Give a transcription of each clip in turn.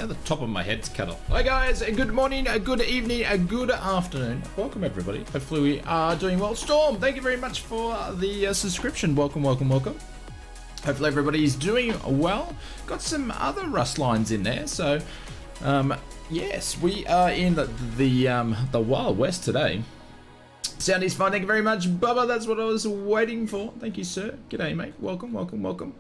Now the top of my head's cut off. Hi guys, good morning, good evening, good afternoon. Welcome everybody. Hopefully we are doing well. Storm, thank you very much for the subscription. Welcome, welcome, welcome. Hopefully everybody's doing well. Got some other Rust lines in there. So, yes, we are in the Wild West today. Sound is fine, thank you very much, Bubba. That's what I was waiting for. Thank you, sir. G'day, mate. Welcome, welcome, welcome.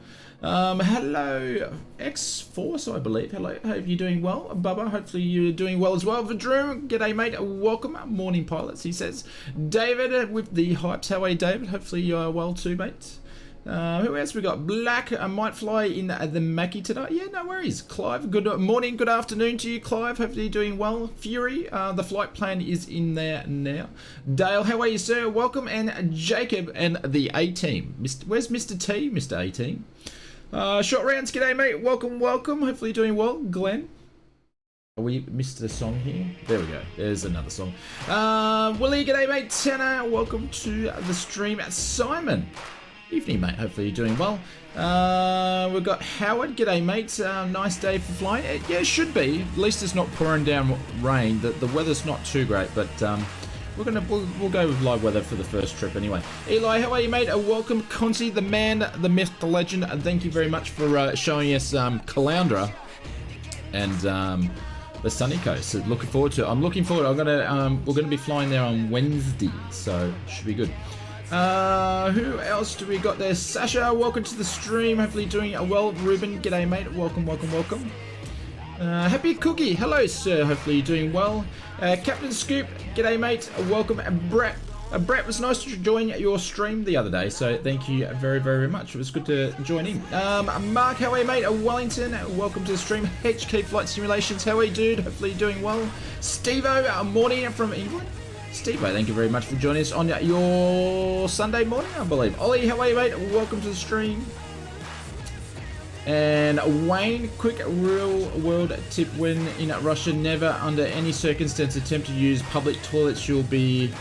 Hello, X-Force, I believe. Hello, hope you're doing well, Bubba. Hopefully you're doing well as well. Vadroom, g'day, mate. Welcome, morning pilots. He says, David with the hypes. How are you, David? Hopefully you are well too, mate. Who else we got? Black might fly in the Mackie today. Yeah, no worries. Clive, good morning, good afternoon to you, Clive. Hopefully you're doing well. Fury, the flight plan is in there now. Dale, how are you, sir? Welcome. And Jacob and the A-Team. Where's Mr. T? Mr. A-Team. Short rounds, g'day, mate. Welcome, welcome. Hopefully you're doing well. Glenn. We missed a song here. There we go. There's another song. Willie, g'day, mate. Tanner, welcome to the stream. Simon. Evening, mate. Hopefully you're doing well. We've got Howard. G'day, mate. Nice day for flying. Yeah, it should be. At least it's not pouring down rain. The weather's not too great, but we'll go with live weather for the first trip anyway. Eli, how are you, mate? Welcome, Consi, the man, the myth, the legend. And thank you very much for showing us Caloundra and the sunny coast. So looking forward to it. I'm looking forward. We're gonna be flying there on Wednesday, so should be good. Who else do we got there? Sasha, welcome to the stream. Hopefully doing well. Ruben, g'day, mate. Welcome, welcome, welcome. Happy Cookie, hello, sir. Hopefully you're doing well. Captain Scoop, g'day, mate. Welcome. Brett. Brett, was nice to join your stream the other day, so thank you very, very much. It was good to join in. Mark, how are you, mate? Wellington, welcome to the stream. HK Flight Simulations, how are you, dude? Hopefully you're doing well. Steve-O, morning from England. Steve, thank you very much for joining us on your Sunday morning, I believe. Ollie, how are you, mate? Welcome to the stream. And Wayne, quick real world tip: when in Russia, never under any circumstance attempt to use public toilets. You'll be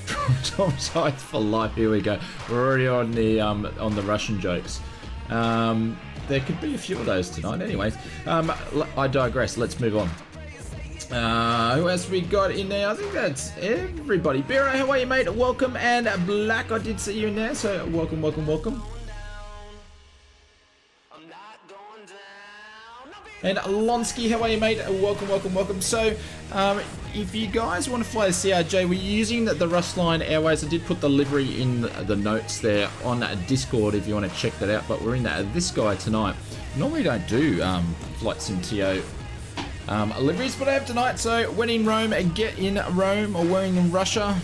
traumatized for life. Here we go. We're already on the Russian jokes. There could be a few of those tonight. Anyways, I digress. Let's move on. Who else we got in there? I think that's everybody. Bero, how are you, mate? Welcome. And Black, I did see you in there, so welcome, welcome, welcome. And Lonsky, how are you, mate? Welcome, welcome, welcome. So, if you guys want to fly the CRJ, we're using the Rustline Airways. I did put the livery in the notes there on Discord if you want to check that out, but we're in this guy tonight. Normally don't do Flight Sim TO liveries, but I have tonight. So when in Rome, get in Rome, or when in Russia,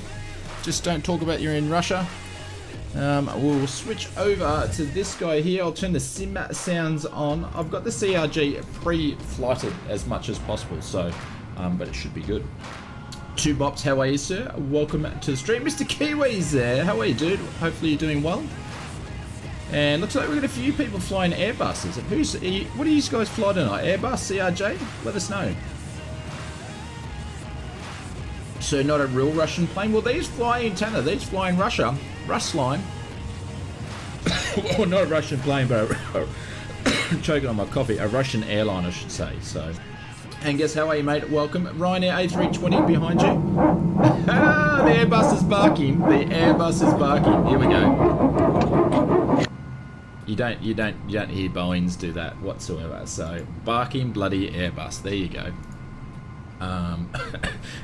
just don't talk about you're in Russia. We'll switch over to this guy here. I'll turn the sim sounds on. I've got the CRG pre-flighted as much as possible, so but it should be good. Two Bops, how are you, sir? Welcome to the stream. Mr. Kiwi's there. How are you, dude? Hopefully you're doing well. And looks like we've got a few people flying Airbuses. What do you guys fly tonight? Airbus, CRJ? Let us know. So not a real Russian plane? Well, these fly in Tanner. These fly in Russia. Rustline. Well, not a Russian plane, but choking on my coffee. A Russian airline, I should say. So, Angus, how are you, mate? Welcome. Ryanair A320 behind you. Ah, the Airbus is barking. The Airbus is barking. Here we go. You don't hear Boeings do that whatsoever. So barking bloody Airbus. There you go.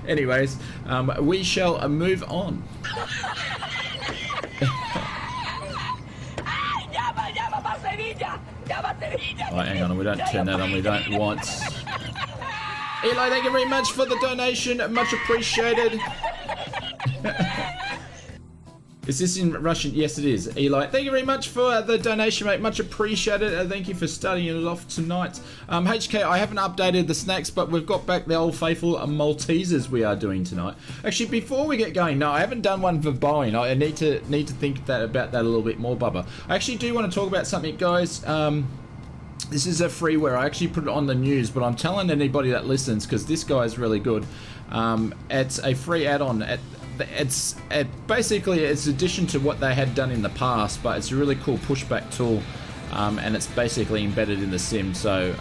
Anyways, we shall move on. Right, hang on, we don't turn that on. We don't want. Eli, thank you very much for the donation. Much appreciated. Is this in Russian? Yes, it is. Eli, thank you very much for the donation, mate. Much appreciated. Thank you for starting it off tonight. HK, I haven't updated the snacks, but we've got back the old faithful Maltesers we are doing tonight. Actually, before we get going, no, I haven't done one for Boeing. I need to think about that a little bit more, Bubba. I actually do want to talk about something, guys. This is a freeware. I actually put it on the news, but I'm telling anybody that listens, because this guy is really good. It's a free add-on. It's basically addition to what they had done in the past, but it's a really cool pushback tool, and it's basically embedded in the sim. So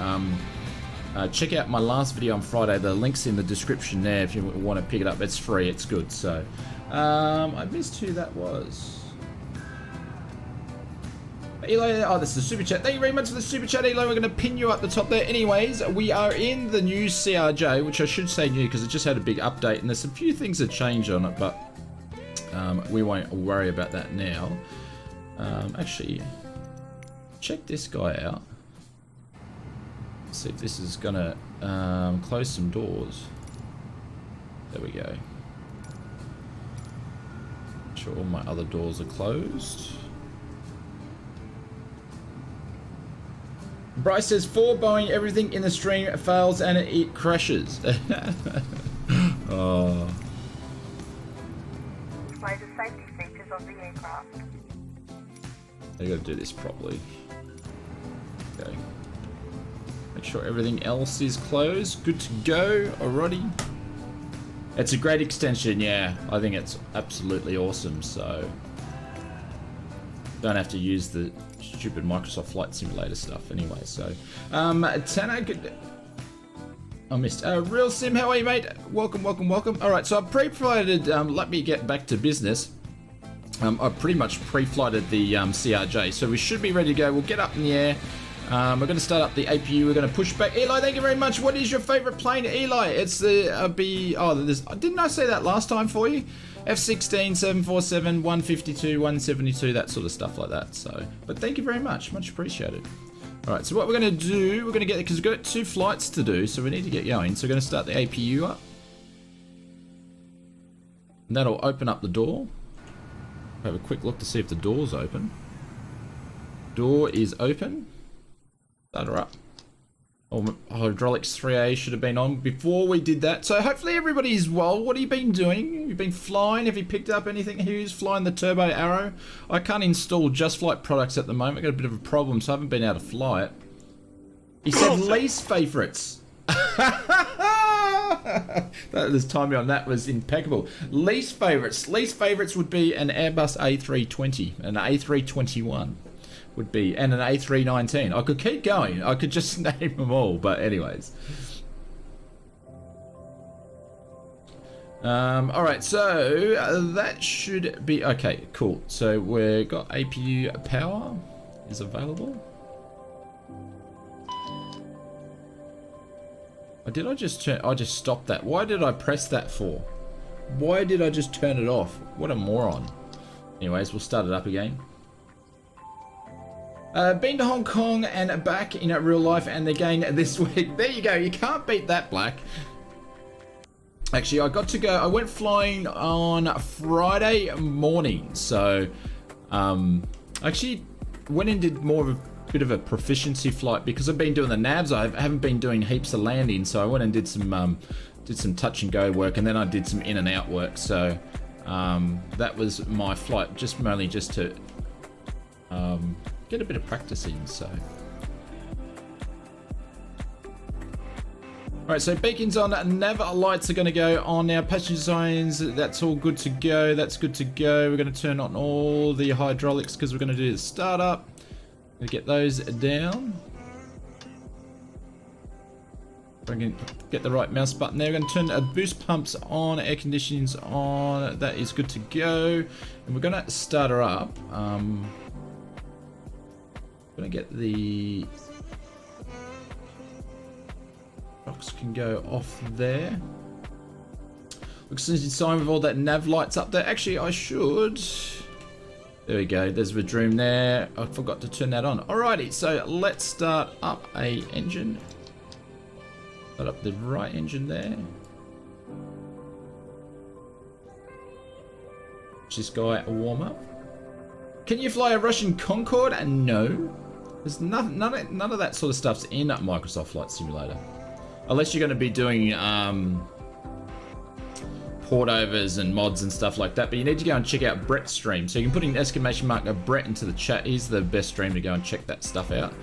check out my last video on Friday. The link's in the description there if you want to pick it up. It's free, it's good. So I missed who that was. Eli, oh, this is the super chat. Thank you very much for the super chat, Eli. We're going to pin you up the top there. Anyways, we are in the new CRJ, which I should say new because it just had a big update, and there's a few things that changed on it, but we won't worry about that now. Actually, check this guy out. Let's see if this is going to close some doors. There we go. Make sure all my other doors are closed. Bryce says, for Boeing, everything in the stream fails and it crashes. Oh. By the safety features of the aircraft. I gotta do this properly. Okay. Make sure everything else is closed. Good to go. Alrighty. It's a great extension, yeah. I think it's absolutely awesome, so don't have to use the stupid Microsoft Flight Simulator stuff anyway. So Tana, I missed Real Sim, how are you, mate? Welcome. Alright, so I've pre-flighted, let me get back to business. I've pretty much pre-flighted the CRJ, so we should be ready to go. We'll get up in the air. We're going to start up the APU. We're going to push back. Eli, thank you very much. What is your favorite plane, Eli? It's the didn't I say that last time for you? F-16, 747, 152, 172, that sort of stuff like that. So, but thank you very much. Much appreciated. All right, so what we're going to do, we're going to get, because we've got 2 flights to do, so we need to get going. So we're going to start the APU up. And that'll open up the door. Have a quick look to see if the door's open. Door is open. Start her up. Oh, hydraulics 3A should have been on before we did that. So hopefully everybody is well. What have you been doing? You've been flying? Have you picked up anything? Who's flying the Turbo Arrow? I can't install Just Flight products at the moment. I've got a bit of a problem, so I haven't been able to fly it. He said least favourites. This timing on that was impeccable. Least favourites. Least favourites would be an Airbus A320, an A321. Would be, and an A319. I could keep going. I could just name them all, but anyways. Alright, so that should be okay, cool. So we've got APU power is available. Did I just turn, I just stopped that. Why did I press that for? Why did I just turn it off? What a moron. Anyways, we'll start it up again. Been to Hong Kong and back in real life and again this week. There you go. You can't beat that, Black. Actually, I got to go. I went flying on Friday morning. So, actually went and did more of a bit of a proficiency flight because I've been doing the navs. I haven't been doing heaps of landing. So I went and did some touch and go work, and then I did some in and out work. So, that was my flight, just mainly just to get a bit of practice in, so. Alright, so beacons on, nav lights are going to go on now, passenger signs, that's all good to go, that's good to go. We're going to turn on all the hydraulics because we're going to do the startup. We'll get those down. We're going to get the right mouse button there. We're going to turn boost pumps on, air conditioning's on, that is good to go. And we're going to start her up. Gonna get the box can go off there. Looks as it's sign with all that nav lights up there. Actually, I should. There we go. There's the Droom there. I forgot to turn that on. Alrighty, so let's start up a engine. Start up the right engine there. This guy a warm up. Can you fly a Russian Concorde? And no. There's none of that sort of stuff's in Microsoft Flight Simulator. Unless you're going to be doing portovers and mods and stuff like that. But you need to go and check out Brett's stream. So you can put in exclamation mark of Brett into the chat. He's the best stream to go and check that stuff out.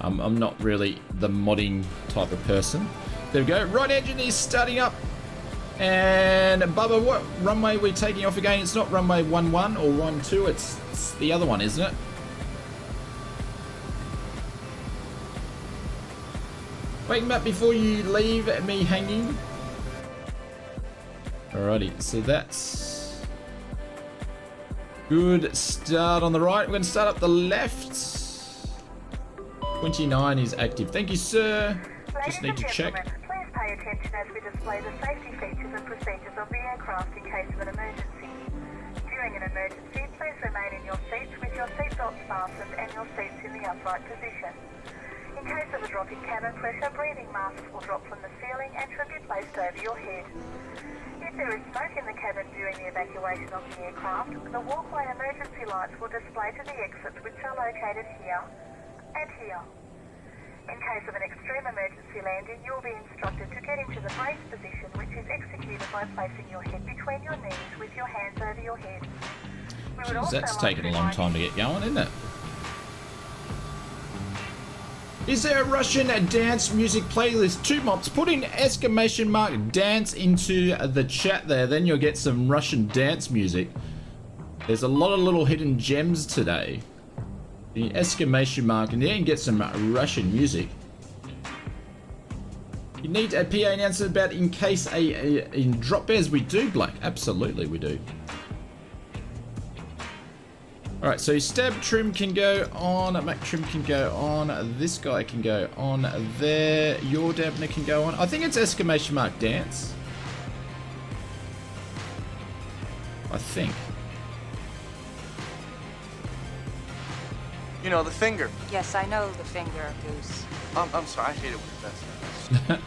I'm not really the modding type of person. There we go. Right engine is starting up. And Bubba, what runway are we taking off again? It's not runway 11 or 12. It's the other one, isn't it? Wake me up before you leave me hanging. Alrighty, so that's good start on the right. We're going to start up the left. 29 is active. Thank you, sir. Just need to check. Please pay attention as we display the safety features and procedures of the aircraft in case of an emergency. During an emergency, please remain in your seats with your seatbelts fastened and your seats in the upright position. In case of a drop in cabin pressure, breathing masks will drop from the ceiling and should be placed over your head. If there is smoke in the cabin during the evacuation of the aircraft, the walkway emergency lights will display to the exits, which are located here and here. In case of an extreme emergency landing, you will be instructed to get into the brace position, which is executed by placing your head between your knees with your hands over your head. Jeez, that's taken a long time to get going, isn't it? Is there a Russian dance music playlist? 2 mops. Put in exclamation mark dance into the chat there, then you'll get some Russian dance music. There's a lot of little hidden gems today. The exclamation mark, and then get some Russian music. You need a PA announcement about in case in drop bears. We do, Black. Absolutely, we do. All right, so stab trim can go on, Mac trim can go on, this guy can go on there, your dampener can go on. I think it's exclamation mark dance. I think. You know, the finger. Yes, I know the finger, Goose. I'm sorry, I hate it when it does that.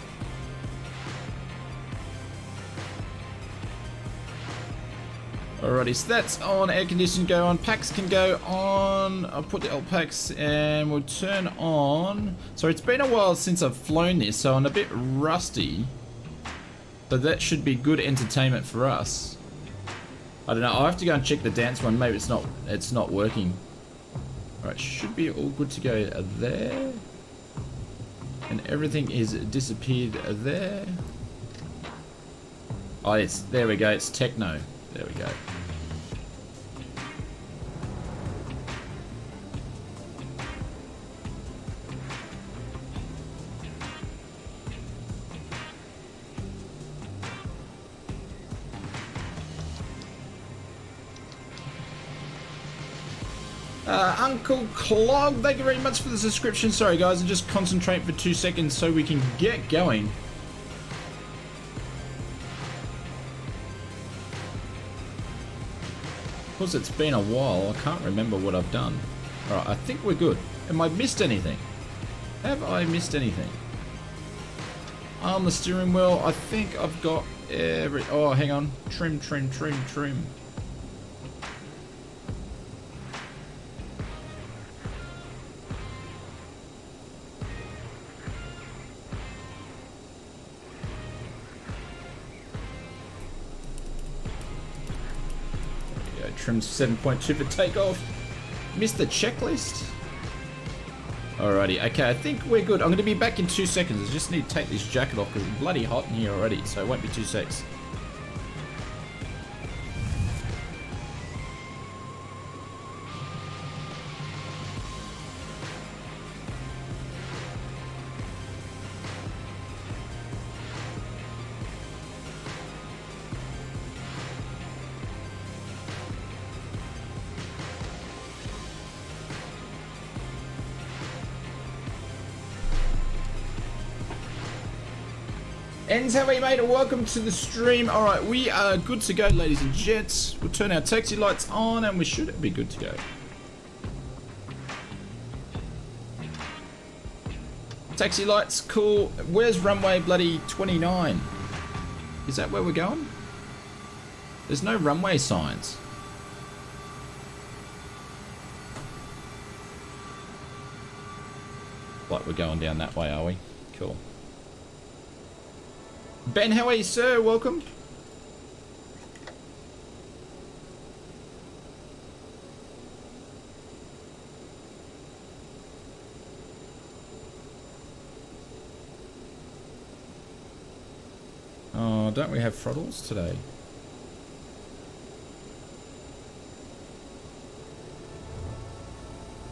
Alrighty, so that's on, air conditioning go on, packs can go on. I'll put the old packs and we'll turn on. So it's been a while since I've flown this, so I'm a bit rusty. But that should be good entertainment for us. I don't know, I'll have to go and check the dance one, maybe it's not working. Alright, should be all good to go there. And everything is disappeared there. Oh, there we go, it's techno. There we go. Uncle Clog, thank you very much for the subscription. Sorry guys, I'll just concentrate for 2 seconds so we can get going. Because it's been a while, I can't remember what I've done. Alright, I think we're good. Am I missed anything? Have I missed anything? On the steering wheel, I think I've got every... Oh, hang on. Trim, trim, trim, trim. Trim 7.2 for takeoff. Missed the checklist. Alrighty, okay, I think we're good. I'm going to be back in 2 seconds. I just need to take this jacket off because it's bloody hot in here already, so it won't be 2 seconds. Ends, how are you, mate? Welcome to the stream. Alright, we are good to go, ladies and gents. We'll turn our taxi lights on and we should be good to go. Taxi lights, cool. Where's runway bloody 29? Is that where we're going? There's no runway signs. Like we're going down that way, are we? Cool. Ben, how are you, sir? Welcome. Oh, don't we have throttles today?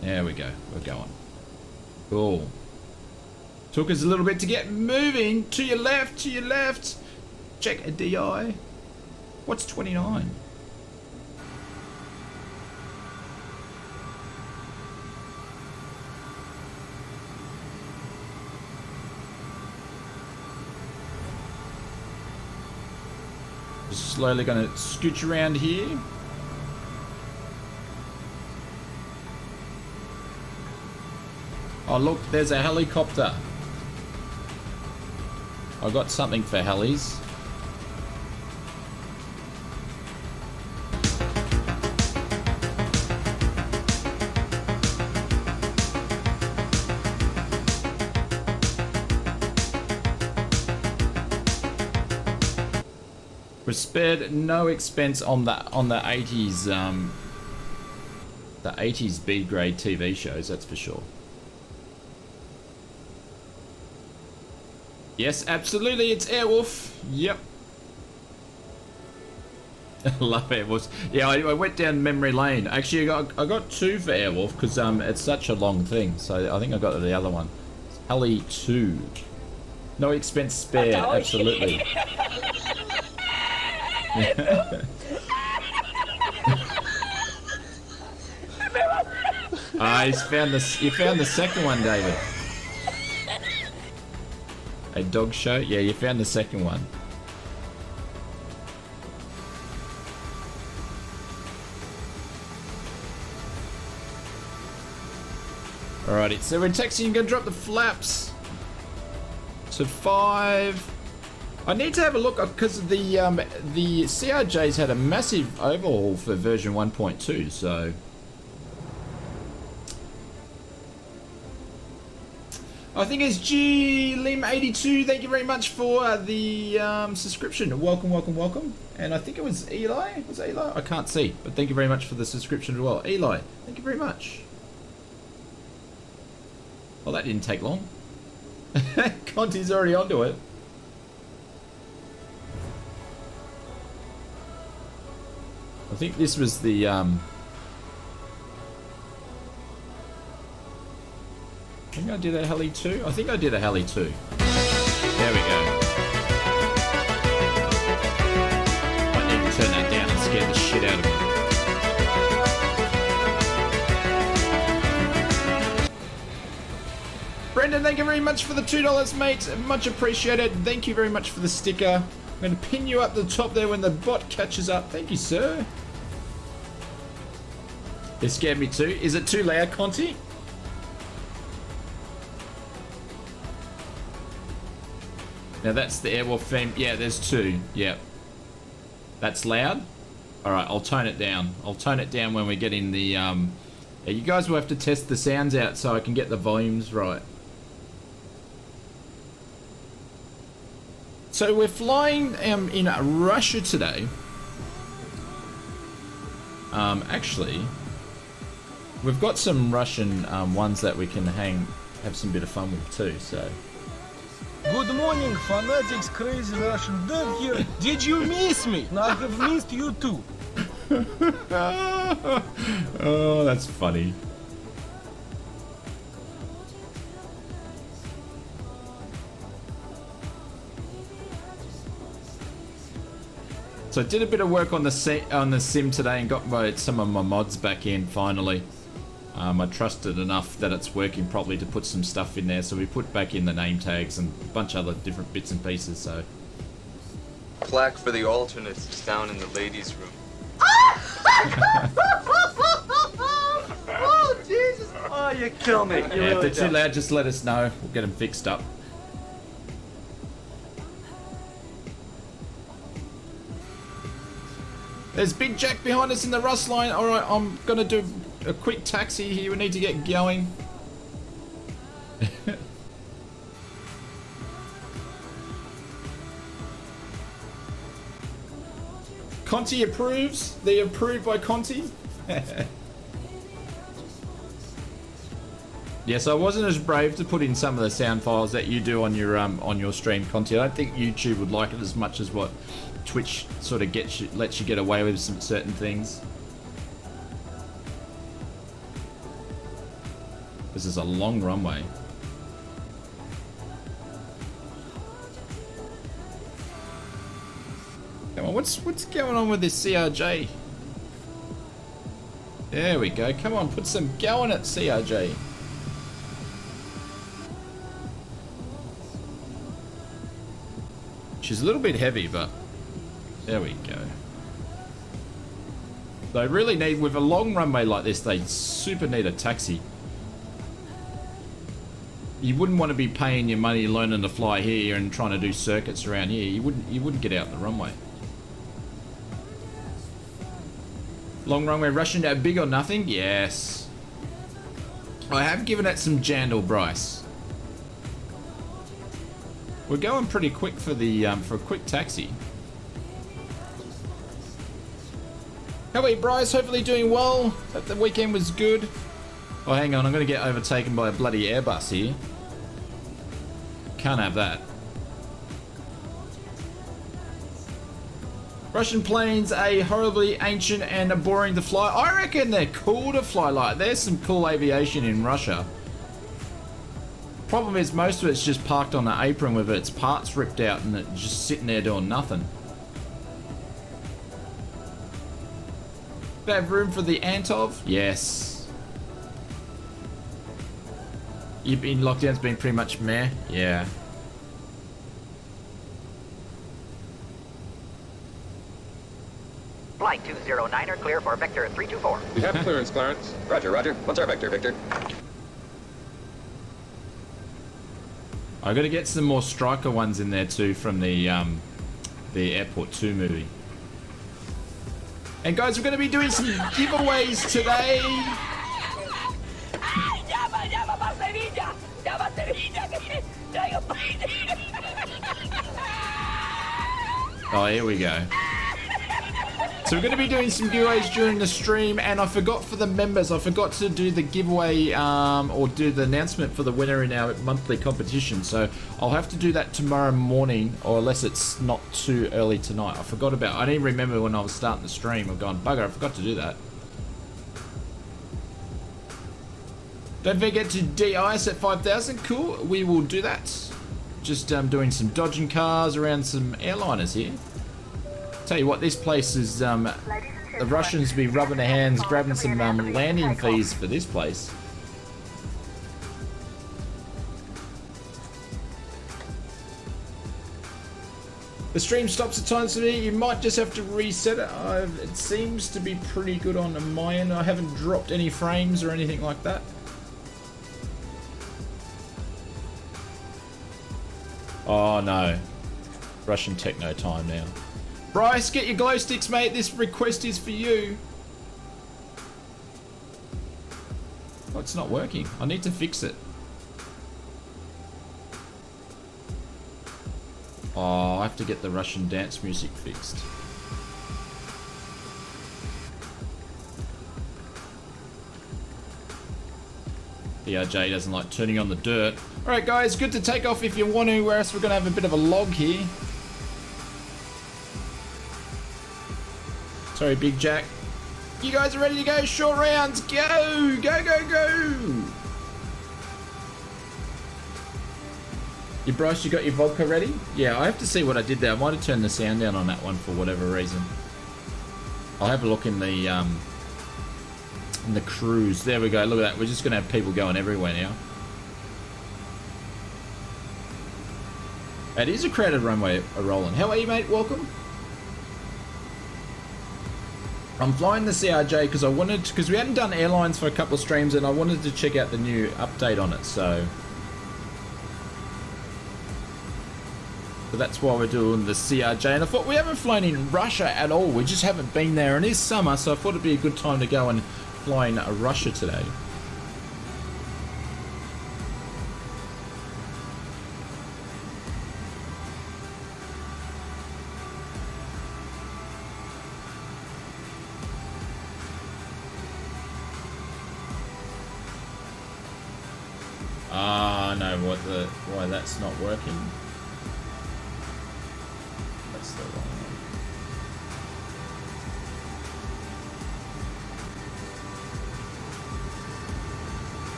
There we go. We're going. Cool. Took us a little bit to get moving. To your left, to your left. Check a DI. What's 29? Just slowly gonna scooch around here. Oh look, there's a helicopter. I got something for helis. We're spared no expense on the 80s the 80s B grade TV shows, that's for sure. Yes, absolutely, it's Airwolf. Yep. I love Airwolf. Yeah, I went down memory lane. Actually, I got two for Airwolf because it's such a long thing. So I think I got the other one. Heli 2. No expense spared, absolutely. You found the second one, David. A dog show? Yeah, you found the second one. Alrighty, so we're texting, gonna drop the flaps to 5. I need to have a look because the CRJ's had a massive overhaul for version 1.2, so I think it's GLim82. Thank you very much for the subscription. Welcome, welcome, welcome. And I think it was Eli. Was it Eli? I can't see, but thank you very much for the subscription as well. Eli, thank you very much. Well, that didn't take long. Conti's already onto it. I think this was the I think I did a heli 2. I think I did a heli 2. There we go. I need to turn that down and scare the shit out of me. Brendan, thank you very much for the $2, mate. Much appreciated. Thank you very much for the sticker. I'm going to pin you up the top there when the bot catches up. Thank you, sir. It scared me too. Is it too loud, Conti? Now that's the Airwolf theme. Yeah, there's 2. Yep. That's loud. Alright, I'll tone it down. I'll tone it down when we get in the... Yeah, you guys will have to test the sounds out so I can get the volumes right. So we're flying in Russia today. Actually, we've got some Russian ones that we can have some bit of fun with too, so... Good morning, fanatics, crazy Russian dog here. Did you miss me? I have missed you too. Oh, that's funny. So I did a bit of work on the sim today and got some of my mods back in finally. I trusted enough that it's working properly to put some stuff in there, so we put back in the name tags and a bunch of other different bits and pieces. So plaque for the alternates is down in the ladies' room. Oh, Jesus! Oh, you kill me. yeah, if they're too loud, just let us know. We'll get them fixed up. There's Big Jack behind us in the Rust line. Alright, I'm gonna do a quick taxi here. We need to get going. Conti approves. They approved by Conti. Yes, I wasn't as brave to put in some of the sound files that you do on your stream, Conti. I don't think YouTube would like it as much as what Twitch sort of lets you get away with some certain things. This is a long runway. What's going on with this CRJ? There we go. Come on, put some go in it, CRJ. She's a little bit heavy, but there we go. They really need, with a long runway like this, they super need a taxi. You wouldn't want to be paying your money learning to fly here and trying to do circuits around here. You wouldn't get out the runway. Long runway Russian, big or nothing? Yes. I have given it some jandal, Bryce. We're going pretty quick for the for a quick taxi. How are you, Bryce? Hopefully doing well. Hope the weekend was good. Oh, hang on. I'm going to get overtaken by a bloody Airbus here. Can't have that. Russian planes are horribly ancient and boring to fly. I reckon they're cool to fly like. There's some cool aviation in Russia. Problem is most of it's just parked on an apron with its parts ripped out and it's just sitting there doing nothing. Do they have room for the Antov? Yes. You've been lockdown's been pretty much meh. Yeah. Flight 209er clear for vector 324. We have clearance, Clarence. Roger, roger. What's our vector, Victor? I got to get some more striker ones in there too from the Airport 2 movie. And guys, we're going to be doing some giveaways today. Oh, here we go. So we're going to be doing some giveaways during the stream, and I forgot for the members, I forgot to do the giveaway or do the announcement for the winner in our monthly competition. So I'll have to do that tomorrow morning, or unless it's not too early tonight. I forgot about it. I didn't remember when I was starting the stream. I've gone, bugger, I forgot to do that. Don't forget to de-ice at 5,000. Cool, we will do that. Just doing some dodging cars around some airliners here. Tell you what, this place is, the Russians be rubbing their hands, grabbing some landing fees for this place. The stream stops at times for me. You might just have to reset it. It seems to be pretty good on my end. I haven't dropped any frames or anything like that. Oh no. Russian techno time now. Bryce, get your glow sticks, mate. This request is for you. Oh, it's not working. I need to fix it. Oh, I have to get the Russian dance music fixed. DRJ doesn't like turning on the dirt. Alright guys, good to take off if you want to, or else we're going to have a bit of a log here. Sorry, Big Jack. You guys are ready to go? Short rounds. Go! Go, go, go! You, Bryce, you got your vodka ready? Yeah, I have to see what I did there. I might have turned the sound down on that one for whatever reason. I'll have a look in the cruise. There we go. Look at that. We're just going to have people going everywhere now. It is a crowded runway, Roland. How are you, mate? Welcome. I'm flying the CRJ because I wanted to, because we hadn't done airlines for a couple of streams and I wanted to check out the new update on it, so that's why we're doing the CRJ. And I thought, we haven't flown in Russia at all, we just haven't been there, and it's summer, so I thought it'd be a good time to go and fly in Russia today. I know why that's not working. That's the wrong one.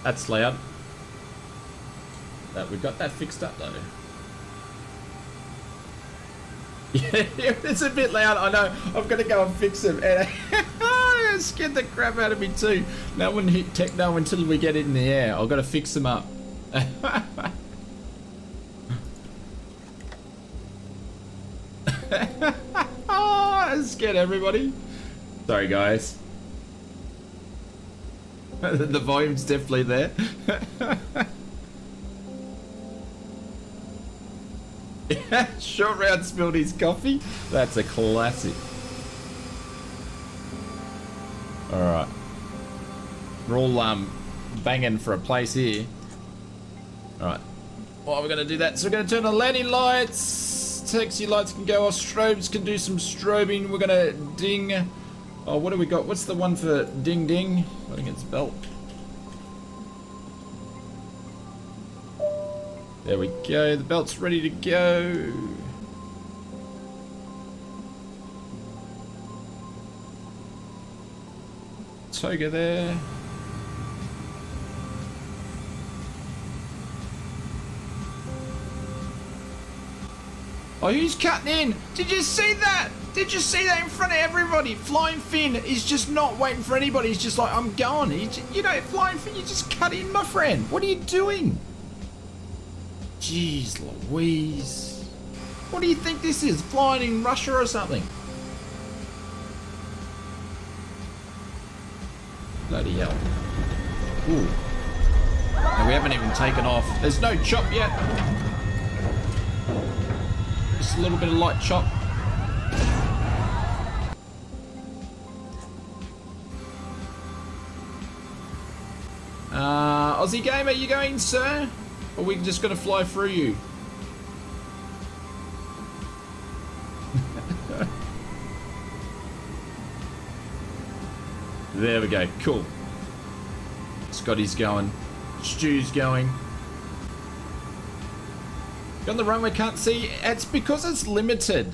That's loud. That we got that fixed up though. Yeah, it's a bit loud. I know. I'm gonna go and fix them. And it scared the crap out of me too. No one hit techno until we get it in the air. I've got to fix them up. Oh, I scared everybody. Sorry, guys. The volume's definitely there. Short Round spilled his coffee. That's a classic. Alright. We're all banging for a place here. Alright. Well, we're going to do that. So we're going to turn on landing lights. Taxi lights can go off. Strobes can do some strobing. We're going to ding. Oh, what do we got? What's the one for ding ding? I think it's belt. There we go. The belt's ready to go. Toga there. Oh, who's cutting in? Did you see that? Did you see that in front of everybody? Flying Finn is just not waiting for anybody. He's just like, I'm going. You know, Flying Finn, you just cut in, my friend. What are you doing? Jeez Louise. What do you think this is? Flying in Russia or something? Bloody hell. Ooh. And we haven't even taken off. There's no chop yet. Just a little bit of light chop. Aussie Gamer, you going, sir? Or are we just going to fly through you? There we go. Cool. Scotty's going. Stu's going. On the runway, can't see. It's because it's limited.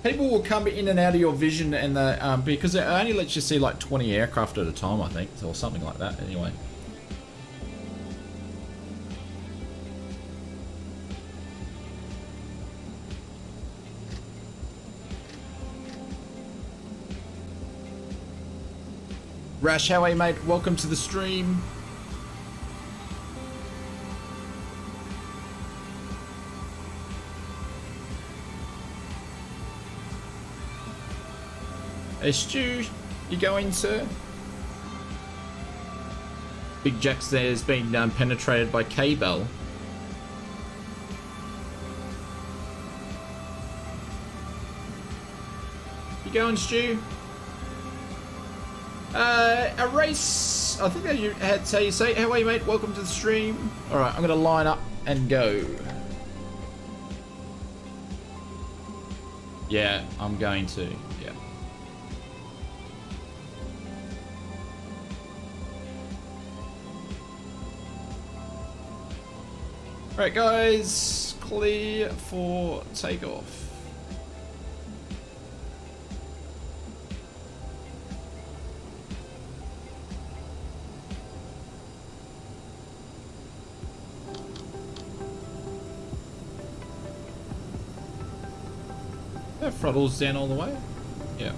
People will come in and out of your vision, and because it only lets you see like 20 aircraft at a time, I think, or something like that. Anyway. Rash, how are you, mate? Welcome to the stream. Hey, Stu, you going, sir? Big Jack's there has been penetrated by K-Bell. You going, Stu? A race. I think that you had say you say. How are you, mate? Welcome to the stream. All right, I'm gonna line up and go. Yeah, I'm going to. Yeah. All right, guys, clear for takeoff. That throttle's down all the way? Yeah.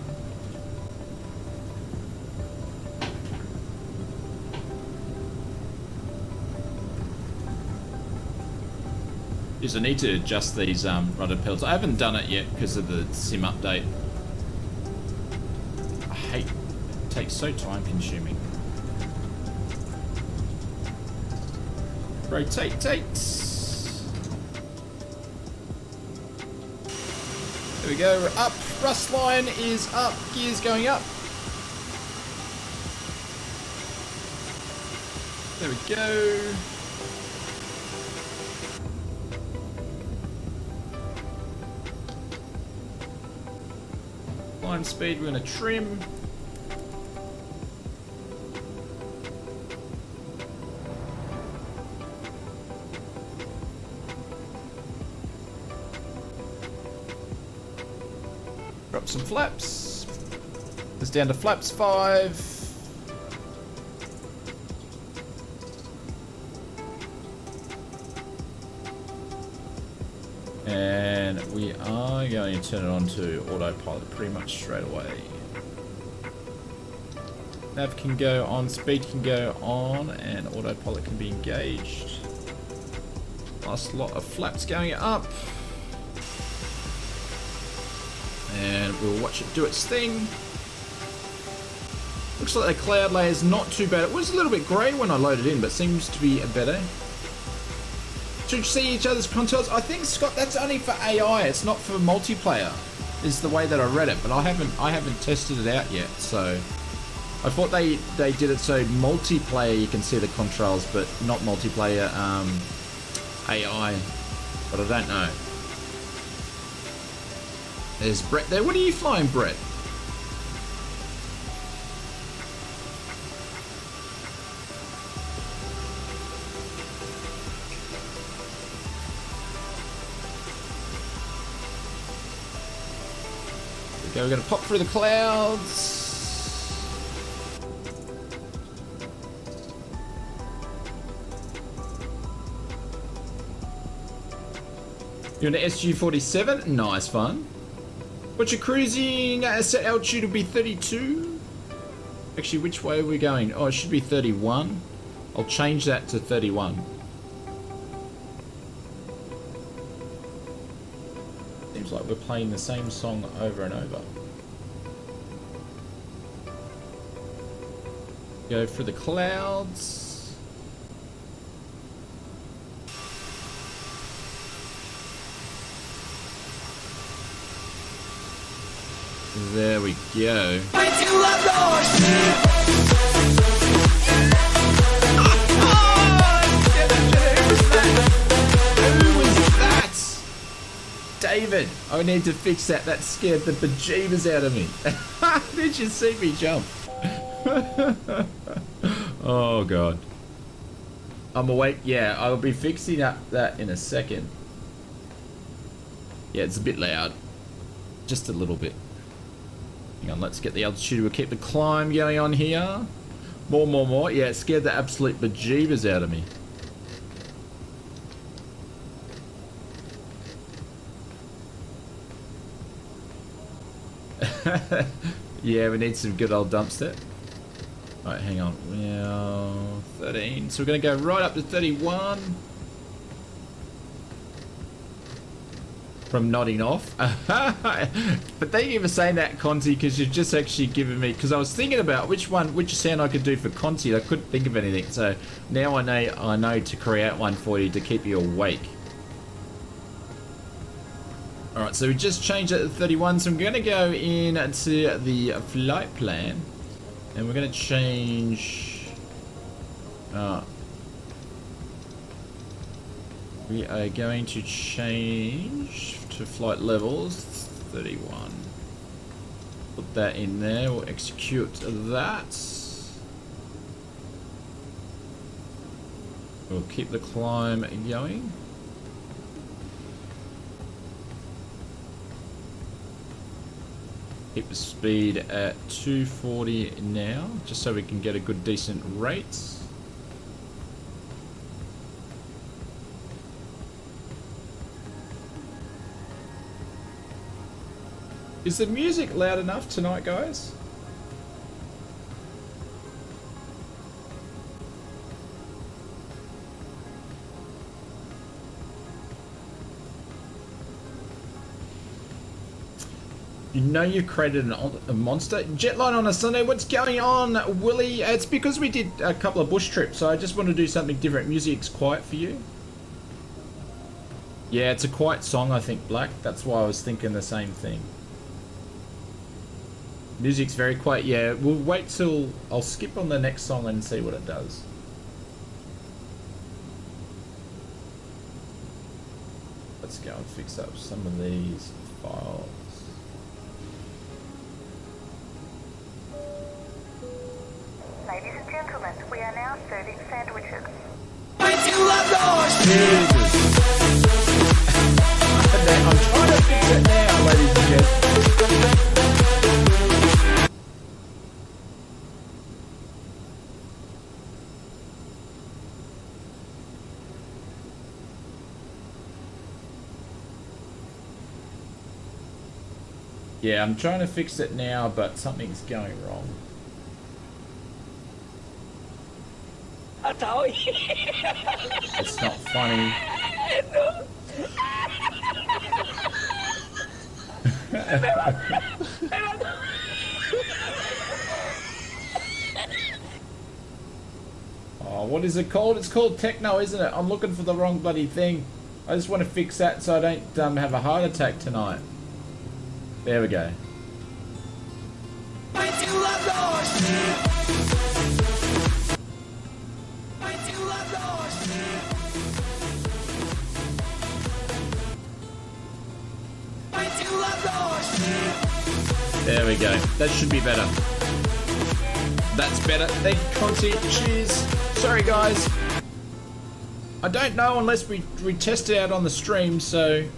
Yes, I need to adjust these rudder pedals. I haven't done it yet because of the sim update. I hate it. Takes so time consuming. Rotate takes. There we go, we're up. Rust line is up. Gears going up. There we go. Climb speed, we're going to trim. Drop some flaps. It's down to flaps 5. And we are going to turn it on to autopilot pretty much straight away. Nav can go on, speed can go on, and autopilot can be engaged. Last lot of flaps going up. And we'll watch it do its thing. Looks like the cloud layer is not too bad. It was a little bit grey when I loaded in, but seems to be better. Should see each other's controls. I think, Scott, that's only for AI. It's not for multiplayer, is the way that I read it. But I haven't tested it out yet. So I thought they did it so multiplayer you can see the controls, but not multiplayer AI. But I don't know. There's Brett there. What are you flying, Brett? Okay, we're gonna pop through the clouds. You're in an SG-47? Nice fun. What's your cruising set altitude will be 32? Actually, which way are we going? Oh, it should be 31. I'll change that to 31. Seems like we're playing the same song over and over. Go for the clouds. There we go. Who was that? David, I need to fix that. That scared the bejeebers out of me. Did you see me jump? Oh god. I'm awake. Yeah, I'll be fixing up that in a second. Yeah, it's a bit loud. Just a little bit. Hang on, let's get the altitude. We'll keep the climb going on here. More. Yeah, it scared the absolute bejeebers out of me. Yeah, we need some good old dumpster. Alright, hang on. Now, 13. So we're going to go right up to 31. From nodding off. But thank you for saying that, Conti, because you've just actually given me, because I was thinking about which sound I could do for Conti. I couldn't think of anything, so now I know to create one for you to keep you awake. Alright, so we just changed it to 31, so I'm going to go into the flight plan, and we're going to change we are going to change to flight levels 31. Put that in there. We'll execute that. We'll keep the climb going. Keep the speed at 240 now, just so we can get a good decent rate. Is the music loud enough tonight, guys? You know you've created a monster. Jetline on a Sunday, what's going on, Willie? It's because we did a couple of bush trips, so I just want to do something different. Music's quiet for you? Yeah, it's a quiet song, I think, Black. That's why I was thinking the same thing. Music's very quiet. Yeah, we'll wait till... I'll skip on the next song and see what it does. Let's go and fix up some of these files. Ladies and gentlemen, we are now serving sandwiches. I'm trying to fix it now, ladies and gentlemen. Yeah, I'm trying to fix it now, but something's going wrong. It's not funny. Oh, what is it called? It's called techno, isn't it? I'm looking for the wrong bloody thing. I just want to fix that so I don't have a heart attack tonight. There we go. There we go. That should be better. That's better. Thank you, Conti. Cheers. Sorry, guys. I don't know unless we test it out on the stream, so...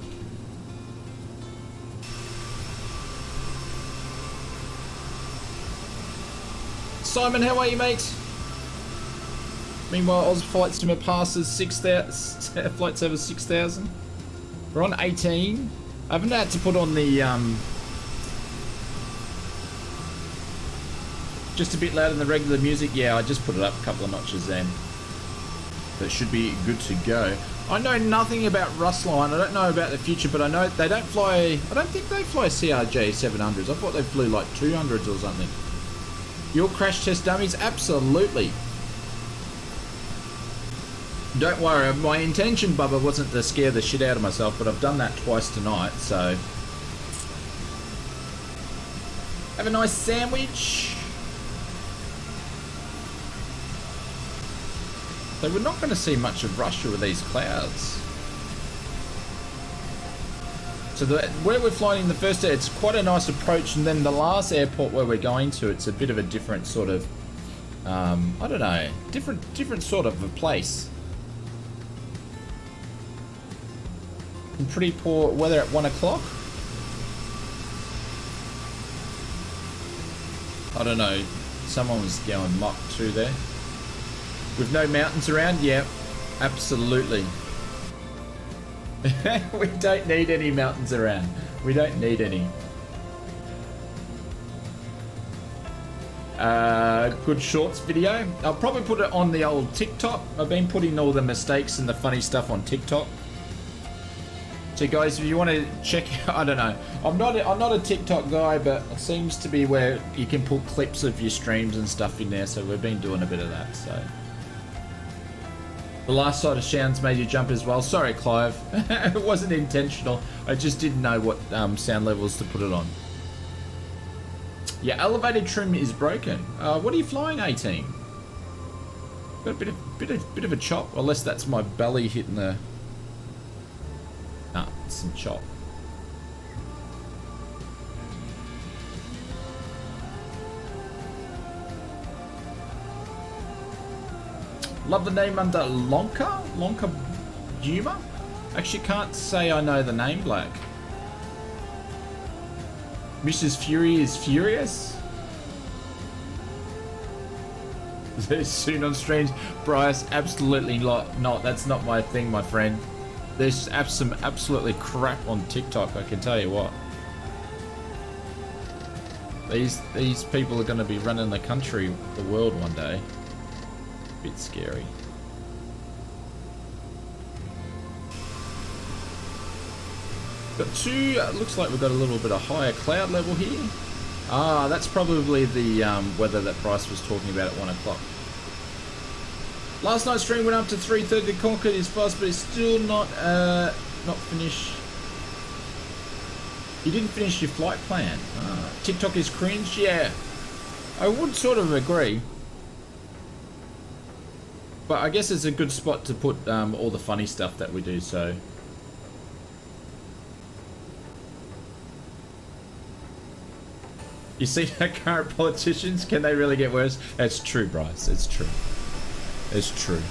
Simon, how are you, mate? Meanwhile, Oz Flight Simmer passes 6,000. Flights over 6,000. We're on 18. I haven't had to put on the... Just a bit louder than the regular music. Yeah, I just put it up a couple of notches then. That should be good to go. I know nothing about Rustline. I don't know about the future, but I know they don't fly... I don't think they fly CRJ 700s. I thought they flew like 200s or something. Your crash test dummies? Absolutely. Don't worry, my intention, Bubba, wasn't to scare the shit out of myself, but I've done that twice tonight, so... Have a nice sandwich. So we're not going to see much of Russia with these clouds. So where we're flying in the first air, it's quite a nice approach, and then the last airport where we're going to, it's a bit of a different sort of, I don't know, different sort of a place. And pretty poor weather at 1 o'clock. I don't know, someone was going Mach 2 there. With no mountains around? Yeah, absolutely. We don't need any mountains around. We don't need any. Good shorts video. I'll probably put it on the old TikTok. I've been putting all the mistakes and the funny stuff on TikTok. So guys, if you want to check out, I don't know. I'm not a TikTok guy, but it seems to be where you can put clips of your streams and stuff in there. So we've been doing a bit of that. So. The last side of sounds made you jump as well. Sorry, Clive. It wasn't intentional. I just didn't know what sound levels to put it on. Yeah, elevated trim is broken. What are you flying, 18? Got a bit of a chop, unless that's my belly hitting the... Nah, it's some chop. Love the name under LONKA? LONKA Humor? Actually can't say I know the name, Black. Mrs. Fury is furious? Soon on streams? Bryce, absolutely not. That's not my thing, my friend. There's some absolutely crap on TikTok, I can tell you what. These people are going to be running the country, the world one day. Bit scary. Got two, looks like we've got a little bit of higher cloud level here. Ah, that's probably the weather that Bryce was talking about at 1 o'clock. Last night's stream went up to 3:30 to Conquer. It's fast, but it's still not finished. You didn't finish your flight plan. Ah, TikTok is cringe. Yeah, I would sort of agree. But I guess it's a good spot to put all the funny stuff that we do, so... You see our current politicians? Can they really get worse? It's true, Bryce. It's true. It's true.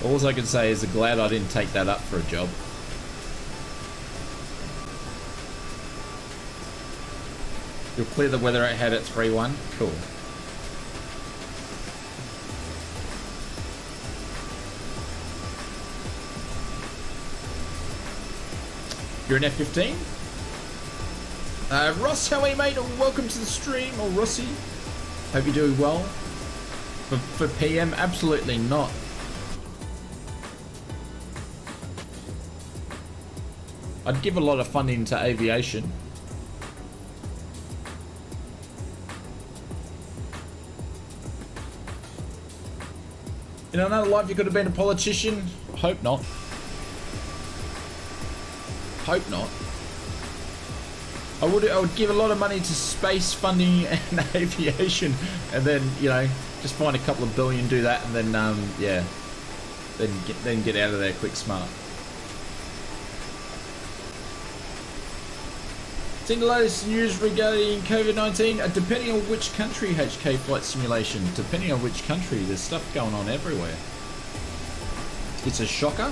All I can say is I'm glad I didn't take that up for a job. You'll clear the weather ahead at 3-1. Cool. You're an F-15? Ross, how are you, mate? Welcome to the stream, or Rossi. Hope you're doing well. For PM, absolutely not. I'd give a lot of funding to aviation. In another life, you could have been a politician. Hope not. Hope not. I would give a lot of money to space funding and aviation, and then, you know, just find a couple of billion, do that, and then yeah, then get out of there quick, smart. Seen the latest news regarding COVID-19. Depending on which country, HK flight simulation. Depending on which country, there's stuff going on everywhere. It's a shocker.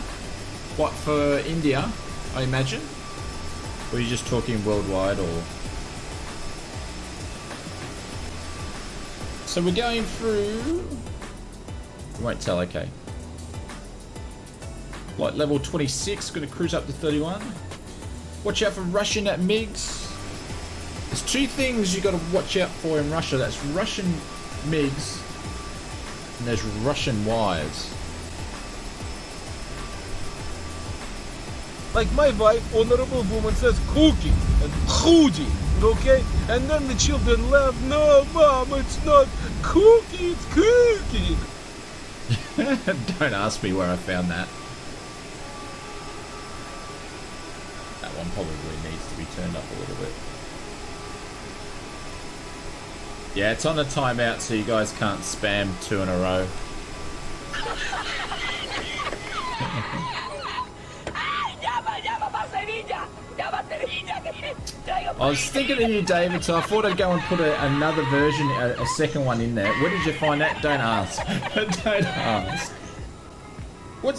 What, for India, I imagine? Or are you just talking worldwide, or? So we're going through... I won't tell, okay. Flight level 26, gonna cruise up to 31. Watch out for Russian MiGs. There's two things you got to watch out for in Russia. That's Russian MiGs and there's Russian wires. Like my wife, honorable woman, says cookie and hoodie, okay? And then the children laugh, no, mom, it's not cookie, it's cookie. Don't ask me where I found that. That one probably needs to be turned up a little bit. Yeah, it's on a timeout, so you guys can't spam 2 in a row. I was thinking of you, David, so I thought I'd go and put another version, a second one in there. Where did you find that? Don't ask. Don't ask.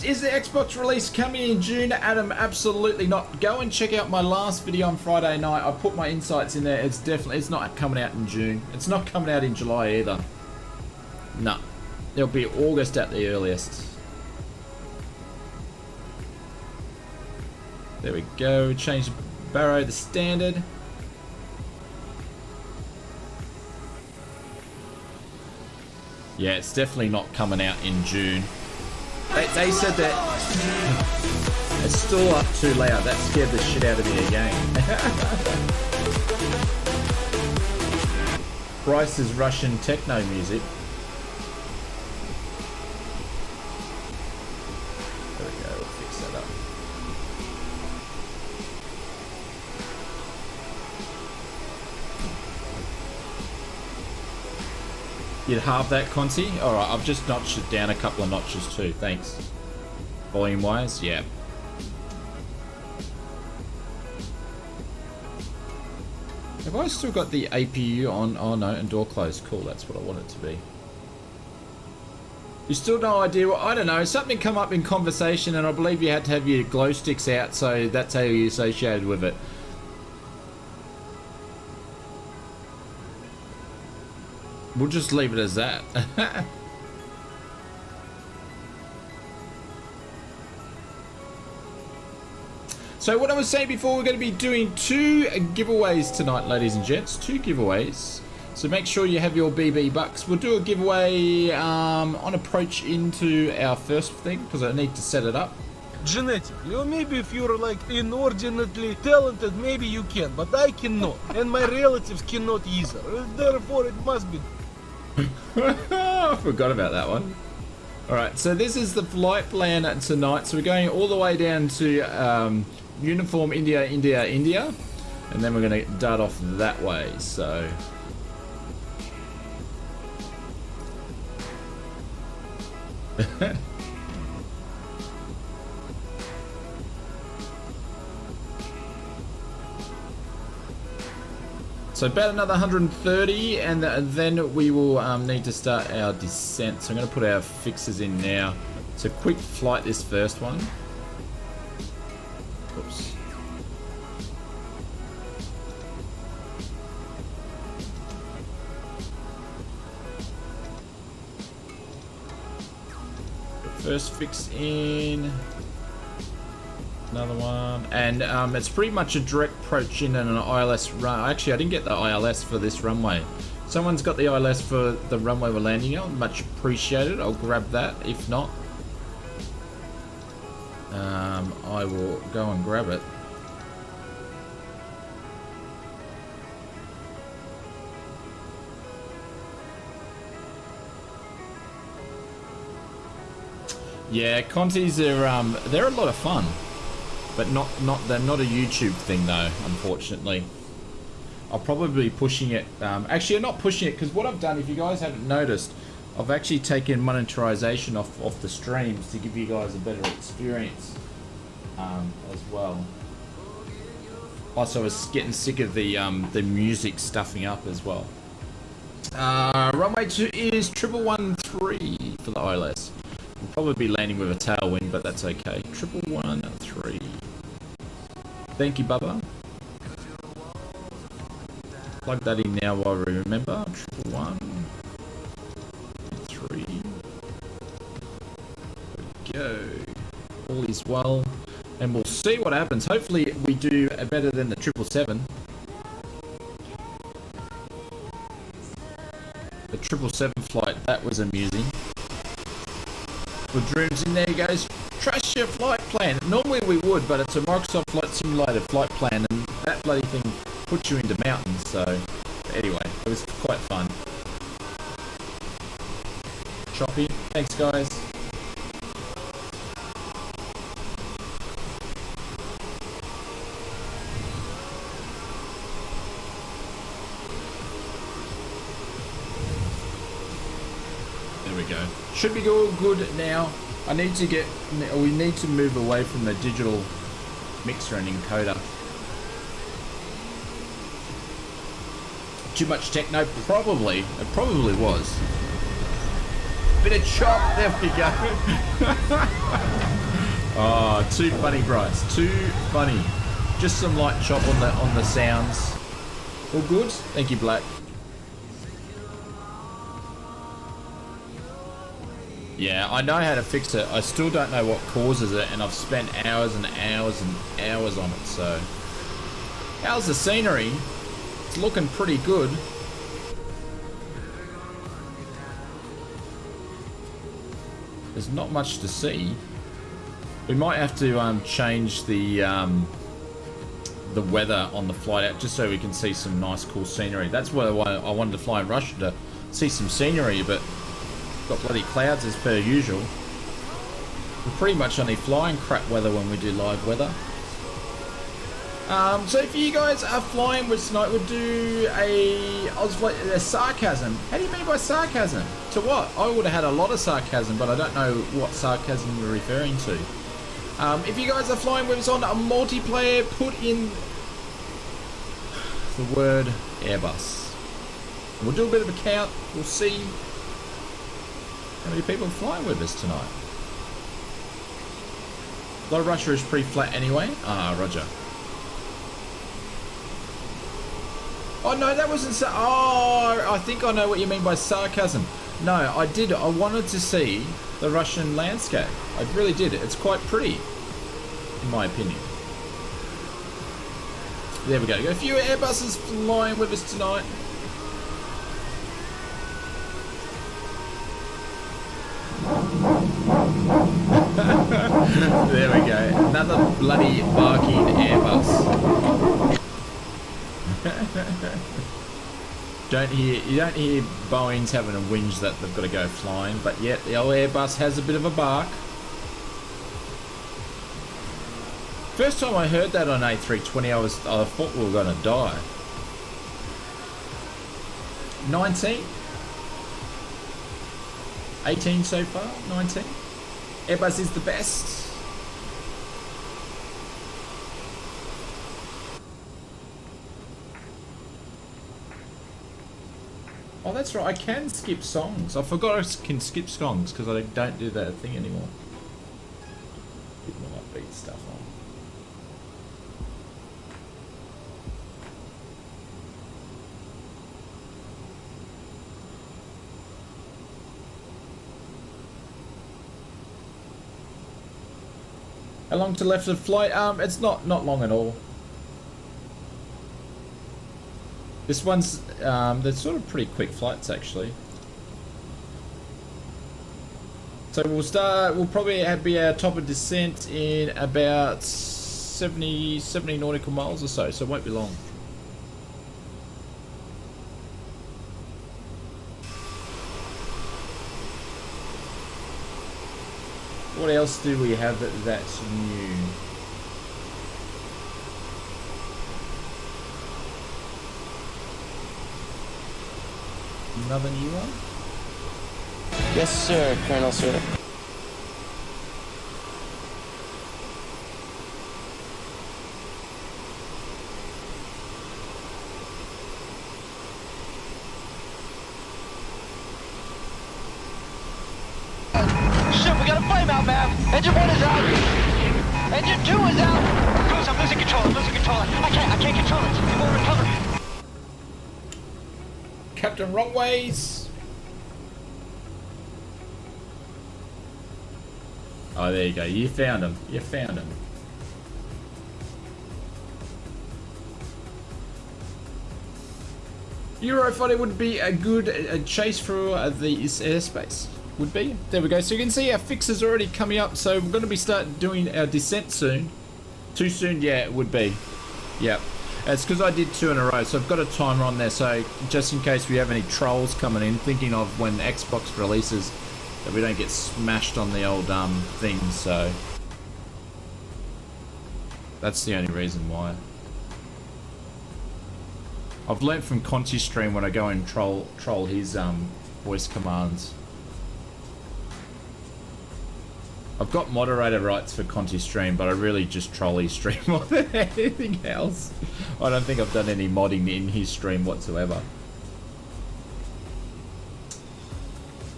Is the Xbox release coming in June, Adam? Absolutely not. Go and check out my last video on Friday night. I put my insights in there. It's not coming out in June. It's not coming out in July either. No. It'll be August at the earliest. There we go. Change the Barrow, the standard. Yeah, it's definitely not coming out in June. They said that it's still up too loud. That scared the shit out of me again. Bryce's Russian techno music. There we go, we'll fix that up. You'd halve that, Conti? Alright, I've just notched it down a couple of notches too, thanks. Volume wise, yeah. Have I still got the APU on? Oh no, and door closed. Cool, that's what I want it to be. You still no idea? Well, I don't know. Something come up in conversation and I believe you had to have your glow sticks out, so that's how you associated with it. We'll just leave it as that. So what I was saying before, we're going to be doing 2 giveaways tonight, ladies and gents. 2 giveaways. So make sure you have your BB bucks. We'll do a giveaway on approach into our first thing, because I need to set it up. Genetically, or maybe if you're like inordinately talented, maybe you can, but I cannot. And my relatives cannot either. Therefore, it must be... I forgot about that one. Alright, so this is the flight plan tonight. So we're going all the way down to Uniform India, India, India. And then we're going to dart off that way, so... So about another 130, and then we will need to start our descent. So I'm going to put our fixes in now. So quick flight this first one. Oops. First fix in. Another one. And it's pretty much a direct approach in and an ILS run. Actually, I didn't get the ILS for this runway. Someone's got the ILS for the runway we're landing on. Much appreciated. I'll grab that. If not, I will go and grab it. Yeah, Contis are they're a lot of fun, but they're not a YouTube thing though, unfortunately. I'll probably be pushing it. Actually, I'm not pushing it because what I've done, if you guys haven't noticed, I've actually taken monetization off the streams to give you guys a better experience as well. Also, I was getting sick of the music stuffing up as well. Runway 2 is 1113 for the ILS. We'll probably be landing with a tailwind, but that's okay. 1113. Thank you, Bubba. Plug that in now while we remember. 1113. There we go. All is well. And we'll see what happens. Hopefully we do better than the 777. The 777 flight, that was amusing. With Drooms in there, he goes, trash your flight plan. Normally we would, but it's a Microsoft Flight Simulator flight plan, and that bloody thing puts you into mountains. So anyway, it was quite fun. Choppy, thanks guys. Should be all good now. We need to move away from the digital mixer and encoder. Too much techno? Probably. It probably was. Bit of chop, there we go. Oh, too funny, Bryce. Too funny. Just some light chop on the sounds. All good? Thank you, Black. Yeah, I know how to fix it. I still don't know what causes it, and I've spent hours and hours and hours on it, so... How's the scenery? It's looking pretty good. There's not much to see. We might have to change the weather on the flight out, just so we can see some nice, cool scenery. That's why I wanted to fly in Russia, to see some scenery, but... got bloody clouds as per usual. We're pretty much only flying crap weather when we do live weather. So if you guys are flying with tonight, we'll do a sarcasm. How do you mean by sarcasm? To what? I would have had a lot of sarcasm, but I don't know what sarcasm you're referring to. If you guys are flying with us on a multiplayer, put in the word Airbus. We'll do a bit of a count. We'll see how many people are flying with us tonight. Though Russia is pretty flat anyway. Ah, roger. Oh no, that wasn't oh, I think I know what you mean by sarcasm. No, I wanted to see the Russian landscape. I really did. It's quite pretty, in my opinion. There we go. Got a few Airbuses flying with us tonight. There we go. Another bloody barking Airbus. You don't hear Boeing's having a whinge that they've got to go flying, but yet the old Airbus has a bit of a bark. First time I heard that on A320, I thought we were going to die. 19? 18 so far? 19? Airbus is the best. Oh, that's right. I can skip songs. I forgot I can skip songs because I don't do that thing anymore. Bit more upbeat stuff on. How long to left of flight? It's not long at all. This one's they're sort of pretty quick flights actually. So we'll probably be our top of descent in about 70 nautical miles or so, it won't be long. What else do we have that's new? Another new one? Yes, sir, Colonel, sir. Shit, we got a flame out, ma'am. Engine 1 is out. Engine 2 is out. Cruz, I'm losing control. I can't control it. It won't recover. Captain wrong ways. Oh, there you go. You found him. Eurofighter would be a good chase for the airspace. Would be. There we go. So you can see our fixes already coming up. So we're going to be starting doing our descent soon. Too soon? Yeah, it would be. Yep. It's because I did 2 in a row, so I've got a timer on there, so just in case we have any trolls coming in, thinking of when Xbox releases, that we don't get smashed on the old thing, so that's the only reason why. I've learnt from Conti's stream when I go and troll his voice commands. I've got moderator rights for Conti's stream, but I really just troll his stream more than anything else. I don't think I've done any modding in his stream whatsoever.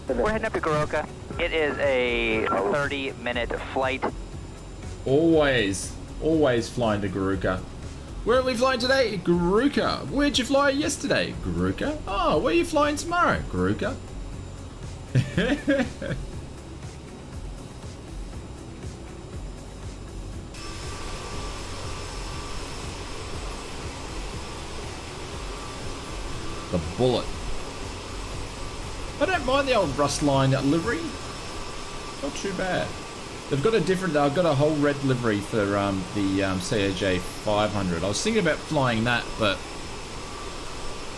We're heading up to Garoka. It is a 30-minute flight. Always flying to Garuka. Where are we flying today? Garuka. Where'd you fly yesterday? Garuka. Oh, where are you flying tomorrow? Garuka. The Bullet. I don't mind the old Rust Line livery. Not too bad. They've got a different. I've got a whole red livery for the CAJ 500. I was thinking about flying that, but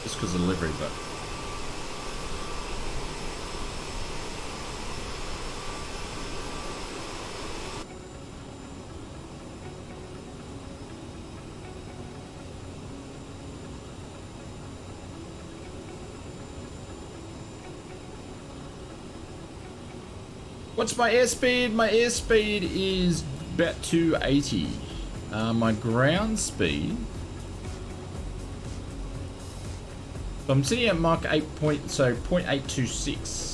just because of the livery. But what's my airspeed? My airspeed is about 280. My ground speed. So I'm sitting at Mach 8 point, so 0.826.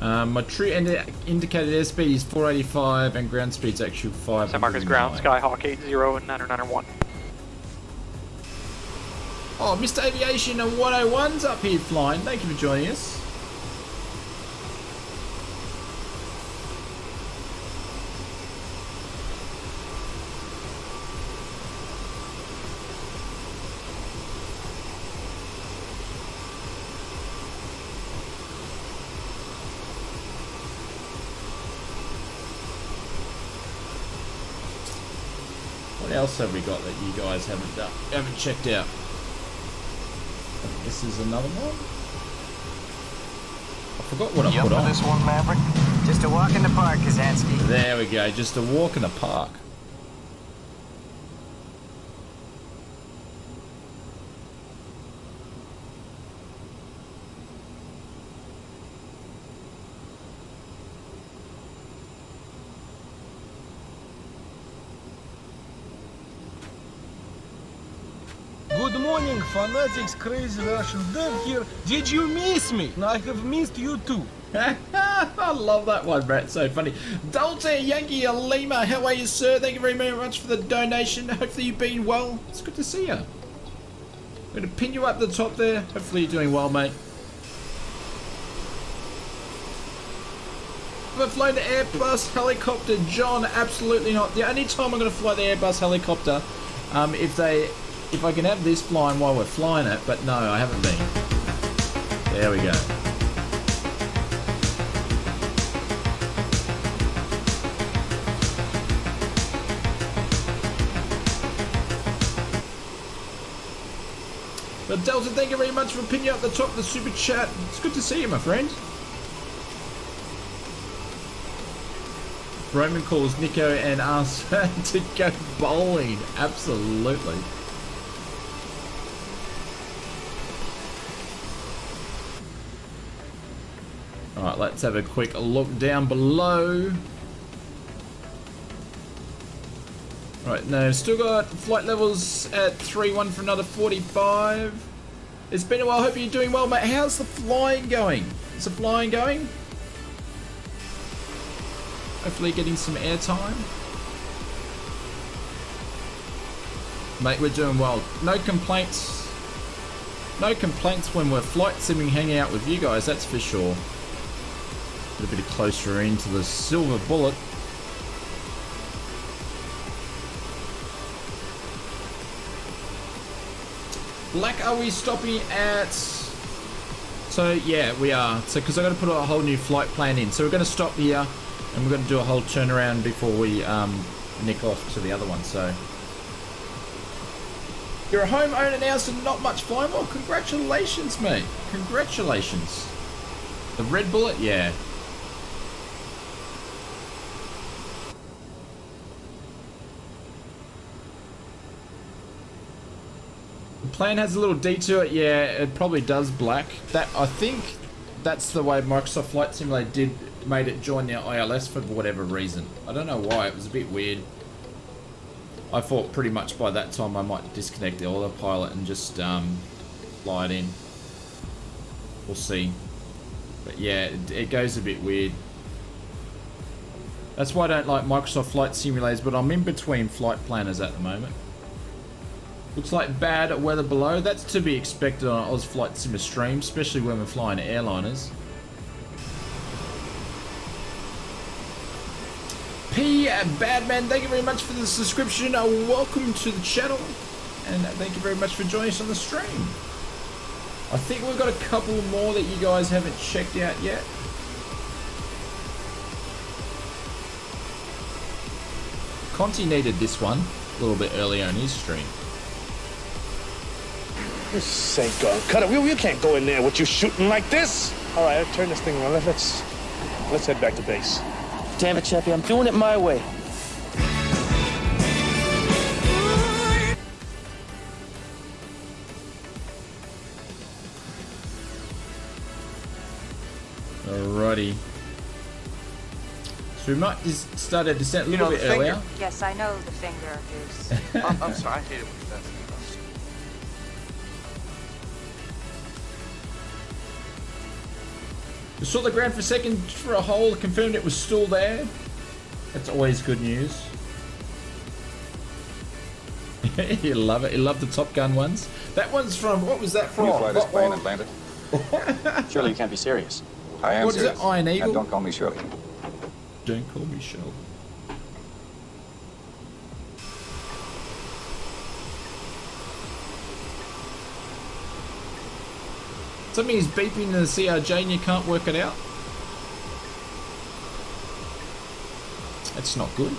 My true indicated airspeed is 485 and ground speed's actually 5. San Marcos ground, Skyhawk 80 and 991. Oh, Mr. Aviation and 101's up here flying. Thank you for joining us. What else have we got that you guys haven't checked out? This is another one. I forgot what I put on. This one, Maverick? Just a walk in the park, Kazansky. There we go, just a walk in the park. Good morning, fanatics, crazy Russian dev here. Did you miss me? I have missed you too. I love that one, Brett. So funny. Dolce Yankee Lima, how are you, sir? Thank you very much for the donation. Hopefully you've been well. It's good to see you. I'm going to pin you up the top there. Hopefully you're doing well, mate. Have I flown the Airbus helicopter, John? Absolutely not. The only time I'm going to fly the Airbus helicopter, if I can have this flying while we're flying it, but no, I haven't been. There we go. But Delta, thank you very much for pinning up the top of the super chat. It's good to see you, my friend. Roman calls Nico and us to go bowling. Absolutely. Alright, let's have a quick look down below. Right, no, still got flight levels at 3-1 for another 45. It's been a while, hope you're doing well, mate. How's the flying going? Is the flying going? Hopefully getting some airtime. Mate, we're doing well. No complaints. No complaints when we're flight simming, hanging out with you guys, that's for sure. A little bit closer into the silver bullet. Black, are we stopping at... So, yeah, we are. So, because I've got to put a whole new flight plan in. So, we're going to stop here, and we're going to do a whole turnaround before we nick off to the other one. So, you're a homeowner now, so not much flying. Well, congratulations, mate. Congratulations. The red bullet? Yeah. Plane has a little D to it, yeah, it probably does, Black. That, I think that's the way Microsoft Flight Simulator made it join their ILS for whatever reason. I don't know why, it was a bit weird. I thought pretty much by that time I might disconnect the autopilot and just fly it in. We'll see. But yeah, it goes a bit weird. That's why I don't like Microsoft Flight Simulators, but I'm in between flight planners at the moment. Looks like bad weather below. That's to be expected on Oz Flight Simmer stream, especially when we're flying airliners. P. Badman, thank you very much for the subscription. Welcome to the channel. And thank you very much for joining us on the stream. I think we've got a couple more that you guys haven't checked out yet. Conti needed this one a little bit earlier in his stream. For sake God, cut it. You can't go in there with you shooting like this. All right, I'll turn this thing around. Let's head back to base. Damn it, Chappie, I'm doing it my way. Alrighty. So we might just start our descent a little bit earlier. Yes, I know the finger, Goose. I'm sorry, I hate it when you ask me. We saw the ground for a second for a hole, confirmed it was still there. That's always good news. You love it. You love the Top Gun ones. That one's from, what was that from? Can you fly this plane and land it? Surely you can't be serious. I am What is serious. it, Iron Eagle? And don't call me Shirley. Don't call me Shell. Something is beeping in the CRJ and you can't work it out. That's not good.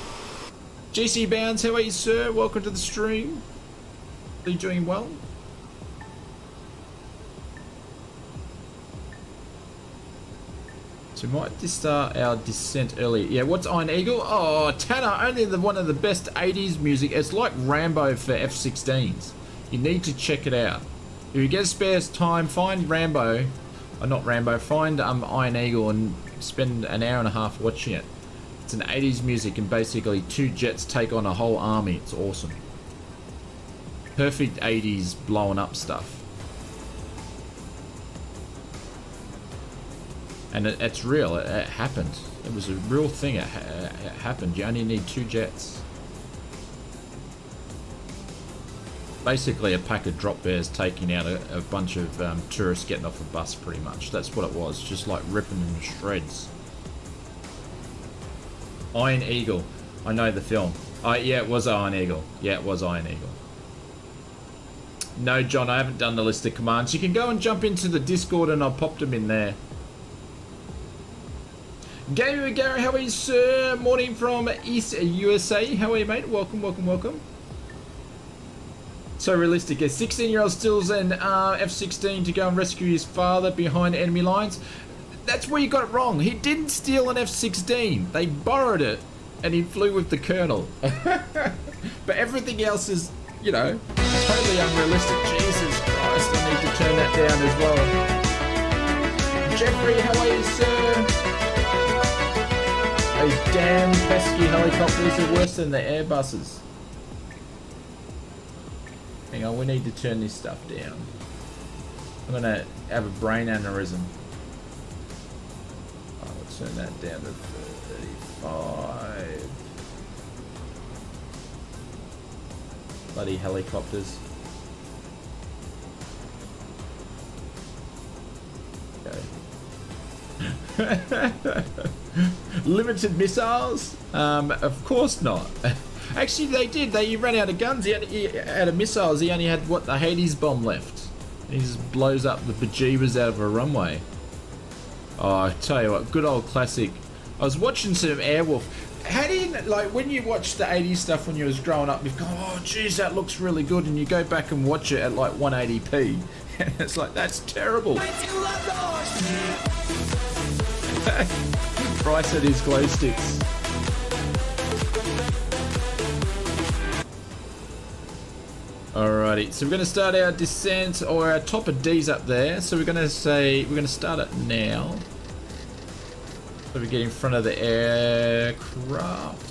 GC Bounds, how are you, sir? Welcome to the stream. Are you doing well? So we might just start our descent early. Yeah, what's Iron Eagle? Oh, Tanner, only one of the best 80s music. It's like Rambo for F-16s. You need to check it out. If you get spare time, find Rambo, or not Rambo, find Iron Eagle and spend an hour and a half watching it. It's an 80s music and basically two jets take on a whole army. It's awesome. Perfect 80s blowing up stuff. And it's real, it happened. It was a real thing, it happened. You only need two jets. Basically a pack of drop bears taking out a bunch of tourists getting off a bus, pretty much. That's what it was, just like ripping them to shreds. Iron Eagle. I know the film. Yeah, it was Iron Eagle. Yeah, it was Iron Eagle. No, John, I haven't done the list of commands. You can go and jump into the Discord and I popped them in there. Gary, how are you, sir? Morning from East USA. How are you, mate? Welcome, welcome, welcome. So realistic. A 16-year-old steals an F-16 to go and rescue his father behind enemy lines. That's where you got it wrong. He didn't steal an F-16. They borrowed it and he flew with the colonel. But everything else is, you know, totally unrealistic. Jesus Christ, I need to turn that down as well. Jeffrey, how are you, sir? Those damn pesky helicopters are worse than the Airbuses. Hang on, we need to turn this stuff down. I'm gonna have a brain aneurysm. I'll turn that down to 35. Bloody helicopters. Okay. Limited missiles? Of course not. Actually, they did. He ran out of guns. He had of missiles. He only had, what, the Hades bomb left. He just blows up the bejeebers out of a runway. Oh, I tell you what, good old classic. I was watching some Airwolf. How do you, like, when you watch the 80s stuff when you was growing up, you go, oh, geez, that looks really good, and you go back and watch it at, like, 180p, and it's like, that's terrible. Bryce at his glow sticks. Alrighty, so we're going to start our descent, or our top of D's up there. So we're going to start it now. So we get in front of the aircraft.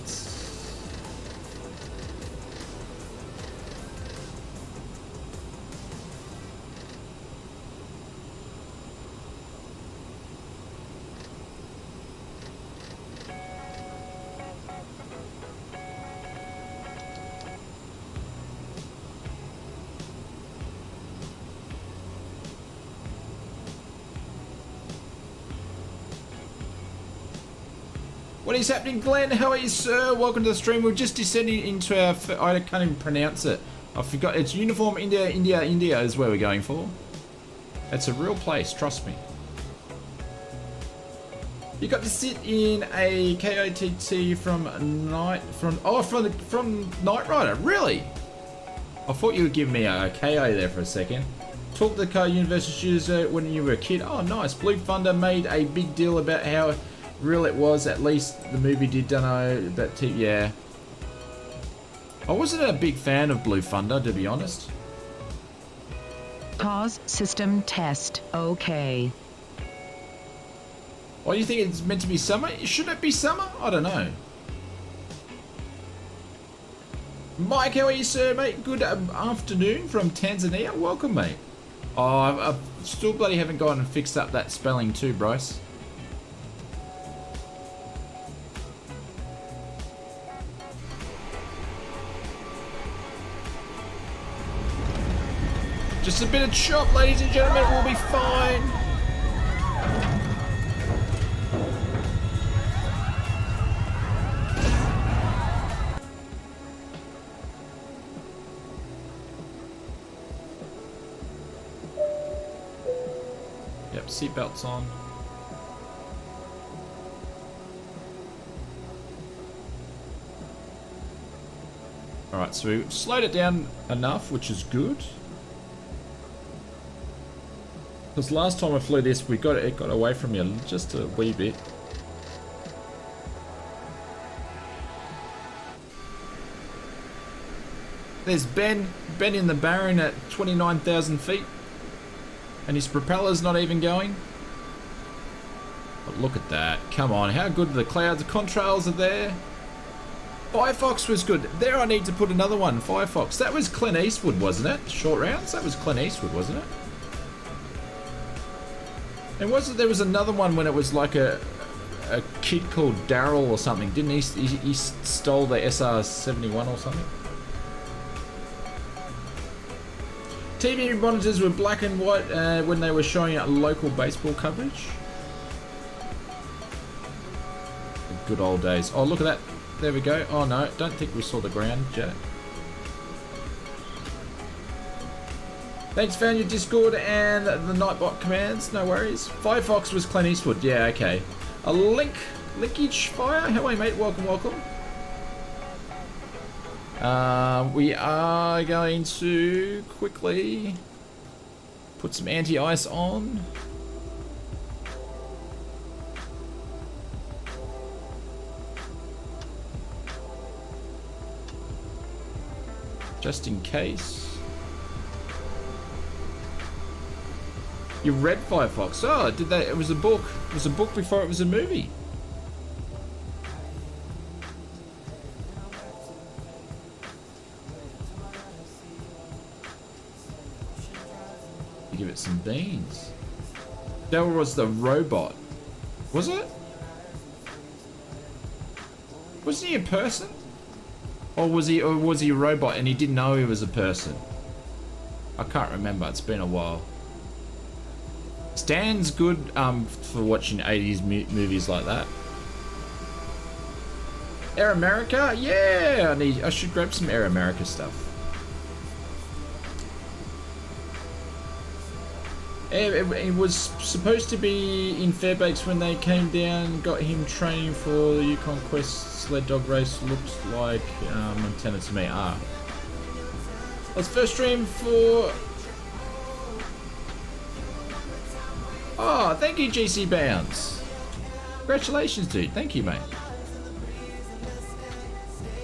What is happening, Glenn? How are you, sir? Welcome to the stream. We're just descending into our... I can't even pronounce it. I forgot. It's Uniform India is where we're going for. It's a real place, trust me. You got to sit in a KOTT from Knight Rider. Really? I thought you would give me a KO there for a second. Talk to the car Universal Studios when you were a kid. Oh, nice. Blue Thunder made a big deal about how real it was. At least the movie did. Don't know that. Yeah. I wasn't a big fan of Blue Thunder, to be honest. Pause. System test. Okay. Why do you think it's meant to be summer? Shouldn't it be summer? I don't know. Mike, how are you, sir, mate? Good afternoon from Tanzania. Welcome, mate. Oh, I still bloody haven't gone and fixed up that spelling too, Bryce. Just a bit of chop, ladies and gentlemen, we'll be fine. Yep, seatbelts on. Alright, so we slowed it down enough, which is good. Because last time I flew this, it got away from you just a wee bit. There's Ben in the Baron at 29,000 feet. And his propeller's not even going. But look at that. Come on, how good are the clouds? The contrails are there. Firefox was good. There I need to put another one. Firefox. That was Clint Eastwood, wasn't it? Short rounds? That was Clint Eastwood, wasn't it? And there was another one when it was like a kid called Daryl or something, didn't he? He stole the SR-71 or something. TV monitors were black and white when they were showing local baseball coverage. The good old days. Oh, look at that. There we go. Oh no, don't think we saw the ground, Jack. Thanks, found your Discord and the Nightbot commands. No worries. Firefox was Clint Eastwood. Yeah, okay. A linkage fire. Hello, mate. Welcome, welcome. We are going to quickly put some anti-ice on. Just in case. You read Firefox? Oh, did they? It was a book. It was a book before it was a movie. You give it some beans. That was the robot. Was it? Wasn't he a person? Or was he a robot and he didn't know he was a person? I can't remember. It's been a while. Stan's good for watching 80s movies like that. Air America? Yeah, I should grab some Air America stuff. It was supposed to be in Fairbanks when they came down, got him training for the Yukon Quest sled dog race. Looks like Montana to me. Let's first stream for... Oh, thank you, GC Bounds. Congratulations, dude. Thank you, mate.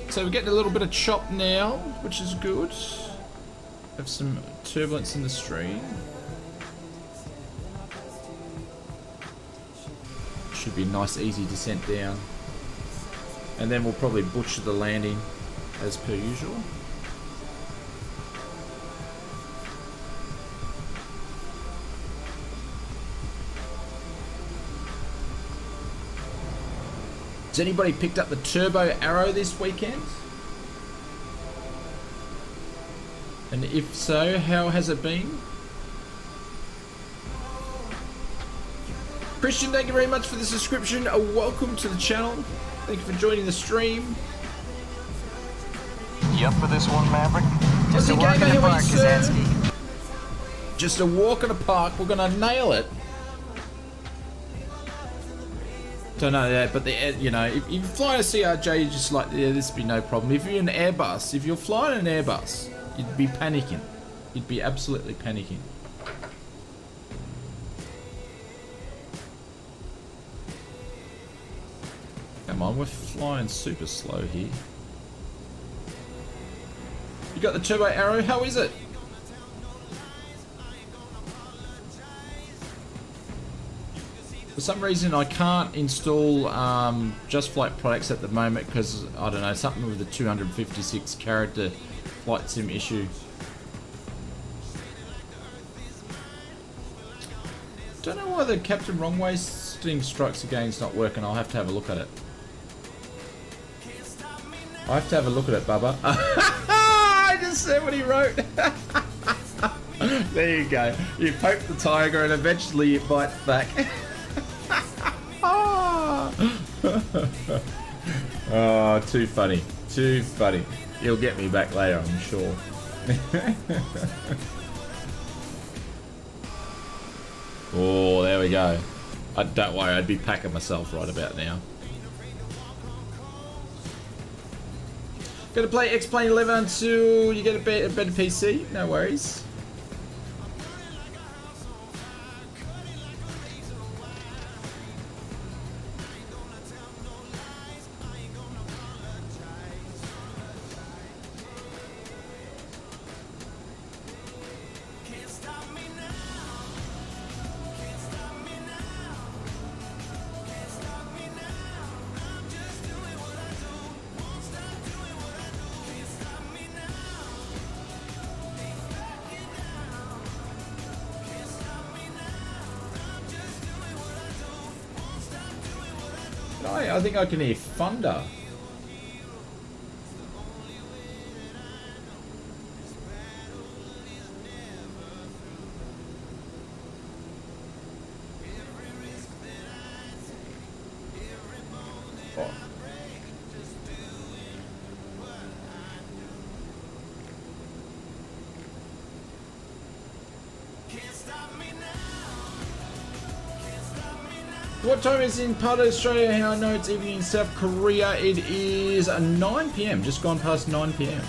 So we're getting a little bit of chop now, which is good. Have some turbulence in the stream. Should be a nice, easy descent down. And then we'll probably butcher the landing as per usual. Has anybody picked up the Turbo Arrow this weekend? And if so, how has it been? Christian, thank you very much for the subscription. Welcome to the channel. Thank you for joining the stream. You up for this one, Maverick? Just a walk in the park, Kazansky. Just a walk in the park. We're gonna nail it. Don't know that, but you know, if you fly a CRJ, you're just like, yeah, this would be no problem. If you're an Airbus, if you're flying an Airbus, you'd be panicking. You'd be absolutely panicking. Come on, we're flying super slow here. You got the Turbo Arrow? How is it? For some reason I can't install Just Flight products at the moment because, I don't know, something with the 256 character flight sim issue. Don't know why the Captain Wrong Wasting Strikes Again's not working. I'll have to have a look at it. I have to have a look at it, Bubba. I just said what he wrote. There you go. You poke the tiger and eventually it bites back. Oh, too funny. Too funny. He'll get me back later, I'm sure. Oh, there we go. Don't worry, I'd be packing myself right about now. Gonna play X-Plane 11 until you get a better PC. No worries. I think I can hear thunder. Oh. What time is in part of Australia? How I know it's evening in South Korea. It is 9 p.m. Just gone past 9 p.m.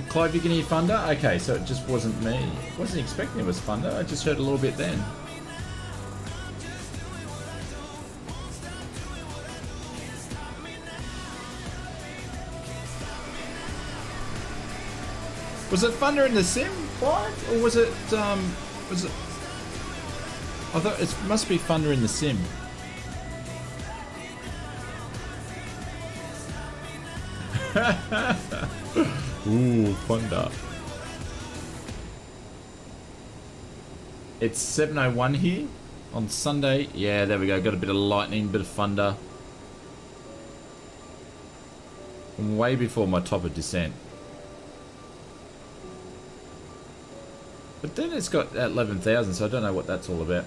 Clive, you can hear thunder? Okay, so it just wasn't me. Wasn't expecting it was thunder. I just heard a little bit then. Was it thunder in the sim, Clive? Or was it, I thought it must be thunder in the sim. Ooh, thunder. It's 7:01 here on Sunday. Yeah, there we go. Got a bit of lightning, bit of thunder. Way before my top of descent. But then it's got 11,000, so I don't know what that's all about.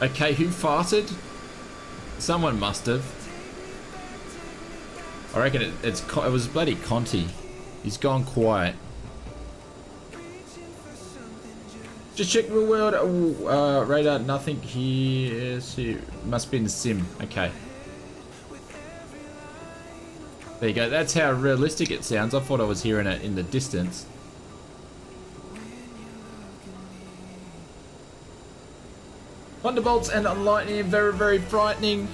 Okay, who farted? Someone must have. I reckon it was bloody Conti. He's gone quiet. Just check real world radar. Nothing here. Must be in the sim. Okay. There you go. That's how realistic it sounds. I thought I was hearing it in the distance. Thunderbolts and lightning, very, very frightening.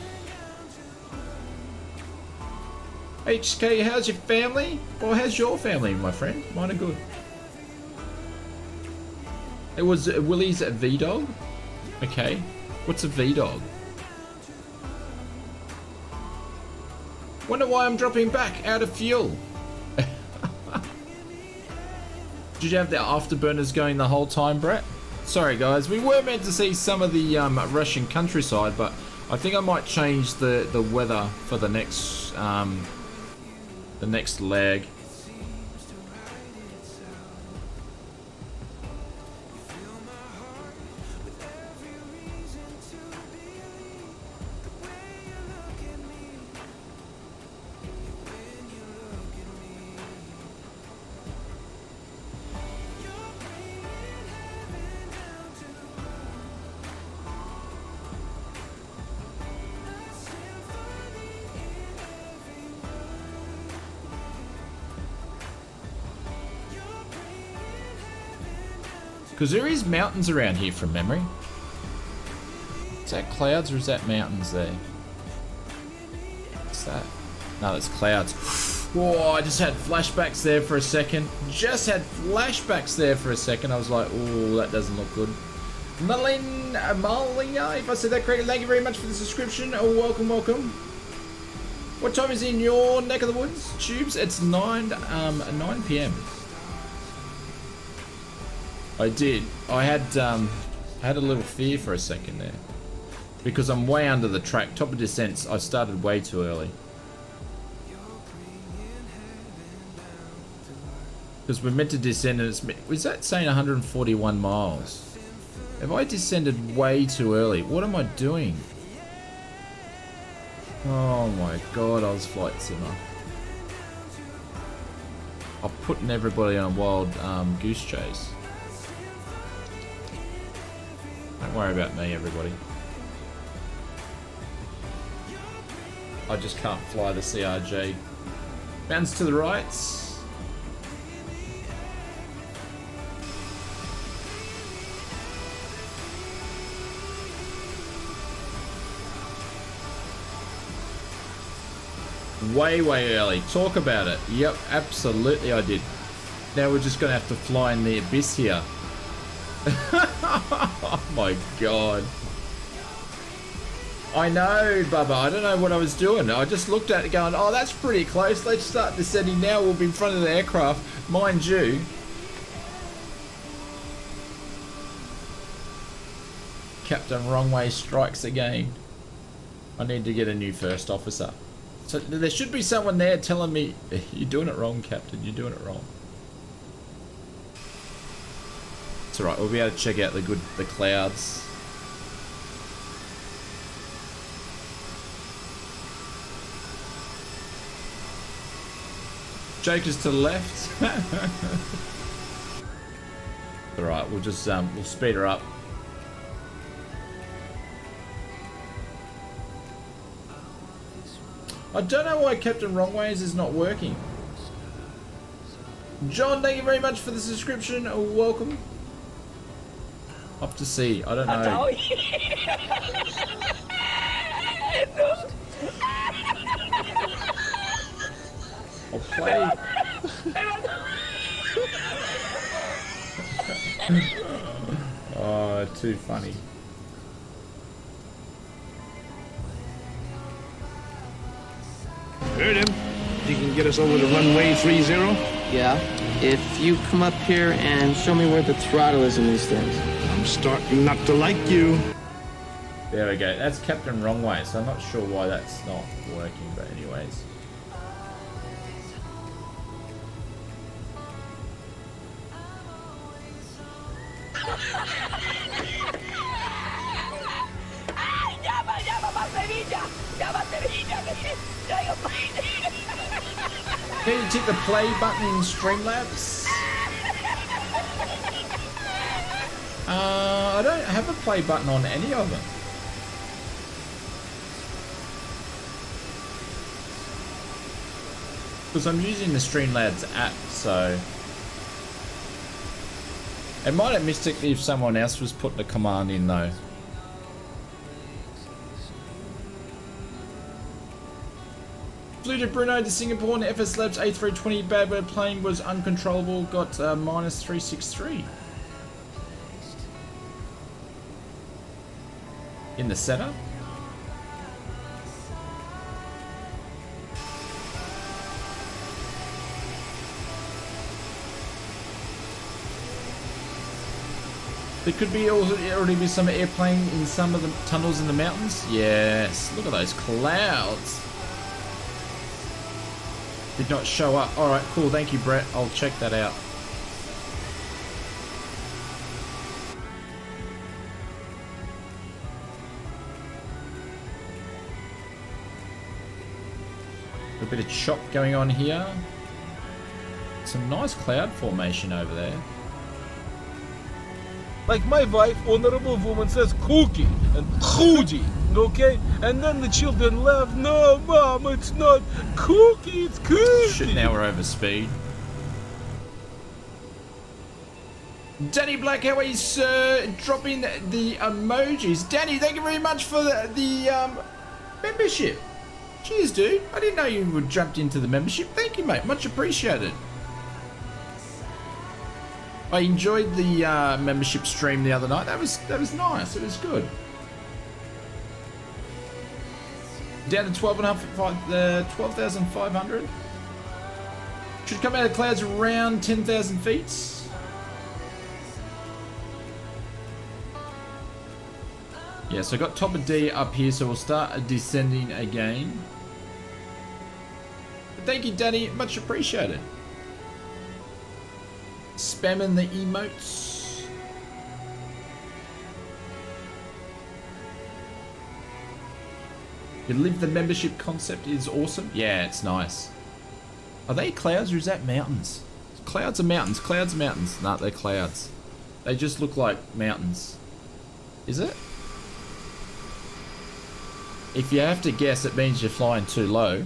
HK, how's your family? Or how's your family, my friend? Mine are good. It was Willie's V-Dog? Okay. What's a V-Dog? Wonder why I'm dropping back out of fuel. Did you have the afterburners going the whole time, Brett? Sorry guys, we were meant to see some of the Russian countryside, but I think I might change the weather for the next leg. Because there is mountains around here from memory. Is that clouds or is that mountains there? What's that? No, that's clouds. Whoa, I just had flashbacks there for a second. Just had flashbacks there for a second. I was like, oh, that doesn't look good. Malina, if I said that correctly, thank you very much for the subscription. Oh, welcome, welcome. What time is it in your neck of the woods? Tubes, it's 9 p.m. I did. I had a little fear for a second there. Because I'm way under the track. Top of descents, I started way too early. Because we're meant to descend and it's... Was that saying 141 miles? Have I descended way too early? What am I doing? Oh my god, I was flight simmer. I'm putting everybody on a wild goose chase. Don't worry about me, everybody. I just can't fly the CRG. Bounce to the rights. Way early. Talk about it. Yep, absolutely I did. Now we're just going to have to fly in the abyss here. Oh my god. I know, Bubba. I don't know what I was doing. I just looked at it going, oh, that's pretty close. Let's start descending now. We'll be in front of the aircraft. Mind you. Captain Wrong Way strikes again. I need to get a new first officer. So there should be someone there telling me, you're doing it wrong, Captain, you're doing it wrong. It's alright, we'll be able to check out the clouds. Joker's to the left. Alright, we'll just we'll speed her up. I don't know why Captain Wrongways is not working. John, thank you very much for the subscription. Welcome. Off to sea. I don't know. I'll play. Oh, too funny. Heard him. You can get us over to runway 30? Yeah. If you come up here and show me where the throttle is in these things. I'm starting not to like you. There we go. That's Captain Wrongway, so I'm not sure why that's not working, but anyways. Can you tick the play button in Streamlabs? I don't have a play button on any of them. Because I'm using the Streamlabs app, so... It might have missed it if someone else was putting a command in though. Flew to Bruno to Singapore and FS Labs A320 bad weather plane was uncontrollable, got minus 363. In the setup. There could be already be some airplane in some of the tunnels in the mountains. Yes, look at those clouds. Did not show up. Alright, cool. Thank you, Brett. I'll check that out. A bit of chop going on here. Some nice cloud formation over there. Like my wife, honorable woman, says cookie and cookie, okay? And then the children laugh, no, mom, it's not cookie, it's cookie. Shit, now we're over speed. Danny Black, how are you, sir? Dropping the emojis. Danny, thank you very much for the membership. Cheers, dude. I didn't know you would jumped into the membership. Thank you, mate. Much appreciated. I enjoyed the membership stream the other night. That was nice. It was good. Down to 12,500. Should come out of the clouds around 10,000 feet. Yeah, so I got top of D up here, so we'll start descending again. But thank you, Danny. Much appreciated. Spamming the emotes. You live the membership concept is awesome. Yeah, it's nice. Are they clouds or is that mountains? Clouds are mountains. Clouds are mountains. Nah, they're clouds. They just look like mountains. Is it? If you have to guess, it means you're flying too low.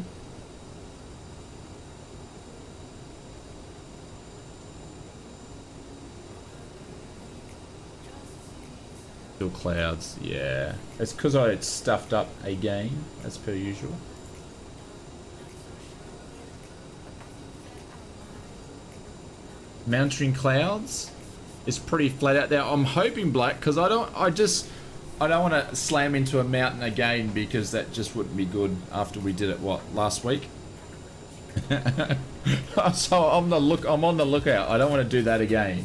Still clouds, yeah. It's because I had stuffed up again, as per usual. Mounting clouds is pretty flat out there. I'm hoping black because I don't want to slam into a mountain again because that just wouldn't be good after we did it last week. So I'm on the lookout. I don't want to do that again.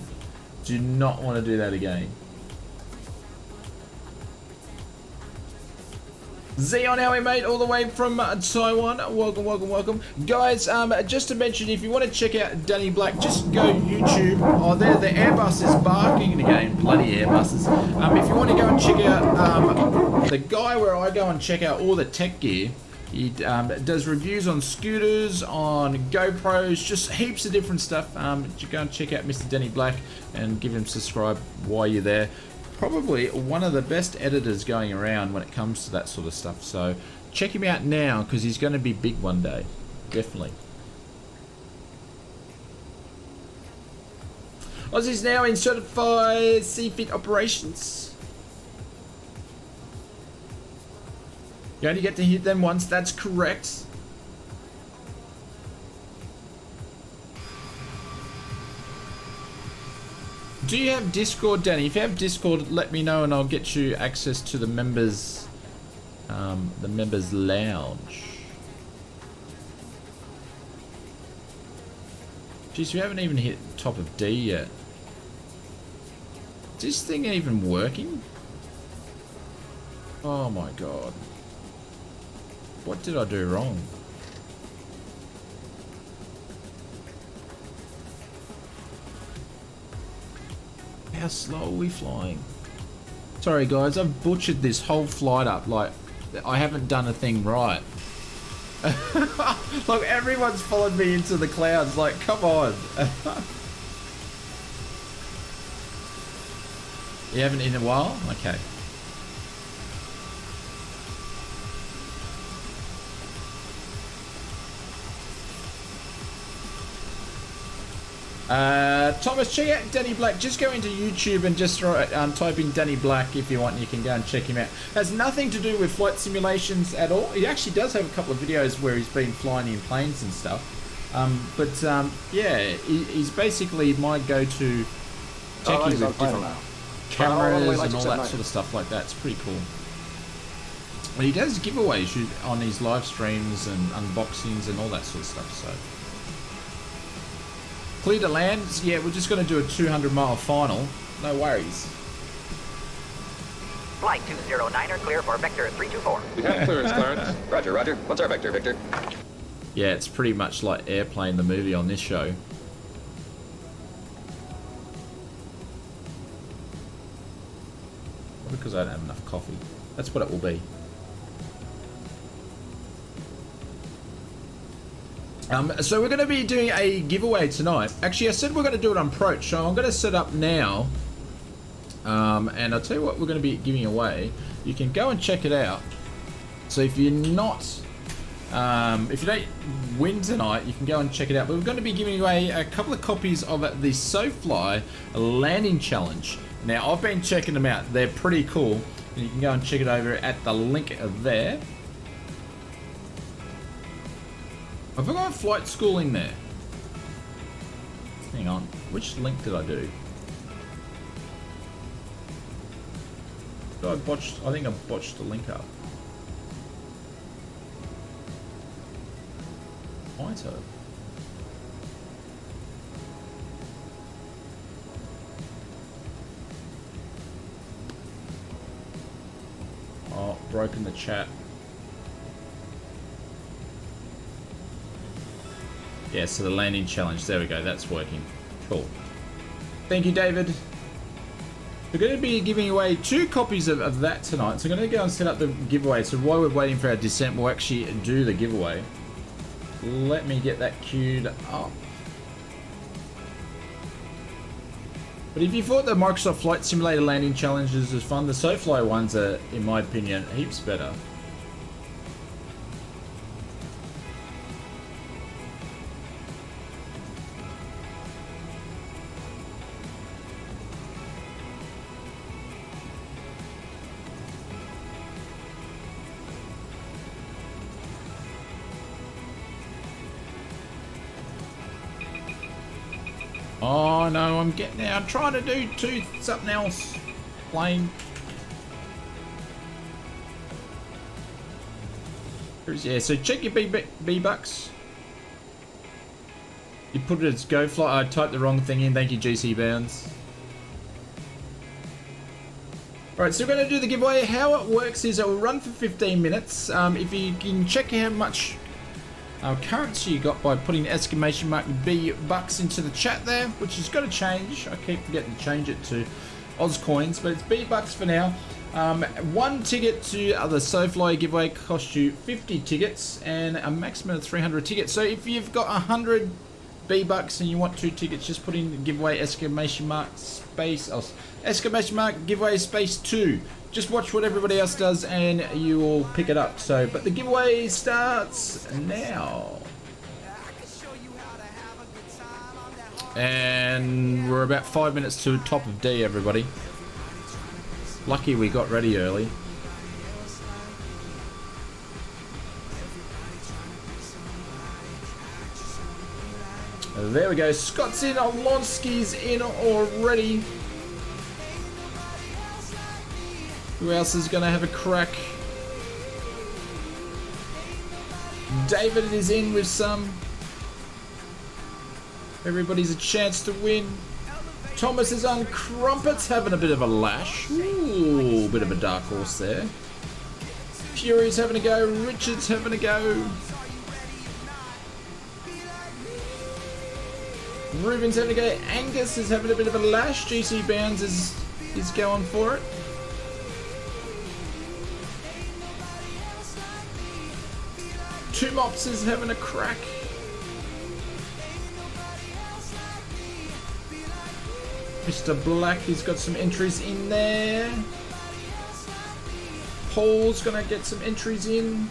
Do not want to do that again. Zeon, how we mate, all the way from Taiwan. Welcome, welcome, welcome. Guys, just to mention, if you want to check out Danny Black, just go YouTube. Oh, there, the Airbus is barking again. Bloody Airbuses. If you want to go and check out the guy where I go and check out all the tech gear, he does reviews on scooters, on GoPros, just heaps of different stuff. You go and check out Mr. Danny Black and give him a subscribe while you're there. Probably one of the best editors going around when it comes to that sort of stuff. So check him out now because he's going to be big one day. Definitely. Aussie's now in certified CFIT operations. You only get to hit them once, that's correct. Do you have Discord, Danny? If you have Discord, let me know and I'll get you access to the members lounge. Jeez, we haven't even hit top of D yet. Is this thing even working? Oh my god. What did I do wrong? How slow are we flying? Sorry guys, I've butchered this whole flight up. Like, I haven't done a thing right. Look, everyone's followed me into the clouds. Like, come on. You haven't in a while? Okay. Thomas, check out Danny Black. Just go into YouTube and just type in Danny Black if you want. You can go and check him out. Has nothing to do with flight simulations at all. He actually does have a couple of videos where he's been flying in planes and stuff. Yeah, he's basically my go-to techie with different cameras and all that sort of stuff like that. It's pretty cool. Well, he does giveaways on his live streams and unboxings and all that sort of stuff. So. Clear to land? Yeah, we're just going to do a 200-mile final. No worries. Flight 209er clear for vector 324. We have clearance, Clarence. Roger, roger. What's our vector, Victor? Yeah, it's pretty much like Airplane, the movie on this show. Because I don't have enough coffee. That's what it will be. So we're going to be doing a giveaway tonight. Actually, I said we're going to do it on Approach, so I'm going to set up now. And I'll tell you what we're going to be giving away. You can go and check it out. So if you're not, if you don't win tonight, you can go and check it out. But we're going to be giving away a couple of copies of the SoFly Landing Challenge. Now, I've been checking them out. They're pretty cool. And you can go and check it over at the link there. Have I got flight school in there? Hang on. Which link did I do? I think I botched the link up. Might have. Oh, broken the chat. Yeah, so the landing challenge. There we go. That's working. Cool. Thank you, David. We're going to be giving away 2 copies of that tonight. So I'm going to go and set up the giveaway. So while we're waiting for our descent, we'll actually do the giveaway. Let me get that queued up. But if you thought the Microsoft Flight Simulator landing challenges was fun, the SoFly ones are, in my opinion, heaps better. Oh no, I'm trying to do something else. Plane. Yeah, so check your B-Bucks. You put it as go fly. I typed the wrong thing in. Thank you, GC Bounds. Alright, so we're going to do the giveaway. How it works is it will run for 15 minutes. If you can check how much currency you got by putting exclamation mark B bucks into the chat there, which is going to change. I keep forgetting to change it to Oz coins, but it's B bucks for now. One ticket to the SoFly giveaway costs you 50 tickets and a maximum of 300 tickets. So if you've got 100 B bucks and you want 2 tickets, just put in the giveaway exclamation mark space exclamation mark giveaway space 2. Just watch what everybody else does and you will pick it up. So, but the giveaway starts now. And we're about 5 minutes to top of D, everybody. Lucky we got ready early. There we go. Scott's in. Alonski's in already. Who else is going to have a crack? David is in with some. Everybody's a chance to win. Thomas is on Crumpets, having a bit of a lash. Ooh, bit of a dark horse there. Fury's having a go. Richard's having a go. Ruben's having a go. Angus is having a bit of a lash. GC Bounds is going for it. Two Mops is having a crack. Mr. Black, he's got some entries in there. Paul's gonna get some entries in.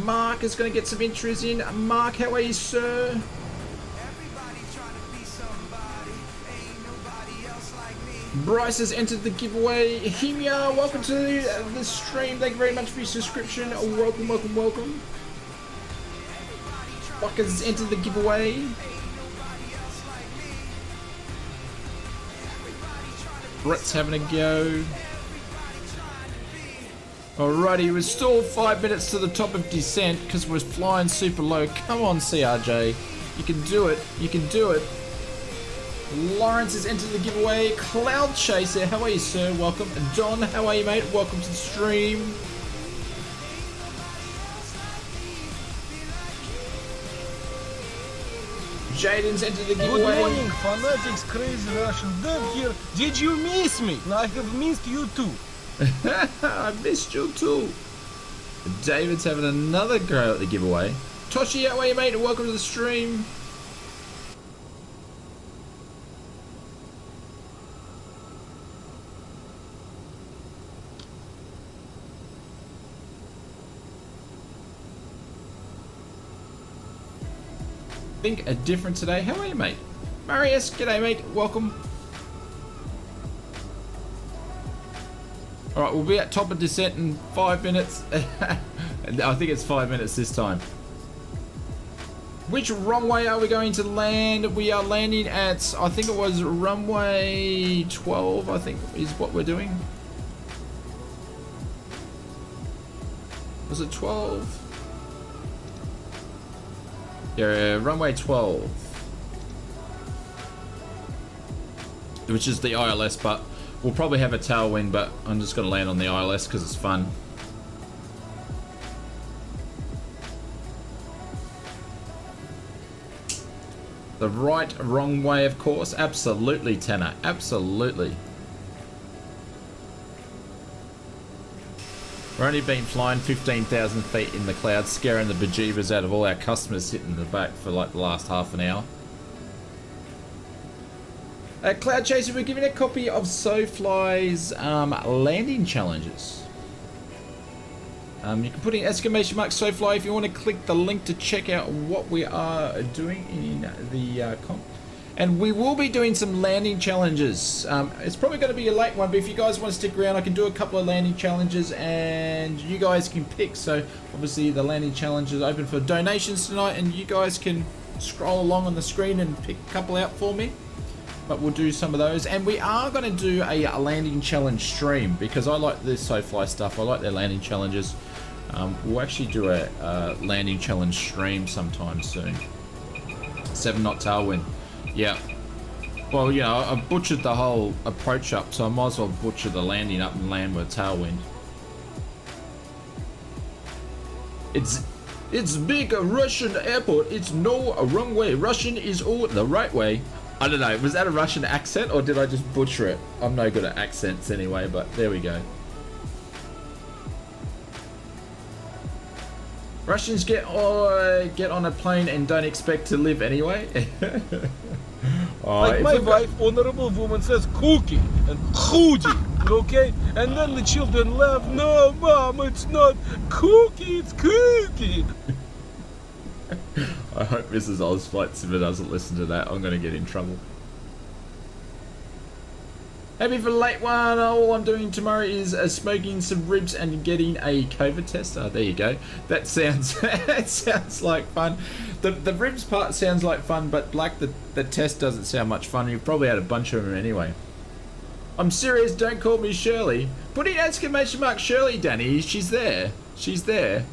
Mark is gonna get some entries in. Mark, how are you, sir? Bryce has entered the giveaway. Himia, welcome to the stream. Thank you very much for your subscription. Welcome, welcome, welcome. Buckers has entered the giveaway. Brett's having a go. Alrighty, we're still 5 minutes to the top of descent because we're flying super low. Come on, CRJ. You can do it. You can do it. Lawrence has entered the giveaway. Cloud Chaser, how are you, sir? Welcome. Don, how are you, mate? Welcome to the stream. Jaden's entered the giveaway. Good morning, fanatics, crazy Russian Dev here. Did you miss me? I have missed you too. I missed you too. David's having another go at the giveaway. Toshi, how are you, mate? Welcome to the stream. Think a different today. How are you, mate? Marius, g'day, mate. Welcome. All right, we'll be at top of descent in 5 minutes. I think it's 5 minutes this time. Which runway are we going to land? We are landing at, I think it was runway 12, I think is what we're doing. Was it 12? Yeah, runway 12. Which is the ILS, but we'll probably have a tailwind, but I'm just going to land on the ILS because it's fun. The right, wrong way, of course. Absolutely, Tanner. Absolutely. We've only been flying 15,000 feet in the clouds, scaring the bejeebers out of all our customers sitting in the back for like the last half an hour. Cloud Chaser, we're giving a copy of SoFly's landing challenges. You can put in exclamation mark SoFly if you want to click the link to check out what we are doing in the comp. And we will be doing some landing challenges. It's probably going to be a late one, but if you guys want to stick around, I can do a couple of landing challenges and you guys can pick. So obviously the landing challenge is open for donations tonight and you guys can scroll along on the screen and pick a couple out for me. But we'll do some of those. And we are going to do a landing challenge stream because I like this SoFly stuff. I like their landing challenges. We'll actually do a landing challenge stream sometime soon. 7 knot tailwind. Yeah. Well, you know, I've butchered the whole approach up, so I might as well butcher the landing up and land with a tailwind. It's big Russian airport. It's no wrong way. Russian is all the right way. I don't know. Was that a Russian accent or did I just butcher it? I'm no good at accents anyway, but there we go. Russians get on a plane and don't expect to live anyway. Like my wife, honorable woman, says cookie and chuji, okay? And then the children laugh, no, mom, it's not cookie, it's cookie. I hope Mrs. Ozflight Simmer doesn't listen to that. I'm going to get in trouble. Happy for the late one. All I'm doing tomorrow is smoking some ribs and getting a COVID test. Oh, there you go. That sounds that sounds like fun. The ribs part sounds like fun, but Black, the test doesn't sound much fun. You've probably had a bunch of them anyway. I'm serious. Don't call me Shirley. Put in exclamation mark Shirley, Danny. She's there. She's there.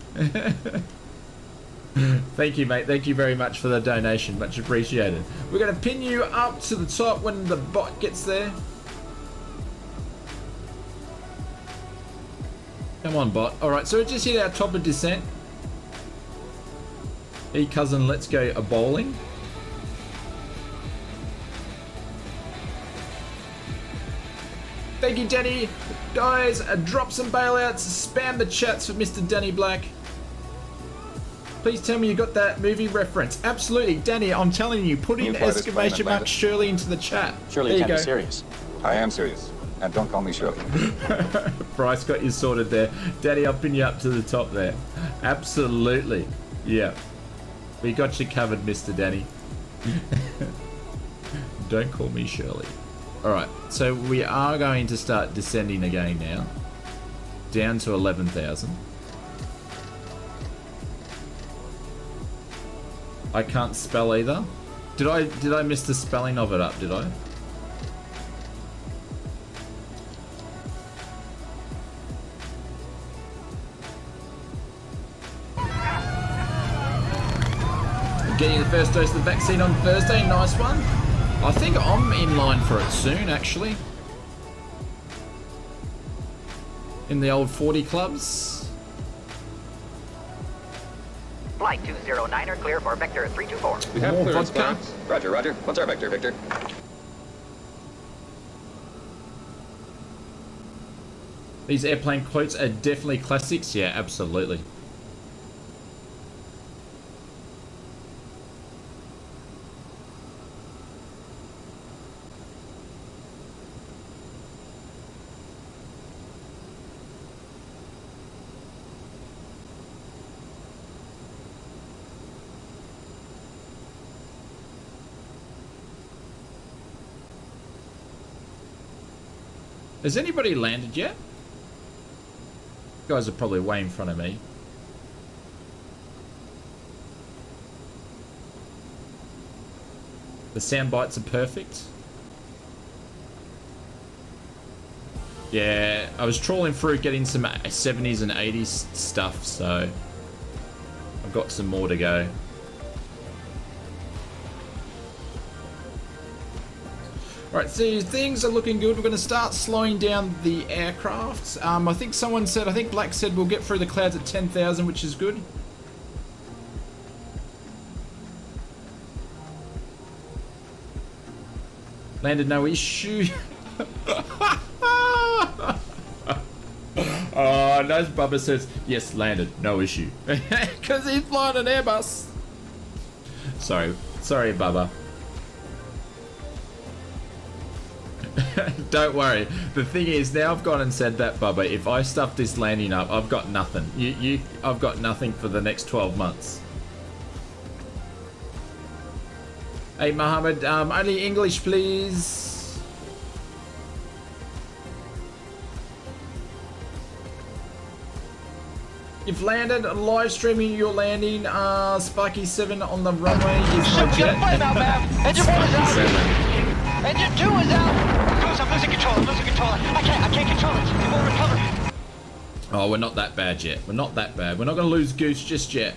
Thank you, mate. Thank you very much for the donation. Much appreciated. We're going to pin you up to the top when the bot gets there. Come on, bot. Alright, so we just hit our top of descent. Hey, cousin, let's go a bowling. Thank you, Danny. Guys, drop some bailouts. Spam the chats for Mr. Danny Black. Please tell me you got that movie reference. Absolutely. Danny, I'm telling you, put in exclamation mark Shirley into the chat. Surely you can't be serious. I am serious. And don't call me Shirley. Bryce got you sorted there. Daddy, I'll pin you up to the top there. Absolutely. Yeah. We got you covered, Mr. Danny. Don't call me Shirley. Alright, so we are going to start descending again now. Down to 11,000. I can't spell either. Did I miss the spelling of it up, did I? Getting the first dose of the vaccine on Thursday, nice one. I think I'm in line for it soon, actually. In the old 40 clubs. Flight 209er clear for vector 324. We have clearance, Clarence. Roger, roger. What's our vector, Victor? These airplane quotes are definitely classics. Yeah, absolutely. Has anybody landed yet? You guys are probably way in front of me. The sound bites are perfect. Yeah, I was trawling through getting some 70s and 80s stuff, so I've got some more to go. Right, so things are looking good. We're going to start slowing down the aircraft. I think someone said, I think Black said we'll get through the clouds at 10,000, which is good. Landed no issue. Oh, nice. Bubba says, yes, landed, no issue. Because he's flying an Airbus. Sorry, Bubba. Don't worry. The thing is, now I've gone and said that, Bubba, if I stuff this landing up, I've got nothing. I've got nothing for the next 12 months. Hey, Mohammed, only English, please. You've landed, live streaming your landing. Spiky 7 on the runway is my jet. Spiky 7. Engine 2 is out! Goose, I'm losing control, I can't control it. It won't recover. Oh, we're not that bad yet. We're not that bad. We're not going to lose Goose just yet.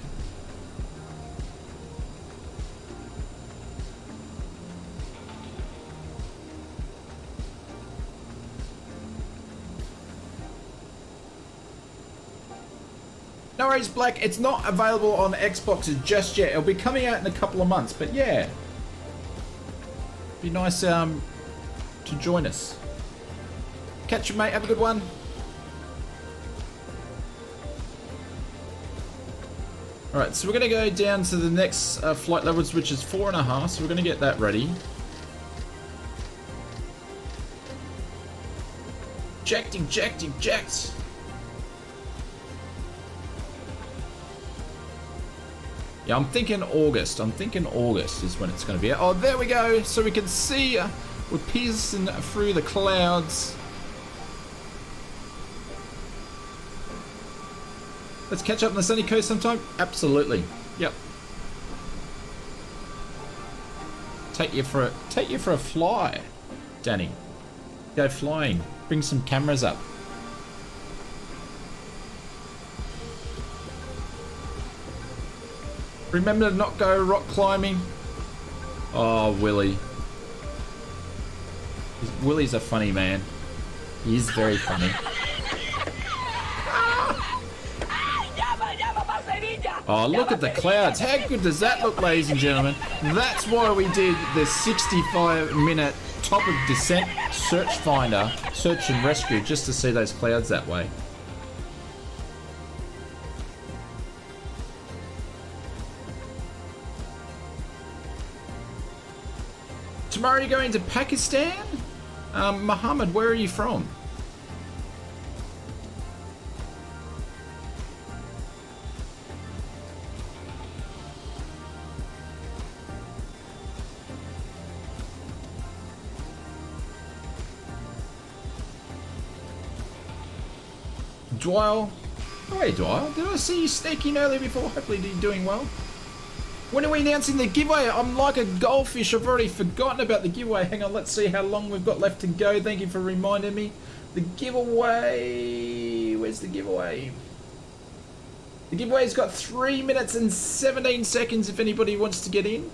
No worries, Black. It's not available on Xboxes just yet. It'll be coming out in a couple of months, but yeah. Be nice to join us. Catch you, mate. Have a good one. Alright, so we're going to go down to the next flight levels, which is 4.5, so we're going to get that ready. Eject, eject, eject! Yeah, I'm thinking August. I'm thinking August is when it's going to be. Oh, there we go! So we can see we're piercing through the clouds. Let's catch up on the sunny coast sometime. Absolutely. Yep. Take you for a fly, Danny. Go flying. Bring some cameras up. Remember to not go rock climbing. Oh, Willie. Willie's a funny man. He is very funny. Oh, look at the clouds. How good does that look, ladies and gentlemen? That's why we did the 65-minute top of descent search finder, search and rescue, just to see those clouds that way. Tomorrow you're going to Pakistan? Muhammad, where are you from? Dwyle. Oh, hey, Dwyle. Did I see you sneaking earlier before? Hopefully you're doing well. When are we announcing the giveaway? I'm like a goldfish. I've already forgotten about the giveaway. Hang on, let's see how long we've got left to go. Thank you for reminding me. The giveaway... Where's the giveaway? The giveaway's got 3 minutes and 17 seconds if anybody wants to get in.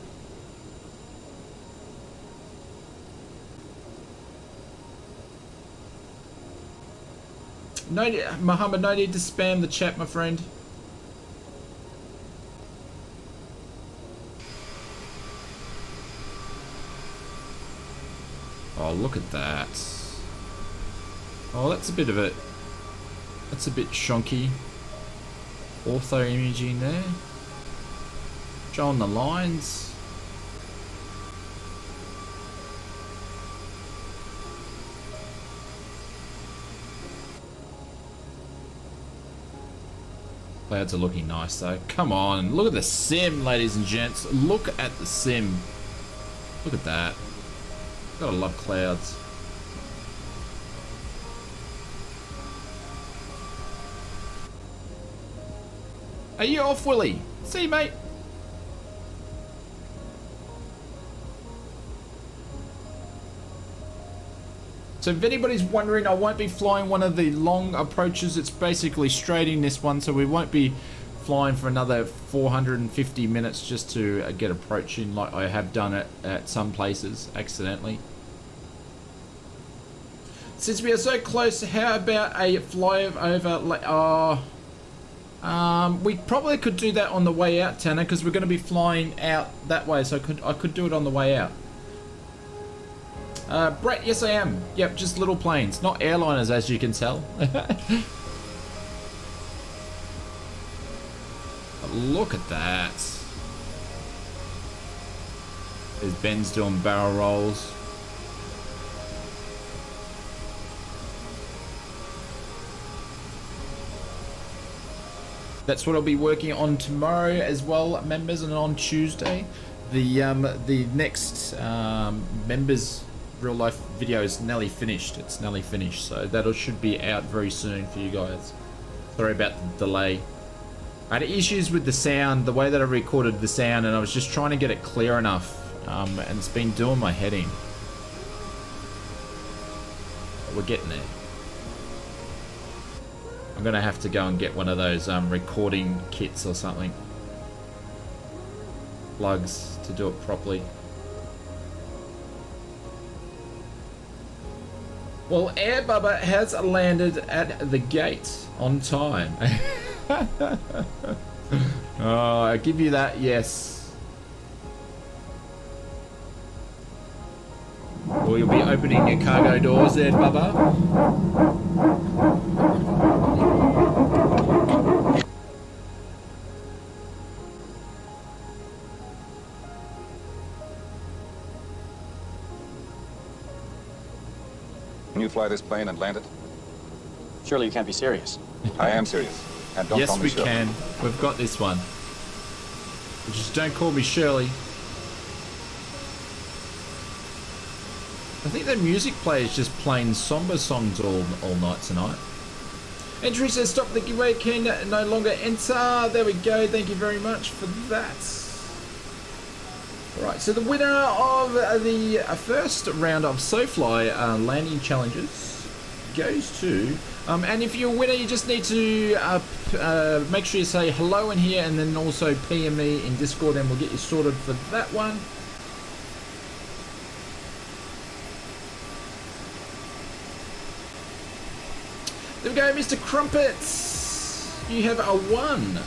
No, Muhammad, no need to spam the chat, my friend. Oh, look at that. Oh, that's a bit of it. That's a bit shonky. Ortho imaging there. Showing the lines. Clouds are looking nice though. Come on, look at the sim, ladies and gents. Look at the sim. Look at that. Gotta love clouds. Are you off, Willie? See you, mate. So if anybody's wondering, I won't be flying one of the long approaches. It's basically straight in this one, so we won't be flying for another 450 minutes just to get approaching like I have done it at some places accidentally. Since we are so close, how about a flyover? We probably could do that on the way out, Tanner, because we're going to be flying out that way, so I could do it on the way out. Brett, yes I am. Yep, just little planes, not airliners, as you can tell. Look at that. There's Ben's doing barrel rolls. That's what I'll be working on tomorrow as well, members, and on Tuesday. The next members real life video is nearly finished. It's nearly finished, so that should be out very soon for you guys. Sorry about the delay. I had issues with the sound, the way that I recorded the sound, and I was just trying to get it clear enough, and it's been doing my head in. But we're getting there. I'm gonna have to go and get one of those recording kits or something. Plugs to do it properly. Well, Air Bubba has landed at the gate on time. Oh, I give you that, yes. Or you'll be opening your cargo doors there, Bubba. Can you fly this plane and land it? Surely you can't be serious. I am serious. And don't call me Yes, we Shirley. can. We've got this one. Just don't call me Shirley. I think the music player is just playing somber songs all night tonight. Entry says stop the giveaway, can no longer enter. There we go. Thank you very much for that. Right, so the winner of the first round of SoFly landing challenges goes to... and if you're a winner, you just need to make sure you say hello in here and then also PM me in Discord and we'll get you sorted for that one. There we go, Mr. Crumpets. You have a 1.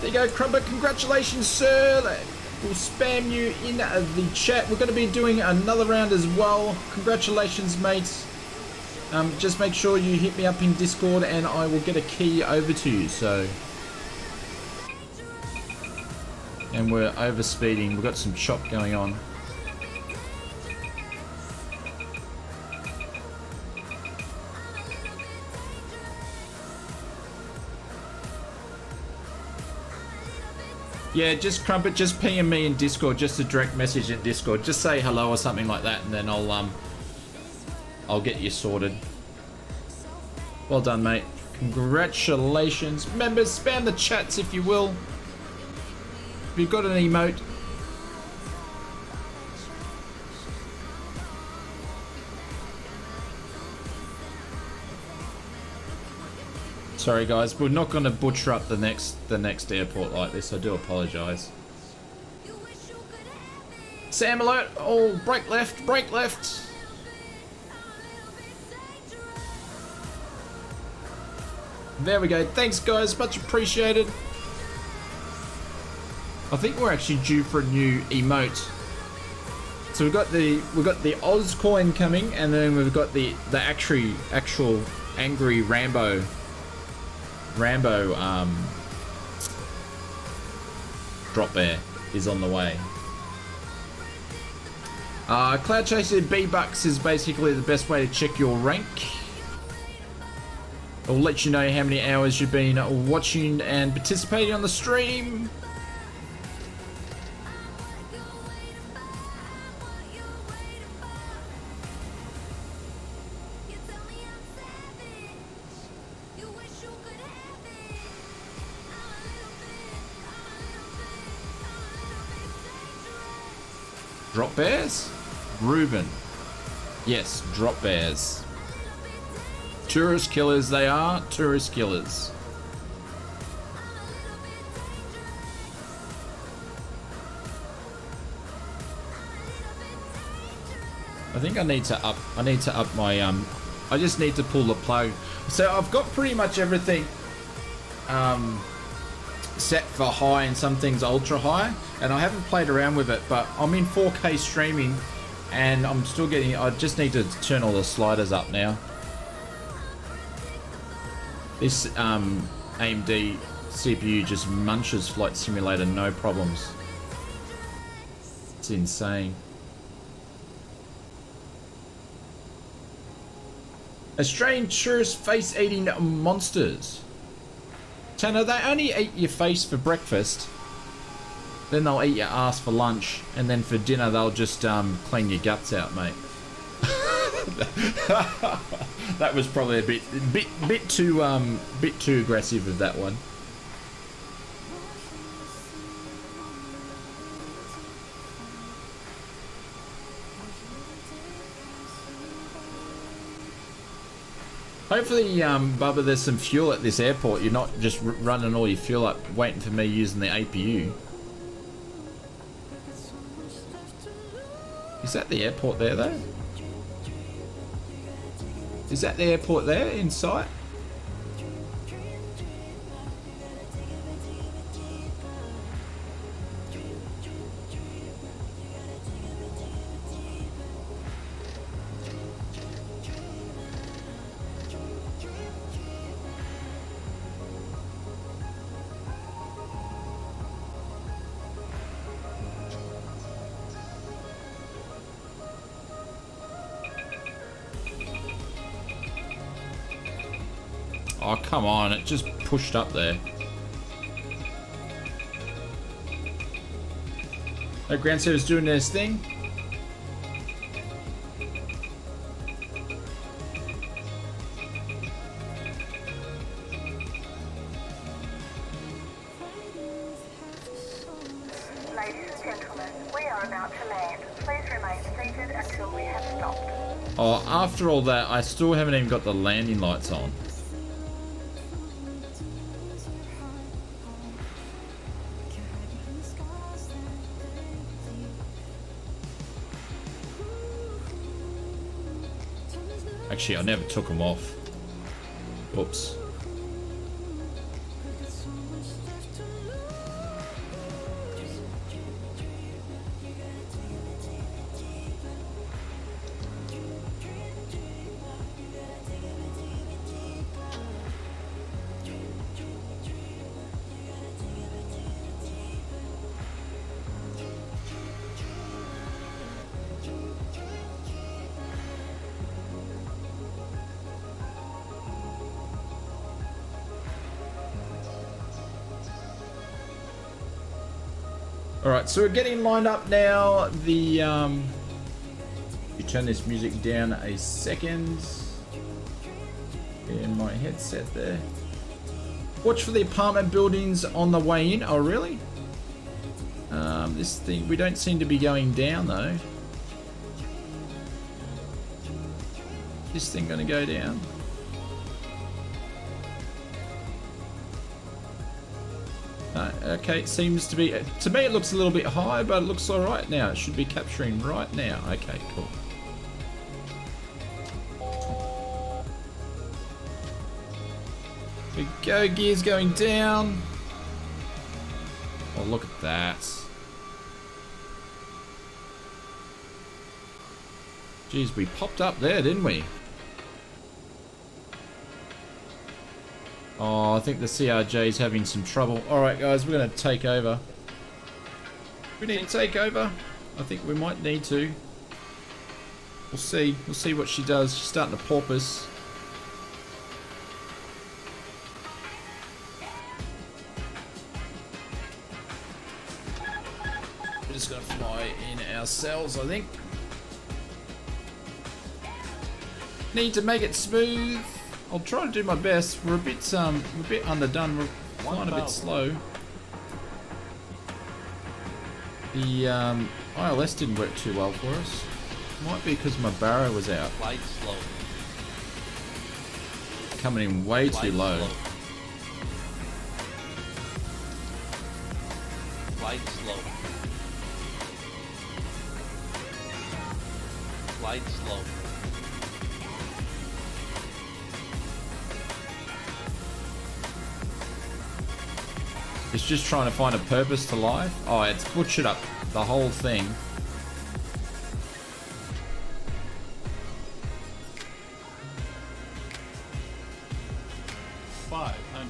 There you go, Crumpet. Congratulations, sir. We'll spam you in the chat. We're going to be doing another round as well. Congratulations, mates. Just make sure you hit me up in Discord and I will get a key over to you. So, and we're over speeding. We've got some chop going on. Yeah, just Crumpet, just PM me in Discord, just a direct message in Discord. Just say hello or something like that, and then I'll get you sorted. Well done, mate. Congratulations. Members, spam the chats if you will. If you've got an emote. Sorry guys, we're not going to butcher up the next airport like this. I do apologise. Sam alert! Oh, brake left, brake left. There we go. Thanks guys, much appreciated. I think we're actually due for a new emote. So we've got the Oz coin coming, and then we've got the actual angry Rambo drop bear is on the way. Cloud Chaser B-Bucks is basically the best way to check your rank. It'll let you know how many hours you've been watching and participating on the stream. Drop bears? Ruben. Yes, drop bears. Tourist killers they are, tourist killers. I think I need to up my I just need to pull the plug. So I've got pretty much everything set for high and some things ultra high, and I haven't played around with it, but I'm in 4K streaming and I'm still getting, I just need to turn all the sliders up now. This AMD CPU just munches Flight Simulator no problems. It's insane. Australian tourist face-eating monsters. Tanner, they only eat your face for breakfast, then they'll eat your ass for lunch, and then for dinner they'll just clean your guts out, mate. That was probably a bit too aggressive of that one. Hopefully, Bubba, there's some fuel at this airport. You're not just running all your fuel up waiting for me using the APU. Is that the airport there, though? Is that the airport there in sight? Oh, come on, it just pushed up there. The ground service doing this thing. Ladies and gentlemen, we are about to land. Please remain seated until we have stopped. Oh, after all that, I still haven't even got the landing lights on. Actually, I never took them off. Oops. Alright, so we're getting lined up now. You turn this music down a second. In my headset there. Watch for the apartment buildings on the way in. Oh, really? This thing, we don't seem to be going down though. This thing gonna go down? Okay, it seems to be, to me it looks a little bit high, but it looks alright now. It should be capturing right now. Okay, cool. Here we go, gears going down. Oh, look at that. Jeez, we popped up there, didn't we? Oh, I think the CRJ is having some trouble. Alright guys, we're going to take over. We need to take over. I think we might need to. We'll see. We'll see what she does. She's starting to porpoise. We're just going to fly in ourselves, I think. Need to make it smooth. I'll try to do my best. We're a bit underdone. We're flying a bit slow. The ILS didn't work too well for us. Might be because my barrow was out. Flight slow. Coming in way too low. Flight slow. Flight slow. It's just trying to find a purpose to life. Oh, it's butchered up the whole thing.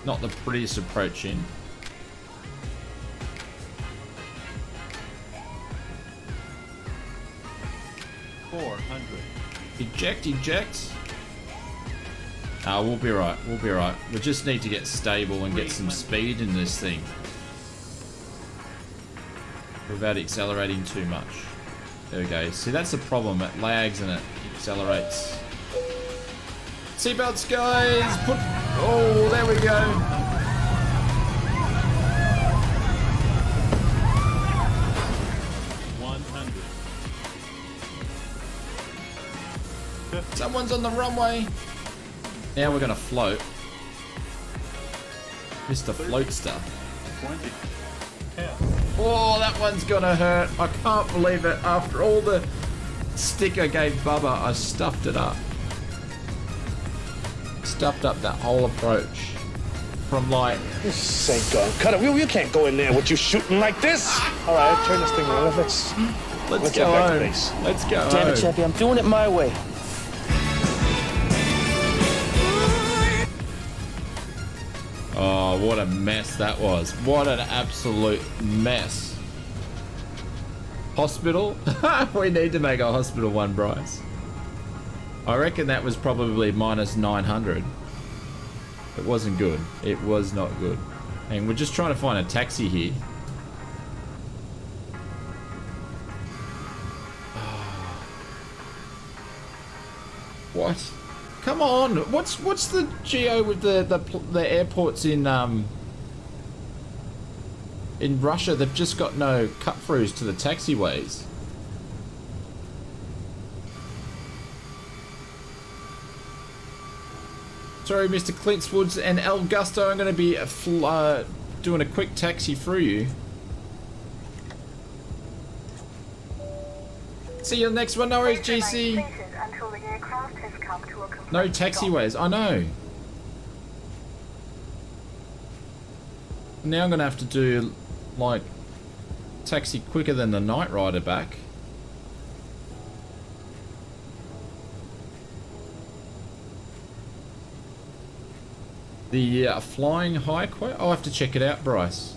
Not the prettiest approach in. Eject, eject. We'll be right. We'll be right. We just need to get stable and get some speed in this thing without accelerating too much. There we go. See, that's the problem. It lags and it accelerates. Seatbelts, guys. Put. Oh, there we go. Someone's on the runway. Now we're gonna float. Mr. Floatster. 20. Oh, that one's gonna hurt. I can't believe it. After all the stick I gave Bubba, I stuffed it up. Stuffed up that whole approach. From like... Thank God. Cut it. You can't go in there with you shooting like this. All right, turn this thing around. Let's go get back home. to base. Let's go Damn home. it, champion. I'm doing it my way. Oh, what a mess that was. What an absolute mess. Hospital? We need to make a hospital one, Bryce. I reckon that was probably minus 900. It wasn't good. It was not good. And we're just trying to find a taxi here. What? Come on! What's the geo with the airports in Russia? They've just got no cut-throughs to the taxiways. Sorry, Mr. Clintswoods and El Gusto, I'm going to be doing a quick taxi through you. See you next one, no worries, GC. No taxiways, I know. Now I'm going to have to do, like, taxi quicker than the Night Rider back. The Flying High quote? I'll have to check it out, Bryce.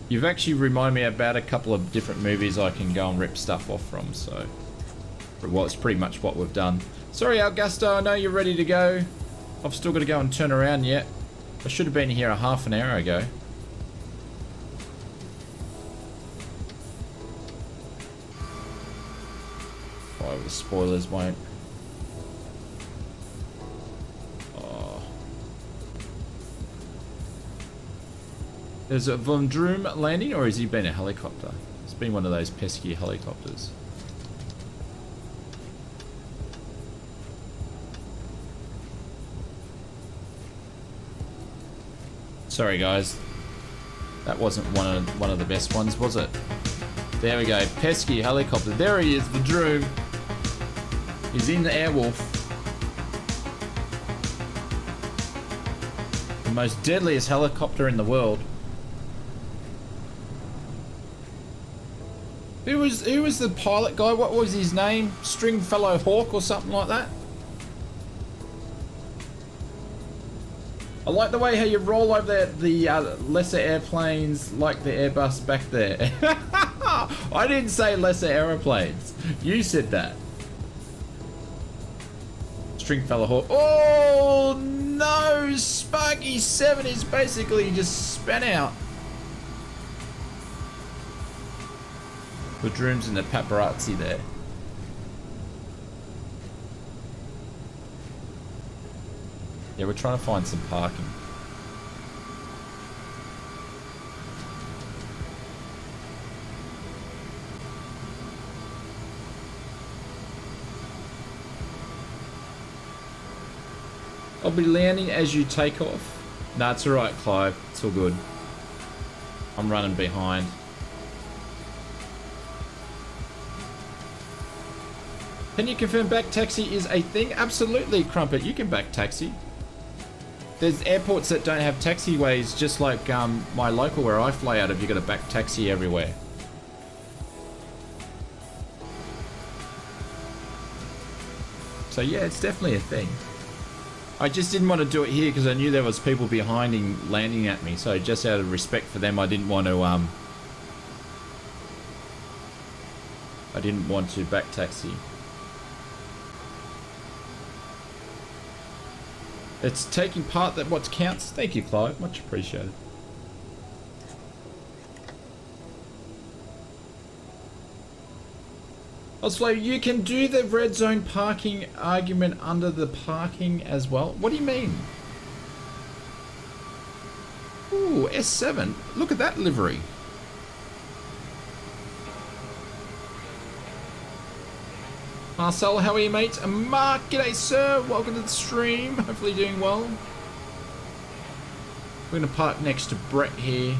You've actually reminded me about a couple of different movies I can go and rip stuff off from, so... Well, it's pretty much what we've done. Sorry, Augusto, I know you're ready to go. I've still got to go and turn around yet. I should have been here a half an hour ago. Oh, the spoilers won't. Oh. Is it Von Droom landing, or has he been a helicopter? It's been one of those pesky helicopters. Sorry guys, that wasn't one of the best ones, was it? There we go, pesky helicopter. There he is, the Droom. He's in the Airwolf. The most deadliest helicopter in the world. Who was the pilot guy? What was his name? Stringfellow Hawk or something like that? I like the way how you roll over the lesser airplanes like the Airbus back there. I didn't say lesser aeroplanes. You said that. Stringfellow Hawk. Oh no! Sparky 7 is basically just spun out. The Drooms and the paparazzi there. Yeah, we're trying to find some parking. I'll be landing as you take off. Nah, it's alright, Clive. It's all good. I'm running behind. Can you confirm back taxi is a thing? Absolutely, Crumpet. You can back taxi. There's airports that don't have taxiways, just like my local where I fly out of. You got a back taxi everywhere. So yeah, it's definitely a thing. I just didn't want to do it here because I knew there was people behind him landing at me. So just out of respect for them, I didn't want to back taxi. It's taking part that what counts. Thank you, Clive. Much appreciated. Also, you can do the red zone parking argument under the parking as well. What do you mean? Ooh, S7. Look at that livery. Marcel, how are you, mate? Mark, g'day, sir. Welcome to the stream. Hopefully doing well. We're going to park next to Brett here.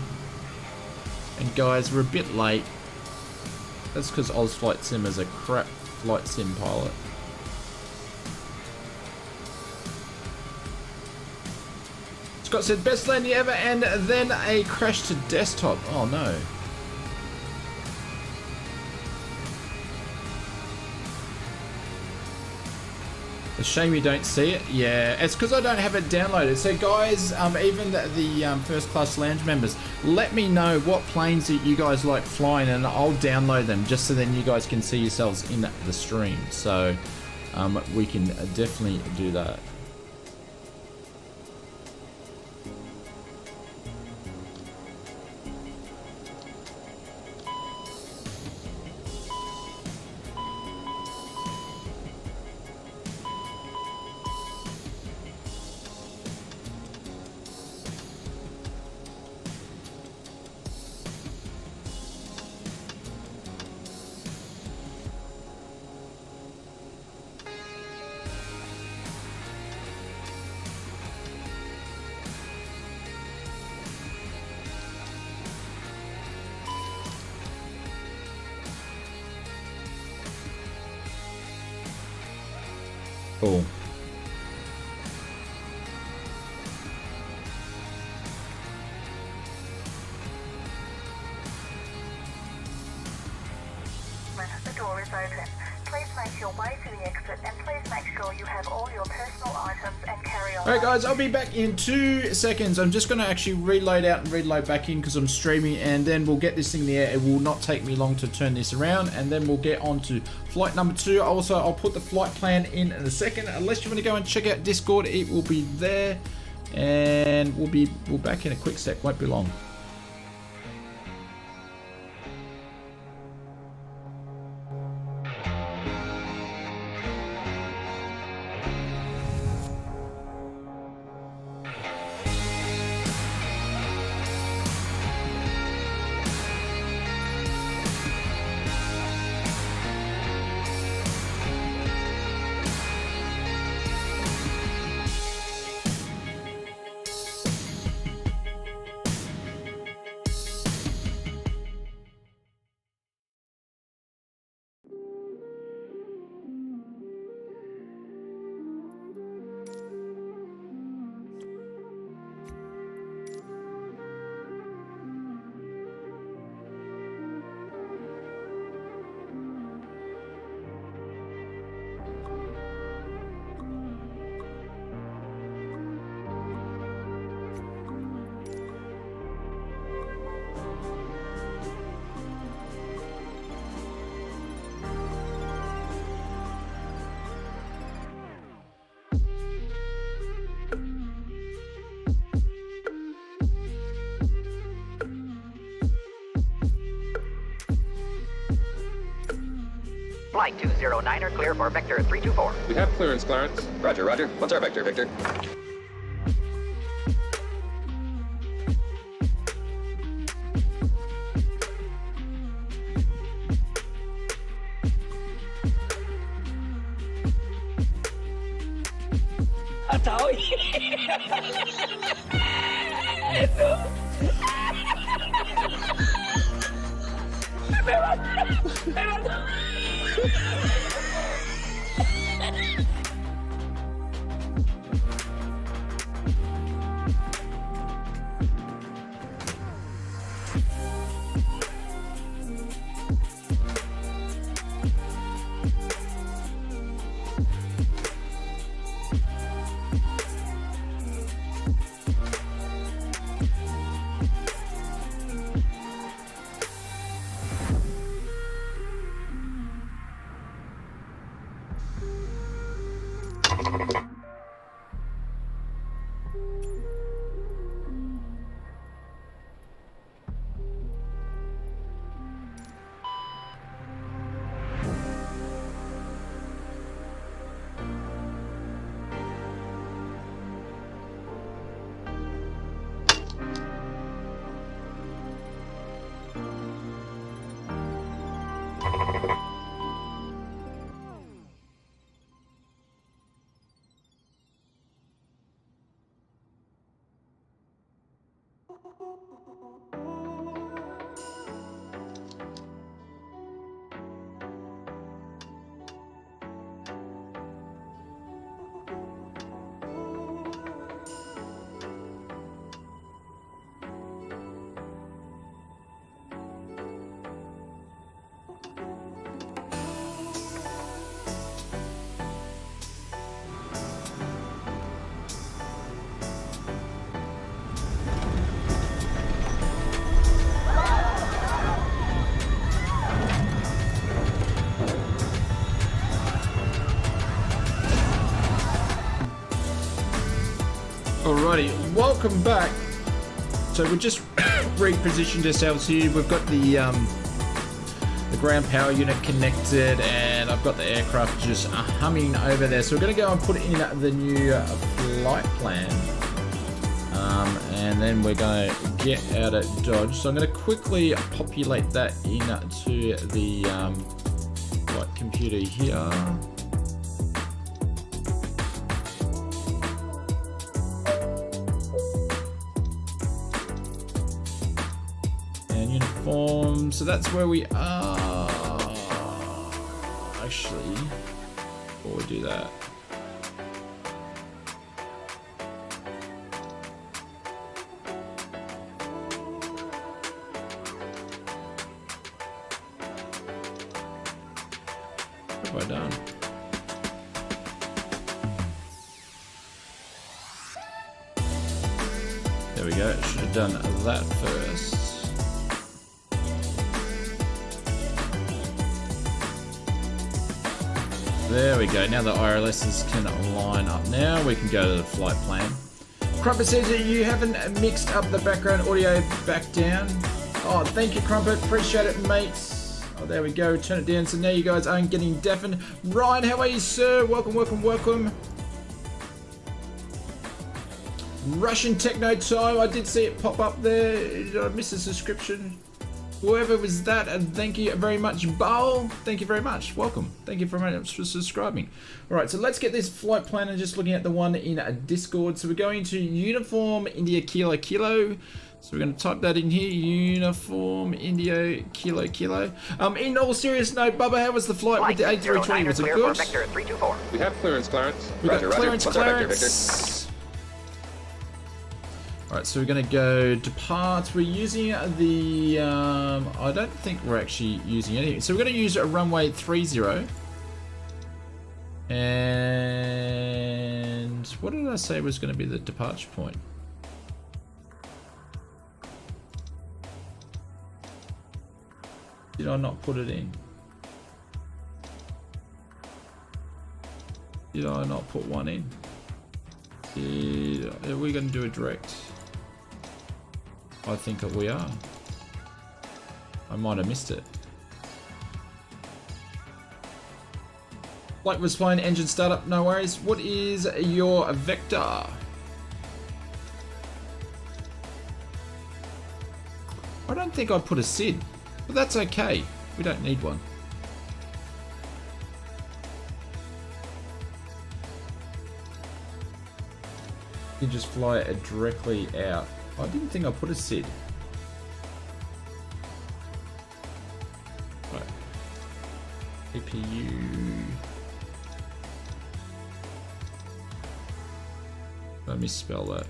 And guys, we're a bit late. That's because Oz Flight Sim is a crap flight sim pilot. Scott said, best landing ever, and then a crash to desktop. Oh no. It's a shame you don't see it. Yeah, it's because I don't have it downloaded. So guys, even the first class lounge members, let me know what planes that you guys like flying and I'll download them just so then you guys can see yourselves in the stream. So we can definitely do that. Cool. The door is open. Please make your way to the exit and please make sure you have all your personal items and carry on. Alright guys, I'll be back in 2 seconds. I'm just going to actually reload out and reload back in because I'm streaming, and then we'll get this thing in the air. It will not take me long to turn this around, and then we'll get on to flight number 2. Also, I'll put the flight plan in a second. Unless you want to go and check out Discord, it will be there, and we'll back in a quick sec. Won't be long. Flight 209er, clear for vector 324. We have clearance, Clarence. Roger, roger. What's our vector, Victor? Alrighty, welcome back. So we just repositioned ourselves here. We've got the ground power unit connected, and I've got the aircraft just humming over there. So we're going to go and put in the new flight plan, and then we're going to get out at Dodge. So I'm going to quickly populate that into the flight computer here. So that's where we are. Actually, before we do that, what have I done? There we go. Should have done that first. There we go. Now the IRLSs can line up. Now we can go to the flight plan. Crumpet says that you haven't mixed up the background audio back down. Oh, thank you, Crumpet. Appreciate it, mates. Oh, there we go. Turn it down so now you guys aren't getting deafened. Ryan, how are you, sir? Welcome, welcome, welcome. Russian techno time. I did see it pop up there. Did I miss a subscription? Whoever was that, and thank you very much, Bowl. Thank you very much. Welcome. Thank you very much for subscribing. All right, so let's get this flight plan and just looking at the one in Discord. So we're going to Uniform India Kilo Kilo. So we're going to type that in here. Uniform India Kilo Kilo. In all serious note, Bubba, how was the flight with the A320? Was it good? We have clearance, Clarence. We got clearance, Clarence. Alright, so we're going to go depart. We're using the, I don't think we're actually using anything. So we're going to use a runway 30. And what did I say was going to be the departure point? Did I not put it in? Did I not put one in? Are we going to do a direct? I think we are. I might have missed it. Flight was fine, engine startup, no worries. What is your vector? I don't think I put a SID, but that's okay. We don't need one. You can just fly it directly out. I didn't think I put a SID. Right. APU. I misspell that.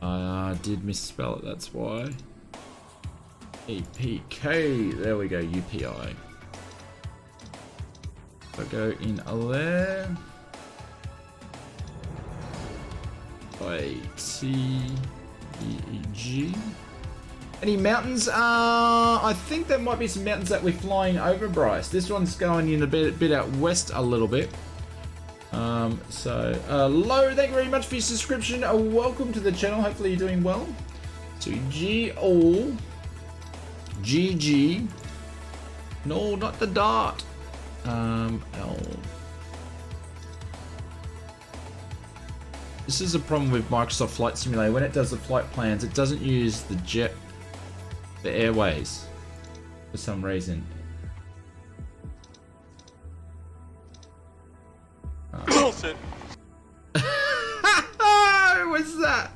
I did misspell it, that's why. APK, there we go, UPI. So go in there. ATEG. Any mountains? I think there might be some mountains that we're flying over, Bryce. This one's going in a bit out west a little bit. Lo, thank you very much for your subscription. Welcome to the channel. Hopefully you're doing well. So GO GG. No, not the dot. L. This is a problem with Microsoft Flight Simulator. When it does the flight plans, it doesn't use the airways. for some reason. Wilson. Who was that?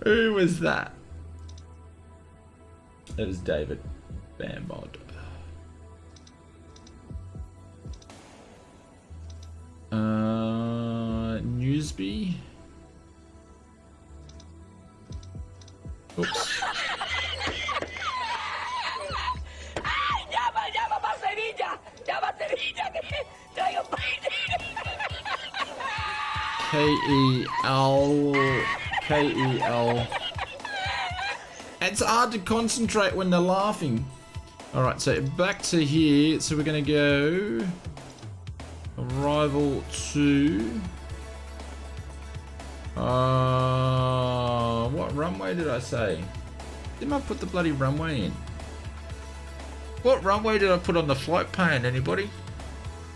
Who was that? It was David. BAMOD. NUSBI. Oops. KEL. It's hard to concentrate when they're laughing. Alright, so back to here. So we're gonna go arrival to what runway did I say? Didn't I put the bloody runway in? What runway did I put on the flight plan, anybody?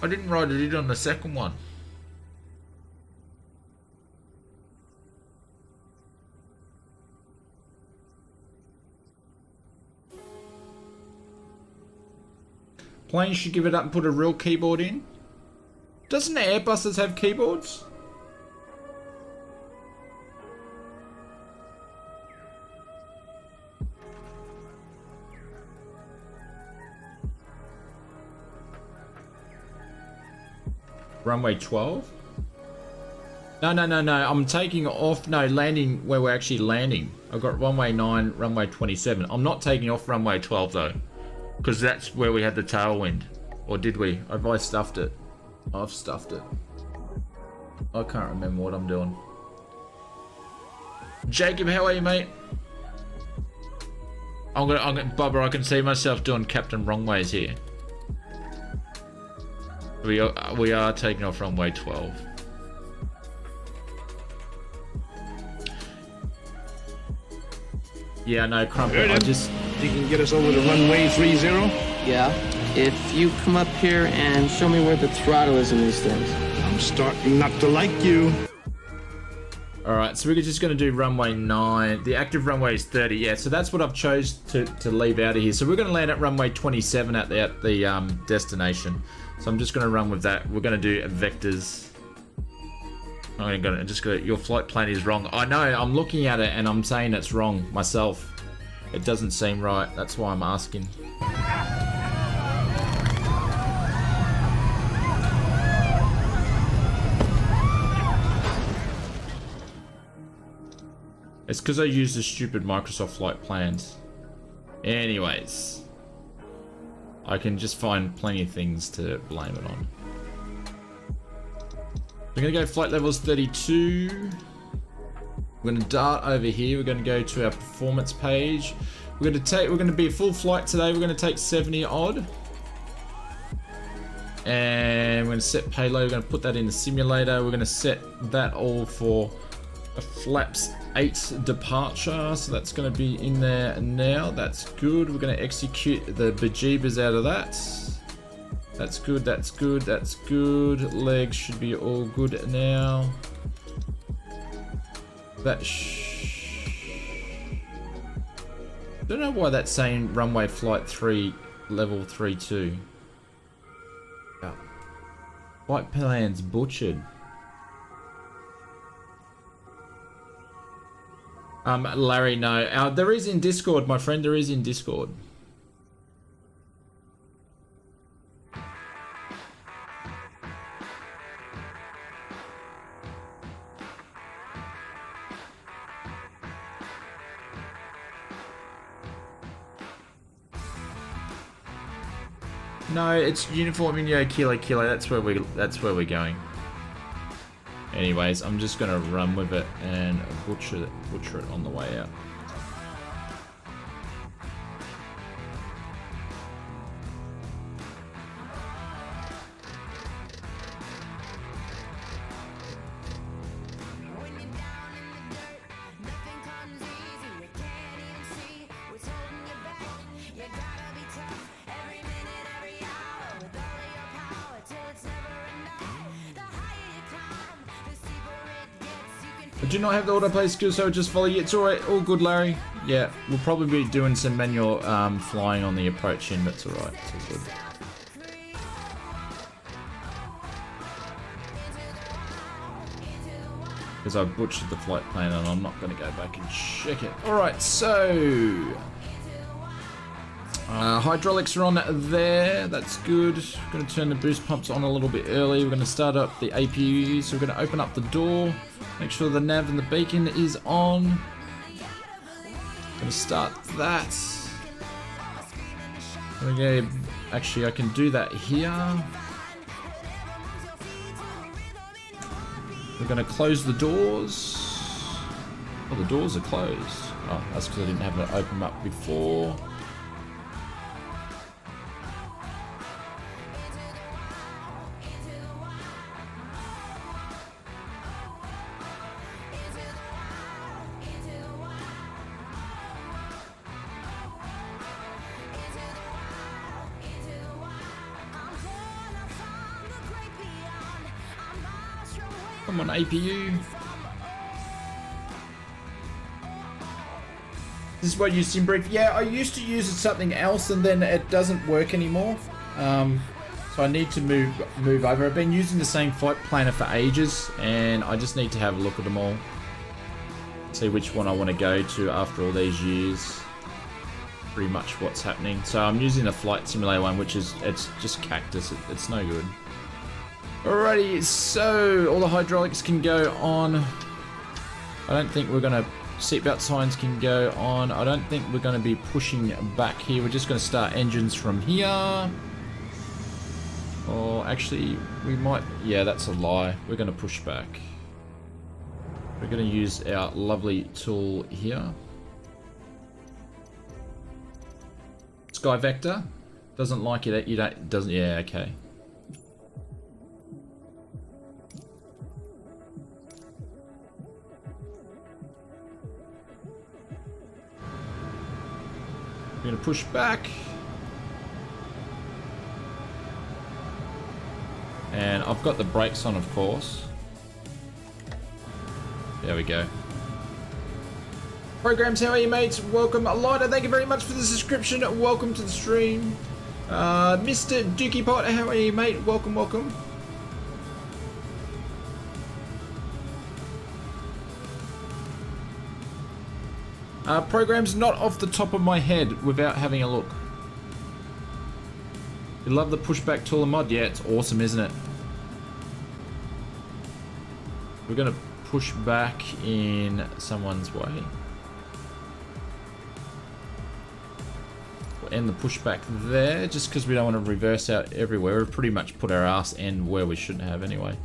I didn't write it in on the second one. Planes should give it up and put a real keyboard in. Doesn't Airbuses have keyboards? Runway 12? No. I'm taking off. No, landing where we're actually landing. I've got runway 9, runway 27. I'm not taking off runway 12 though, because that's where we had the tailwind. Or did we? Have I stuffed it? I've stuffed it. I can't remember what I'm doing. Jacob, how are you, mate? I'm gonna, Bubba, I can see myself doing Captain Wrongways here. We are taking off runway 12. Yeah, no, Crumpet, I just... You can get us over to runway 30? Yeah. If you come up here and show me where the throttle is in these things. I'm starting not to like you. Alright, so we're just going to do runway 9. The active runway is 30, yeah, so that's what I've chose to leave out of here. So we're going to land at runway 27 at the destination. So I'm just going to run with that. We're going to do vectors. Your flight plan is wrong. I know, I'm looking at it and I'm saying it's wrong myself. It doesn't seem right, that's why I'm asking. It's because I use the stupid Microsoft flight plans. Anyways, I can just find plenty of things to blame it on. We're gonna go flight levels 32. We're gonna dart over here. We're gonna go to our performance page. We're gonna be a full flight today. We're gonna take 70 odd. And we're gonna set payload. We're gonna put that in the simulator. We're gonna set that all for a flaps 8 departure, so that's going to be in there now. That's good. We're going to execute the bejeebers out of that. That's good, that's good, that's good. Legs should be all good now. Don't know why that's saying runway flight 3 level 32. Yeah. Flight plans butchered. Larry, no. There is in Discord, my friend. There is in Discord. No, it's uniform Indio Kilo Kilo. That's where we're going. Anyways, I'm just gonna run with it and butcher it on the way out. I do not have the autoplay skill, so just follow you. It's alright, all good, Larry. Yeah, we'll probably be doing some manual flying on the approach in, but it's alright, it's all good. Because I butchered the flight plan and I'm not going to go back and check it. Alright, so... hydraulics are on there, that's good. Going to turn the boost pumps on a little bit early. We're going to start up the APU, so we're going to open up the door. Make sure the nav and the beacon is on. Going to start that. Okay, actually I can do that here. We're going to close the doors. Oh, the doors are closed. Oh, that's because I didn't have it open up before. Come on, APU. This is what you used in brief. Yeah, I used to use something else and then it doesn't work anymore. So I need to move over. I've been using the same flight planner for ages and I just need to have a look at them all. See which one I want to go to after all these years. Pretty much what's happening. So I'm using the flight simulator one, which is, it's just cactus. It's no good. Alrighty, so all the hydraulics can go on. I don't think we're gonna, seatbelt signs can go on. I don't think we're gonna be pushing back here. We're just gonna start engines from here. Or actually, we might, yeah, that's a lie. We're gonna push back. We're gonna use our lovely tool here. Sky Vector. Doesn't like it, you don't, doesn't, yeah, okay. We're going to push back. And I've got the brakes on, of course. There we go. Programs, how are you, mates? Welcome. Lida, thank you very much for the subscription. Welcome to the stream. Mr. Dookie Pot, how are you, mate? Welcome, welcome. Programs not off the top of my head without having a look. You love the pushback tool and mod? Yeah, it's awesome, isn't it? We're gonna push back in someone's way. We'll end the pushback there, just because we don't want to reverse out everywhere. We've pretty much put our ass end where we shouldn't have anyway.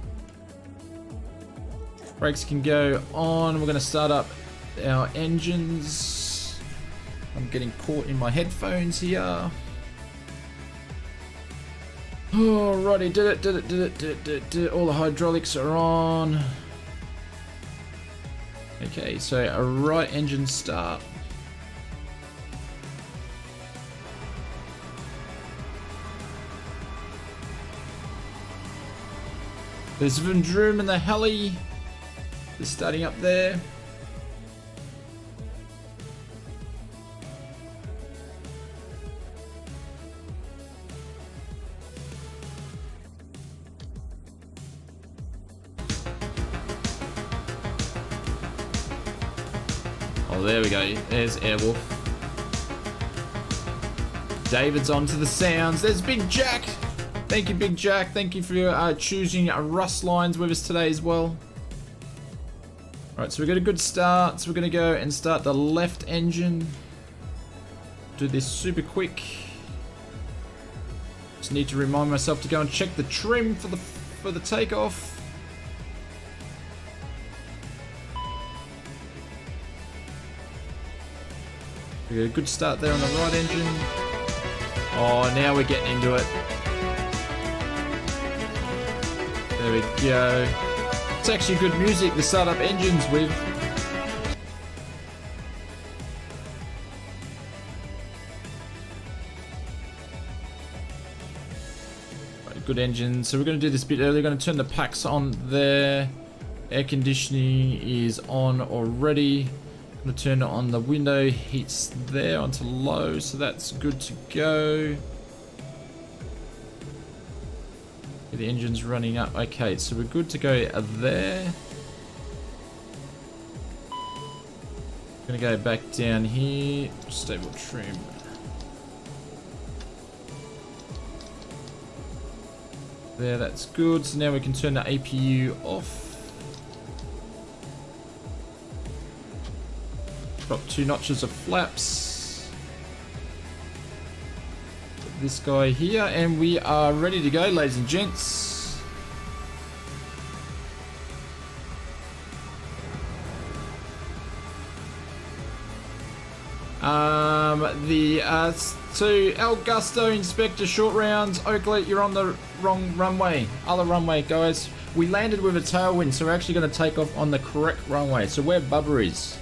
Brakes can go on. We're gonna start up our engines. I'm getting caught in my headphones here. Alrighty, did it. All the hydraulics are on. Okay, so a right engine start. There's Vendroom and the heli. They're starting up there. Oh, there we go. There's Airwolf. David's onto the sounds. There's Big Jack. Thank you, Big Jack. Thank you for choosing Rust Lines with us today as well. Alright, so we got a good start. So we're going to go and start the left engine. Do this super quick. Just need to remind myself to go and check the trim for the takeoff. We got a good start there on the right engine. Oh, now we're getting into it. There we go. It's actually good music to start up engines with. Right, good engine. So we're going to do this a bit early. We're going to turn the packs on there. Air conditioning is on already. I'm gonna turn it on. The window heats there onto low, so that's good to go. The engine's running up. Okay, so we're good to go there. Gonna go back down here. Stable trim. There, that's good. So now we can turn the APU off. Drop 2 notches of flaps. This guy here, and we are ready to go, ladies and gents. To El Gusto, Inspector, short rounds. Oakley, you're on the wrong runway. Other runway, guys. We landed with a tailwind, so we're actually going to take off on the correct runway. So where Bubba is.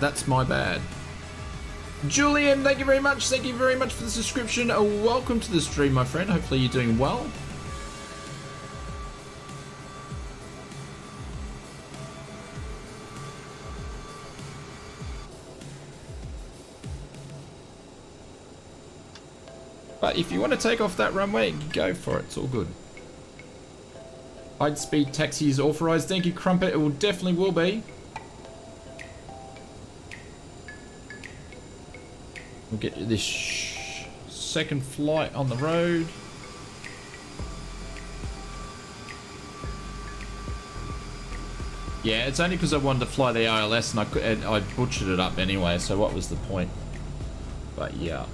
That's my bad. Julian, thank you very much. Thank you very much for the subscription. Welcome to the stream, my friend. Hopefully you're doing well. But if you want to take off that runway, go for it. It's all good. High-speed taxi is authorized. Thank you, Crumpet. It will definitely will be. We'll get this second flight on the road. Yeah, it's only because I wanted to fly the ILS and I butchered it up anyway, so what was the point? But yeah.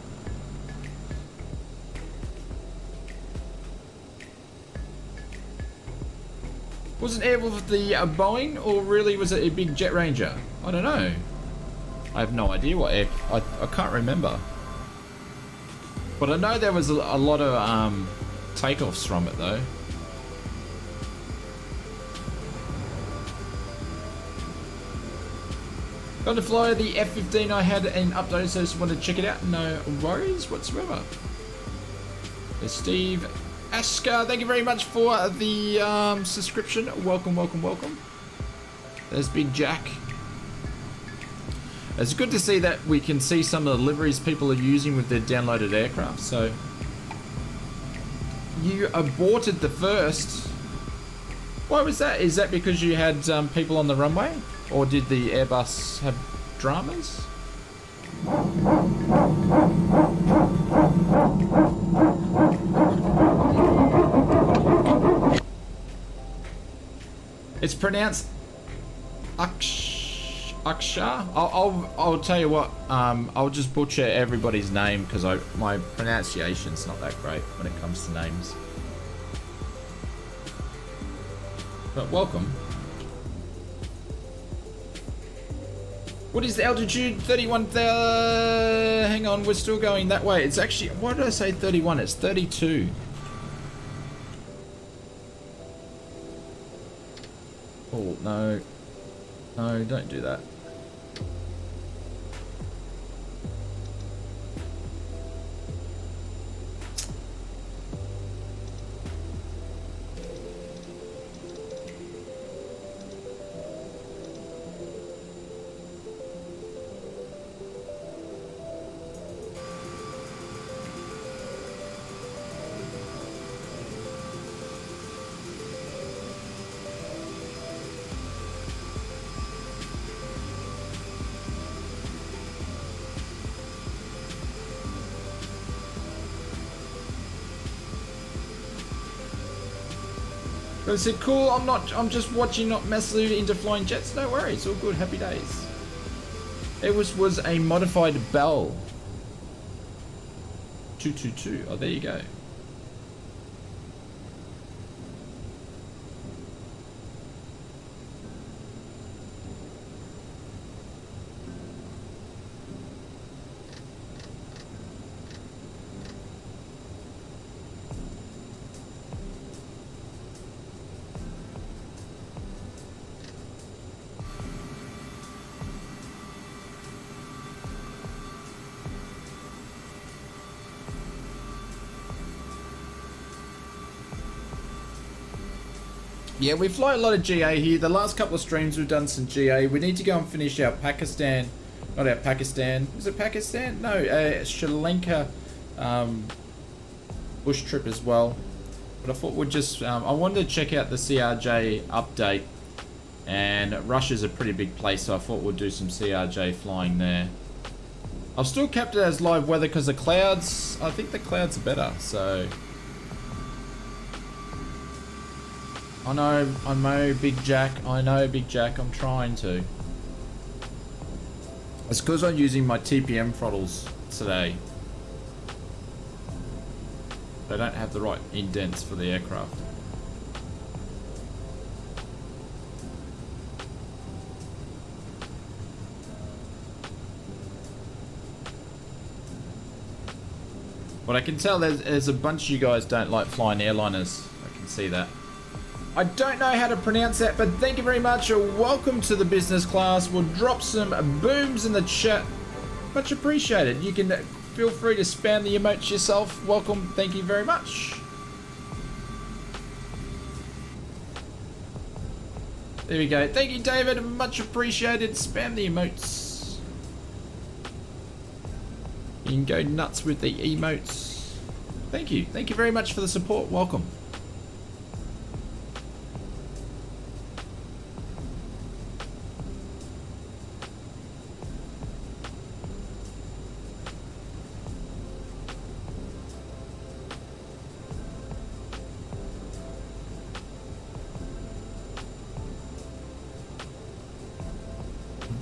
Was it air with the Boeing, or really was it a big Jet Ranger? I don't know. I have no idea what air. I can't remember. But I know there was a lot of takeoffs from it though. Got to fly the F-15. I had an update, so I just wanted to check it out. No worries whatsoever. There's Steve Asker, thank you very much for the subscription. Welcome, welcome, welcome. There's Big Jack. It's good to see that we can see some of the liveries people are using with their downloaded aircraft. So you aborted the first. Why was that? Is that because you had people on the runway, or did the Airbus have dramas? It's pronounced Aksha. I'll tell you what. I'll just butcher everybody's name because my pronunciation's not that great when it comes to names. But welcome. What is the altitude? 31,000. Hang on, we're still going that way. It's actually, why did I say 31? It's 32. Oh, no. No, don't do that. I said, cool, I'm just watching, not massively into flying jets. No worries, all good, happy days. It was a modified Bell 222. Oh, there you go. Yeah, we fly a lot of GA here. The last couple of streams we've done some GA. We need to go and finish our Pakistan, not our Pakistan. Is it Pakistan? No, Sri Lanka bush trip as well. But I thought we'd just, I wanted to check out the CRJ update. And Russia's a pretty big place, so I thought we'd do some CRJ flying there. I've still kept it as live weather because the clouds, I think the clouds are better, so. I know, Big Jack, I'm trying to. It's because I'm using my TPM throttles today. They don't have the right indents for the aircraft. But I can tell there's a bunch of you guys don't like flying airliners. I can see that. I don't know how to pronounce that, but thank you very much. Welcome to the business class. We'll drop some booms in the chat. Much appreciated. You can feel free to spam the emotes yourself. Welcome. Thank you very much. There we go. Thank you, David. Much appreciated. Spam the emotes. You can go nuts with the emotes. Thank you. Thank you very much for the support. Welcome.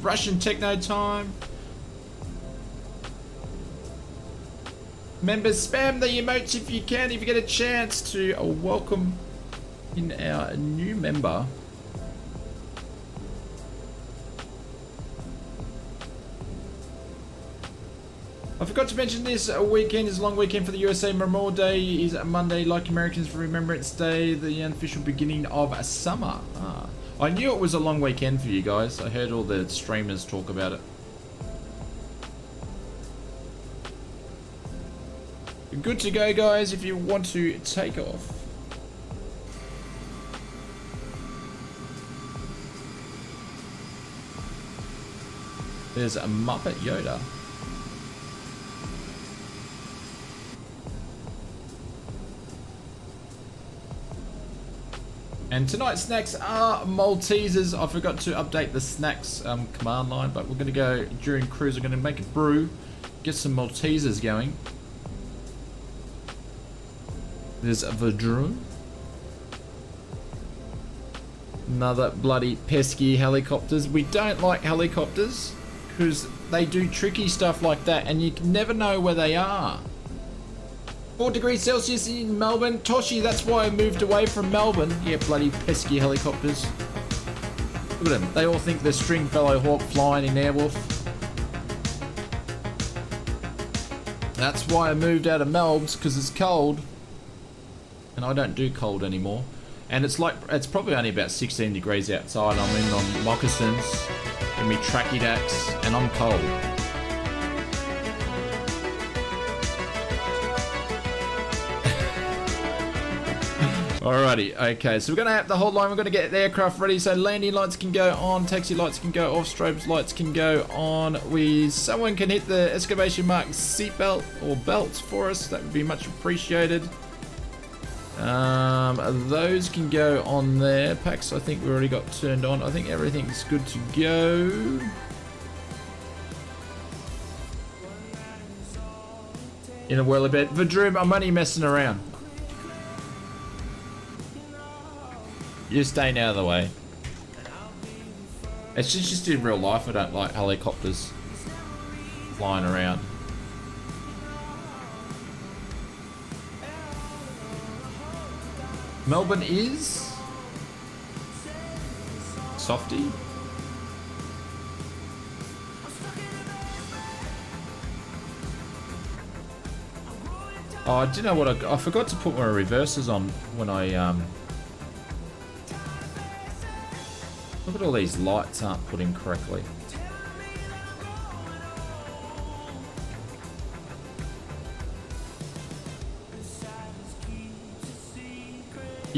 Russian techno time. Members, spam the emotes if you can, if you get a chance to welcome in our new member. I forgot to mention this weekend is a long weekend for the USA. Memorial Day is Monday, like Americans Remembrance Day, the unofficial beginning of summer. I knew it was a long weekend for you guys. I heard all the streamers talk about it. Good to go, guys, if you want to take off. There's a Muppet Yoda. And tonight's snacks are Maltesers. I forgot to update the snacks command line, but we're going to go during cruise. We're going to make a brew, get some Maltesers going. There's a Vadroon. Another bloody pesky helicopters. We don't like helicopters because they do tricky stuff like that and you can never know where they are. 4 degrees Celsius in Melbourne. Toshi, that's why I moved away from Melbourne. Yeah, bloody pesky helicopters. Look at them. They all think they're Stringfellow Hawk flying in Airwolf. That's why I moved out of Melbs, because it's cold. And I don't do cold anymore. And it's probably only about 16 degrees outside. I'm in on moccasins and me tracky dacks, and I'm cold. Alrighty, okay, so we're gonna have the whole line. We're gonna get the aircraft ready, so landing lights can go on, taxi lights can go off, strobes lights can go on. Someone can hit the exclamation mark seatbelt or belts for us. That would be much appreciated. Those can go on there. Packs, I think we already got turned on. I think everything's good to go. In a whirly bed. Vadroom, I'm only messing around. You're staying out of the way. It's just in real life, I don't like helicopters flying around. Melbourne is softy. Oh, do you know what? I forgot to put my reversers on when I look at all these lights aren't put in correctly.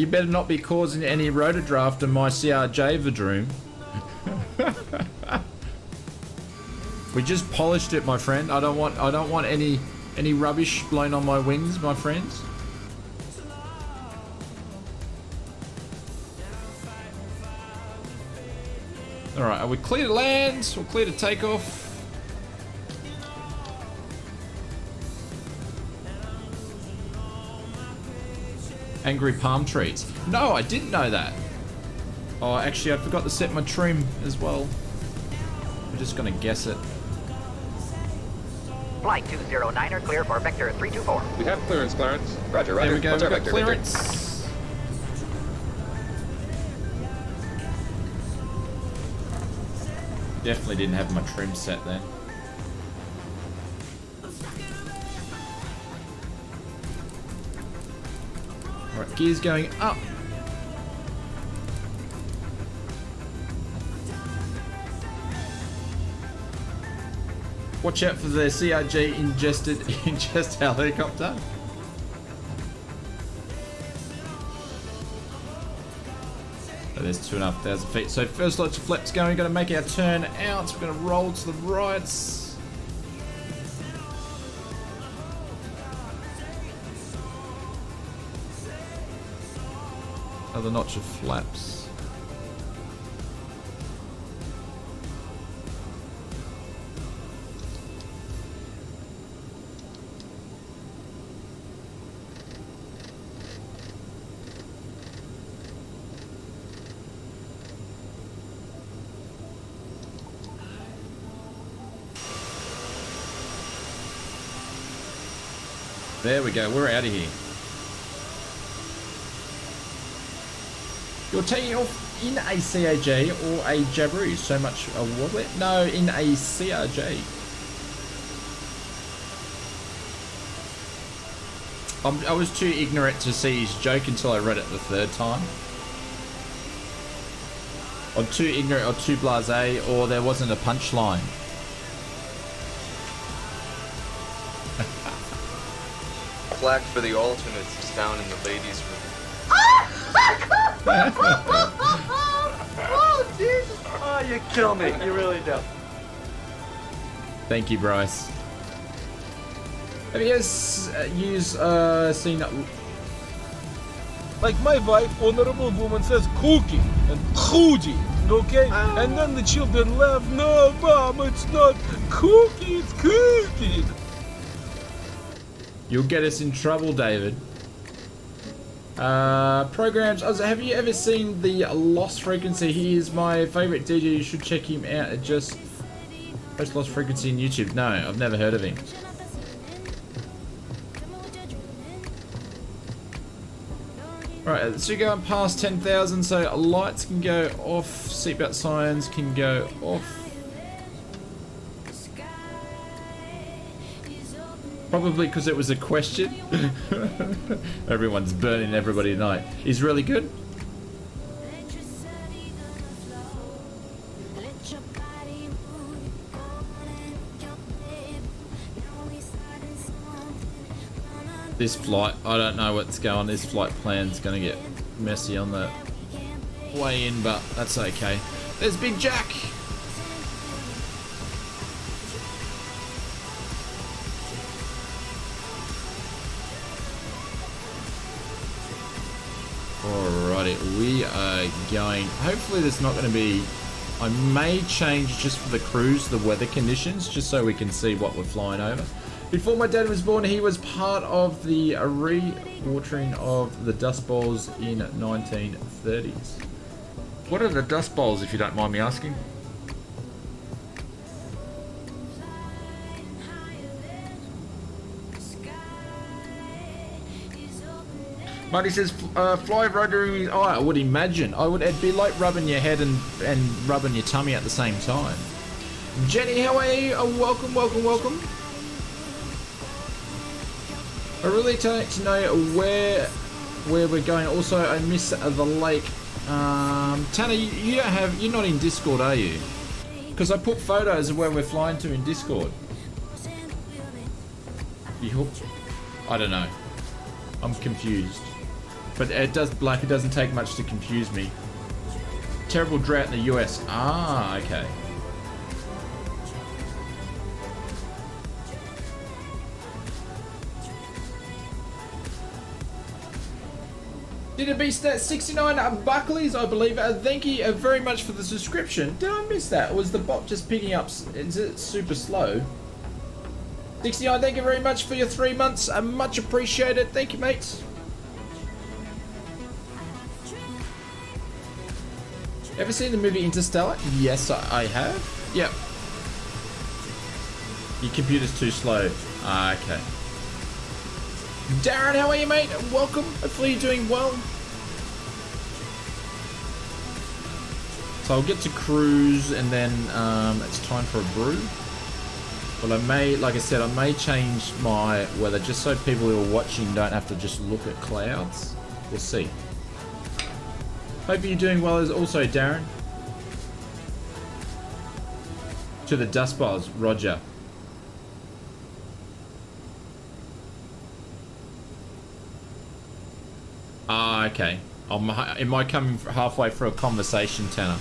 You better not be causing any rotor draft in my CRJ Vadroom. We just polished it, my friend. I don't want any rubbish blown on my wings, my friends. Alright, are we clear to land? We're clear to take off. Angry palm trees. No, I didn't know that. Oh, actually, I forgot to set my trim as well. We're just gonna guess it. Flight 209er clear for vector 324. We have clearance, Clarence. Roger, There roger. we go, What's we've our got vector, clearance. Definitely didn't have my trim set there. Alright, gears going up. Watch out for the CRG ingest helicopter. Oh, there's 2,500 feet. So first lots of flaps going. Going to make our turn out. We're going to roll to the right. Another notch of flaps. There we go, we're out of here. You're taking off in a CAJ or a Jabiru? So much a wobblet? No, in a CRJ. I was too ignorant to see his joke until I read it the third time. Or too ignorant or too blasé, or there wasn't a punchline. Plaque for the alternates is found in the ladies' room. Oh, Jesus. Oh, you kill me. You really do. Thank you, Bryce. Have you guys seen Like my wife, honorable woman, says cookie and cookie, okay? And then the children laugh, no, mom, it's not cookie, it's cookie. You'll get us in trouble, David. Programs. Have you ever seen the Lost Frequency? He is my favorite DJ. You should check him out. It just post Lost Frequency on YouTube. No, I've never heard of him. Alright, so you're going past 10,000, so lights can go off, seatbelt signs can go off. Probably because it was a question. Everyone's burning everybody tonight. He's really good. This flight, I don't know what's going. This flight plan's going to get messy on the way in, but that's okay. There's Big Jack. Alrighty, we are going. Hopefully there's not going to be. I may change just for the cruise the weather conditions, just so we can see what we're flying over. Before my dad was born, he was part of the re-watering of the Dust Bowls in 1930s. What are the Dust Bowls, if you don't mind me asking? Marty says, fly rotary. Oh, I would imagine. It'd be like rubbing your head and rubbing your tummy at the same time. Jenny, how are you? Welcome, welcome, welcome. I really like to know where we're going. Also, I miss the lake. Tanner, you're not in Discord, are you? Because I put photos of where we're flying to in Discord. You hooked? I don't know. I'm confused. But it does, Black, it doesn't take much to confuse me. Terrible drought in the US. Ah, okay. Did it be 69 Buckleys, I believe. Thank you very much for the subscription. Did I miss that? Or was the bot just picking up? Is it super slow? 69, thank you very much for your 3 months. Much appreciated. Thank you, mates. Ever seen the movie Interstellar? Yes, I have. Yep. Your computer's too slow. Ah, okay. Darren, how are you, mate? Welcome. Hopefully you're doing well. So I'll get to cruise and then it's time for a brew. But I may, like I said, I may change my weather just so people who are watching don't have to just look at clouds. We'll see. Hope you're doing well as also, Darren. To the Dust Bowls, Roger. Ah, okay. Am I coming halfway through a conversation, Tanner?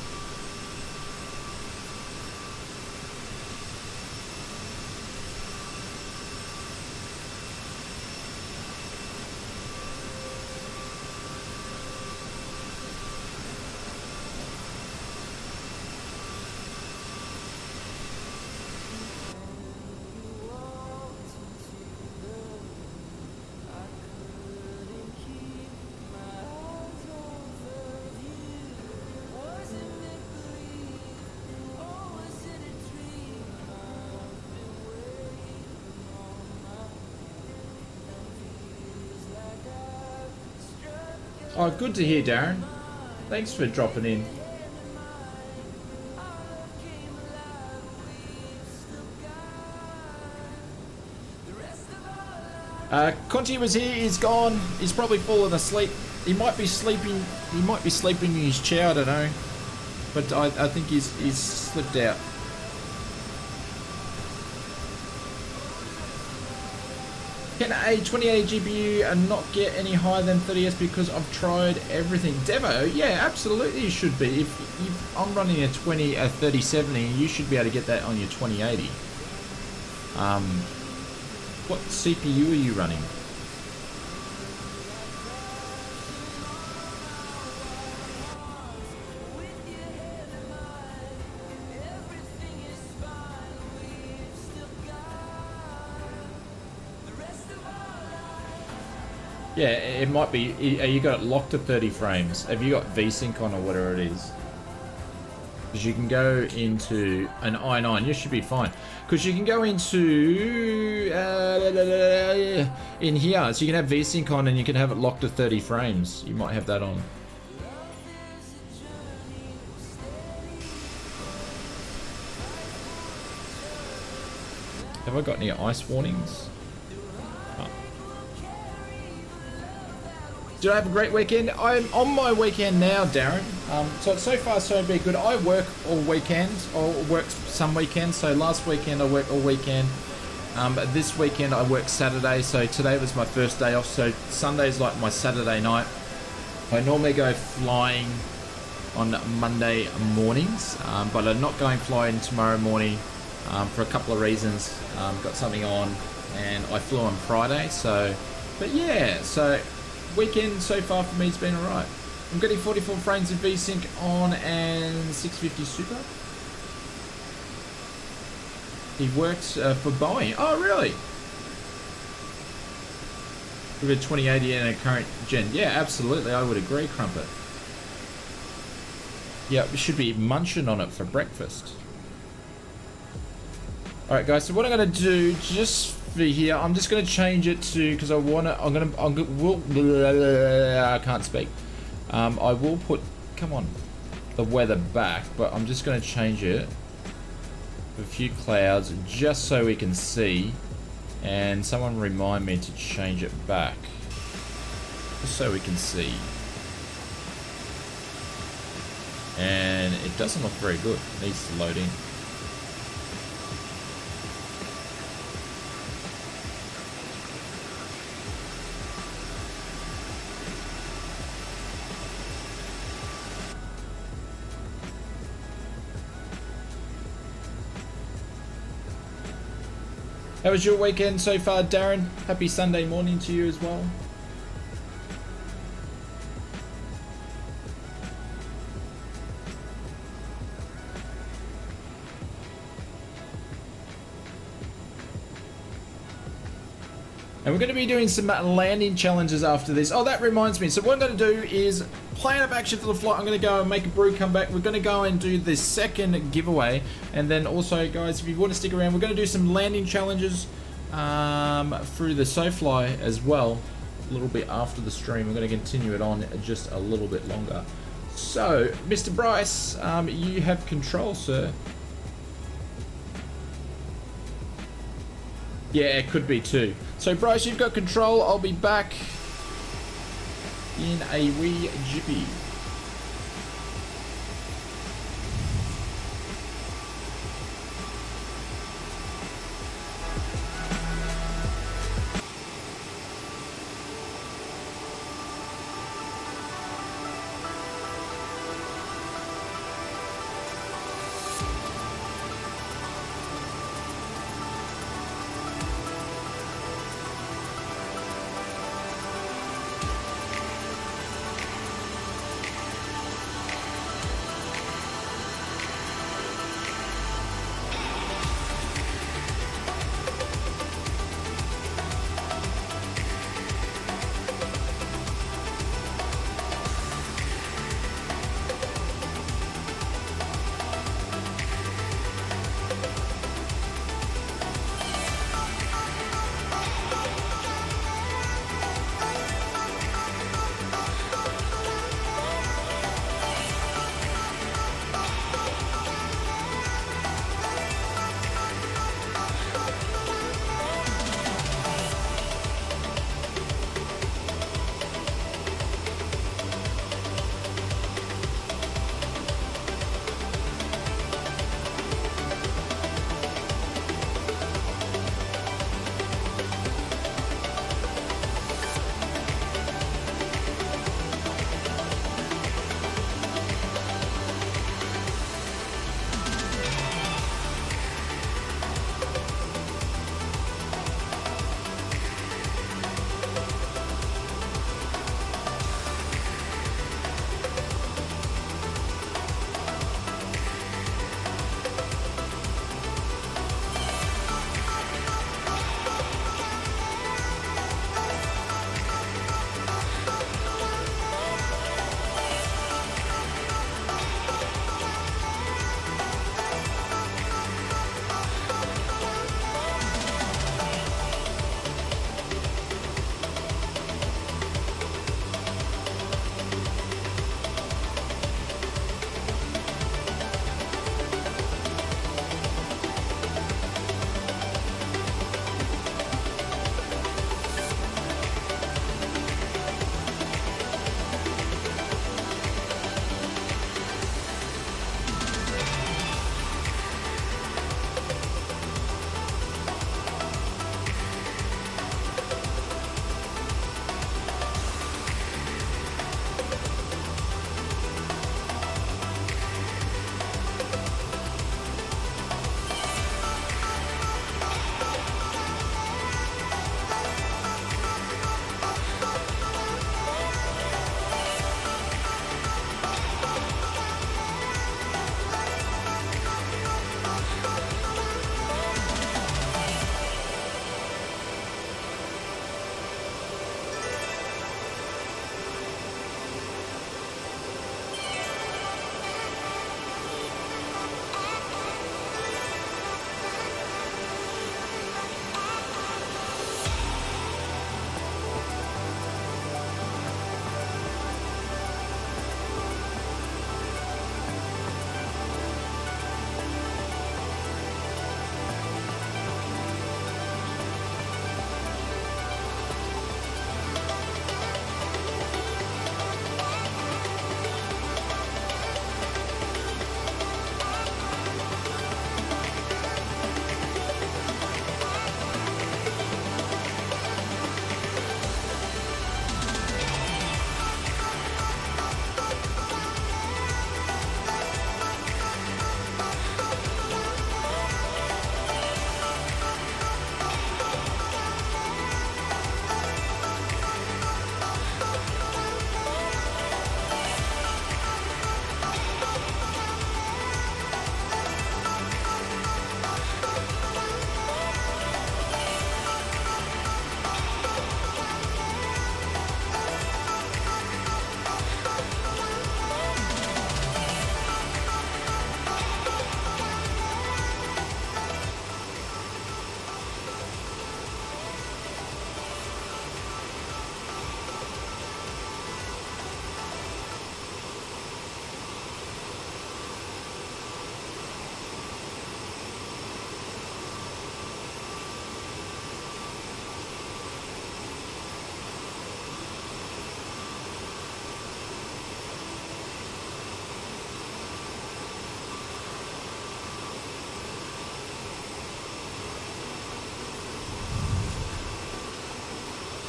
Oh, good to hear, Darren. Thanks for dropping in. Conti was here. He's gone. He's probably fallen asleep. He might be sleeping. He might be sleeping in his chair. I don't know. But I think he's slipped out. Can a 2080 GPU not get any higher than 30S because I've tried everything? Devo, yeah, absolutely you should be. If I'm running a 3070, you should be able to get that on your 2080. What CPU are you running? Yeah, it might be. You got it locked to 30 frames. Have you got VSync on or whatever it is? Because you can go into an i9. You should be fine. Because you can go into in here, so you can have VSync on and you can have it locked to 30 frames. You might have that on. Have I got any ice warnings? Did I have a great weekend? I'm on my weekend now, Darren. So far so good. I work all weekends, or work some weekends. So last weekend I worked all weekend. But this weekend I worked Saturday. So today was my first day off. So Sunday's like my Saturday night. I normally go flying on Monday mornings, but I'm not going flying tomorrow morning for a couple of reasons. Got something on, and I flew on Friday. So, but yeah, so. Weekend so far for me has been alright. I'm getting 44 frames in VSync on and 650 Super. He works for Boeing. Oh, really? With a 2080 and a current gen. Yeah, absolutely. I would agree, Crumpet. Yeah, we should be munching on it for breakfast. Alright, guys. So what I'm going to do, just for here, I'm just going to change it to, because I want to, I can't speak. I will put, come on, the weather back, but I'm just going to change it a few clouds just so we can see, and someone remind me to change it back just so we can see. And it doesn't look very good. It needs to load in. How was your weekend so far, Darren? Happy Sunday morning to you as well. And we're going to be doing some landing challenges after this. Oh, that reminds me. So what I'm going to do is plan of action for the flight. I'm going to go and make a brew come back. We're going to go and do the second giveaway. And then also, guys, if you want to stick around, we're going to do some landing challenges through the SoFly as well. A little bit after the stream. We're going to continue it on just a little bit longer. So, Mr. Bryce, you have control, sir. Yeah, it could be too. So Bryce, you've got control. I'll be back in a wee jiffy.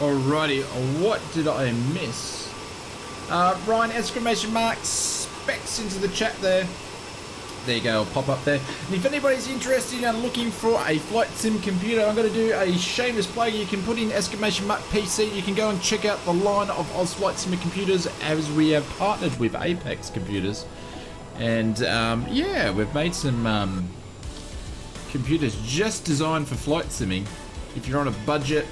Alrighty, what did I miss? Ryan, exclamation mark, specs into the chat there. There you go, I'll pop up there. And if anybody's interested in looking for a flight sim computer, I'm going to do a shameless plug. You can put in exclamation mark PC. You can go and check out the line of Oz Flight Sim computers, as we have partnered with Apex Computers. And yeah, we've made some computers just designed for flight simming. If you're on a budget,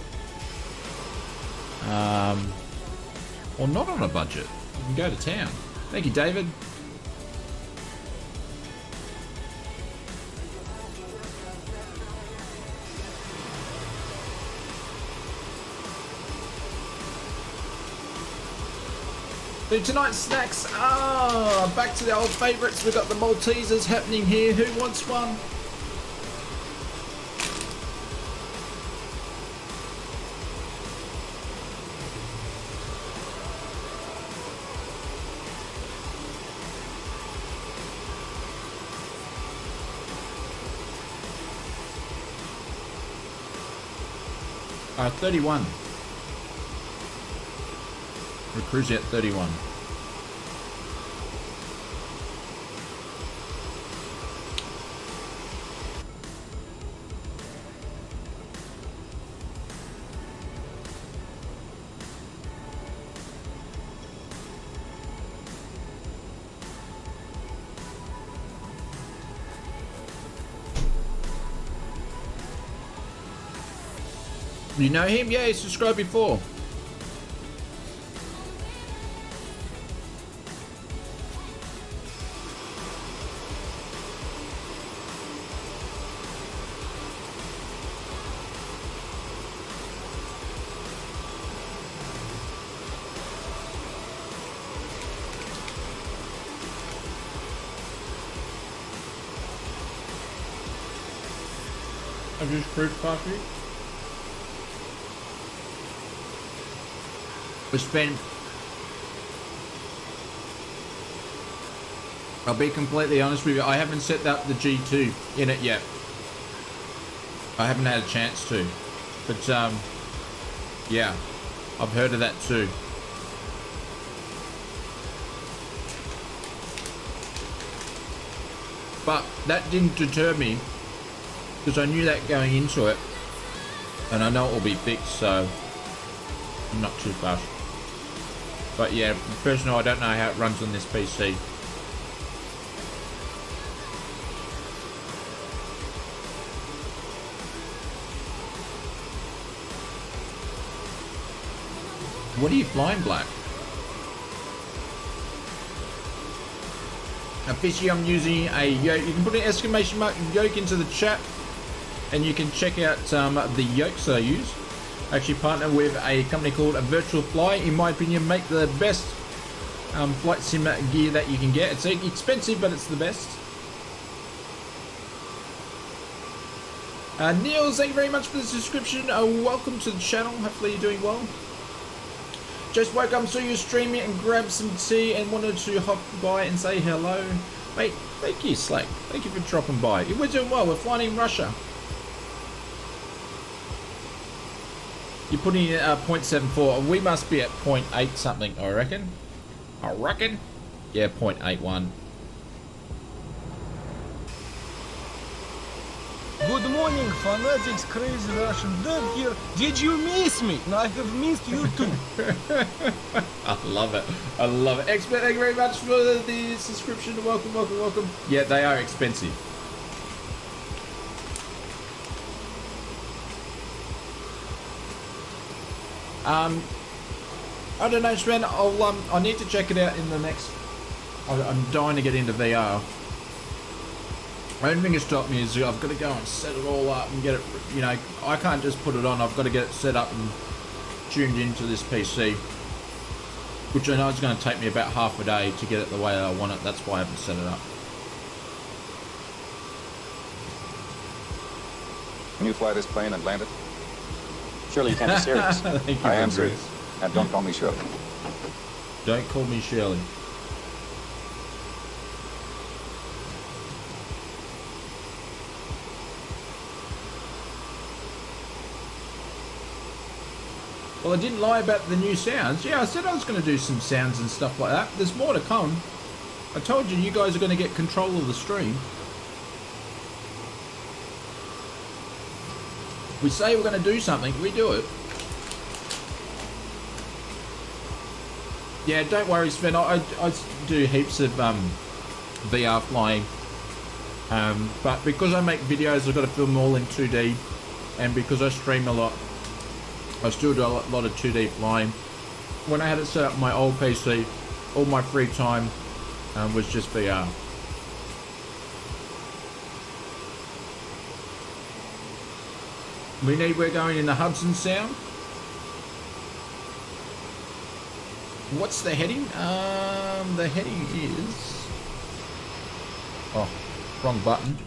or not on a budget, you can go to town. Thank you, David. So tonight's snacks are back to the old favourites. We've got the Maltesers happening here. Who wants one? Uh, 31. We're cruising at 31. You know him? Yeah, he subscribed before. I've just cruised past you. We spent, I'll be completely honest with you, I haven't set up the G2 in it yet. I haven't had a chance to. But yeah, I've heard of that too. But that didn't deter me, because I knew that going into it, and I know it will be fixed, so I'm not too fast. But yeah, personally, I don't know how it runs on this PC. What are you flying, Black? Officially, I'm using a yoke. You can put an exclamation mark yoke into the chat, and you can check out the yokes that I use. I actually partner with a company called Virtual Fly. In my opinion, make the best flight sim gear that you can get. It's expensive, but it's the best. Neil, thank you very much for the subscription. Welcome to the channel. Hopefully you're doing well. Just woke up, saw you streaming and grabbed some tea and wanted to hop by and say hello. Mate, thank you, Slack. Thank you for dropping by. We're doing well. We're flying in Russia. You're putting in 0.74. We must be at 0.8 something, I reckon. Yeah, 0.81. Good morning, fanatics, crazy Russian dead here. Did you miss me? I have missed you too. I love it. I love it. Expert, thank you very much for the subscription. Welcome, welcome, welcome. Yeah, they are expensive. I don't know, Sven. I need to check it out in the next. I'm dying to get into VR. The only thing that stopped me is I've got to go and set it all up and get it. You know, I can't just put it on. I've got to get it set up and tuned into this PC, which I know is going to take me about half a day to get it the way I want it. That's why I haven't set it up. Can you fly this plane and land it? Surely you can't be serious. I am serious. And don't call me Shirley. Don't call me Shirley. Well, I didn't lie about the new sounds. Yeah, I said I was going to do some sounds and stuff like that. There's more to come. I told you, you guys are going to get control of the stream. We say we're going to do something, we do it. Yeah, don't worry, Sven. I do heaps of VR flying. But because I make videos, I've got to film them all in 2D. And because I stream a lot, I still do a lot of 2D flying. When I had it set up on my old PC, all my free time was just VR. We're going in the Hudson Sound. What's the heading? The heading is... Oh, wrong button.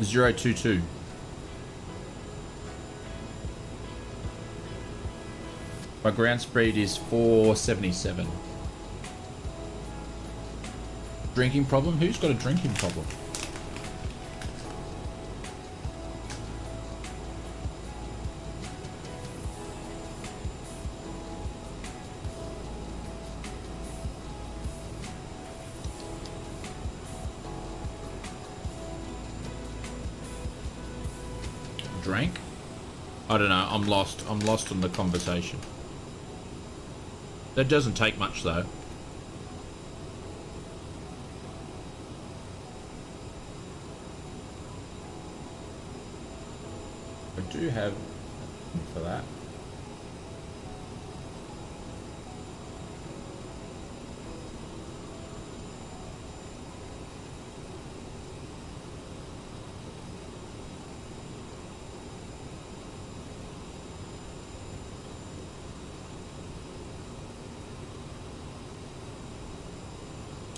022. My ground speed is 477. Drinking problem? Who's got a drinking problem? Drank? I don't know. I'm lost. I'm lost in the conversation. That doesn't take much though. I do have for that.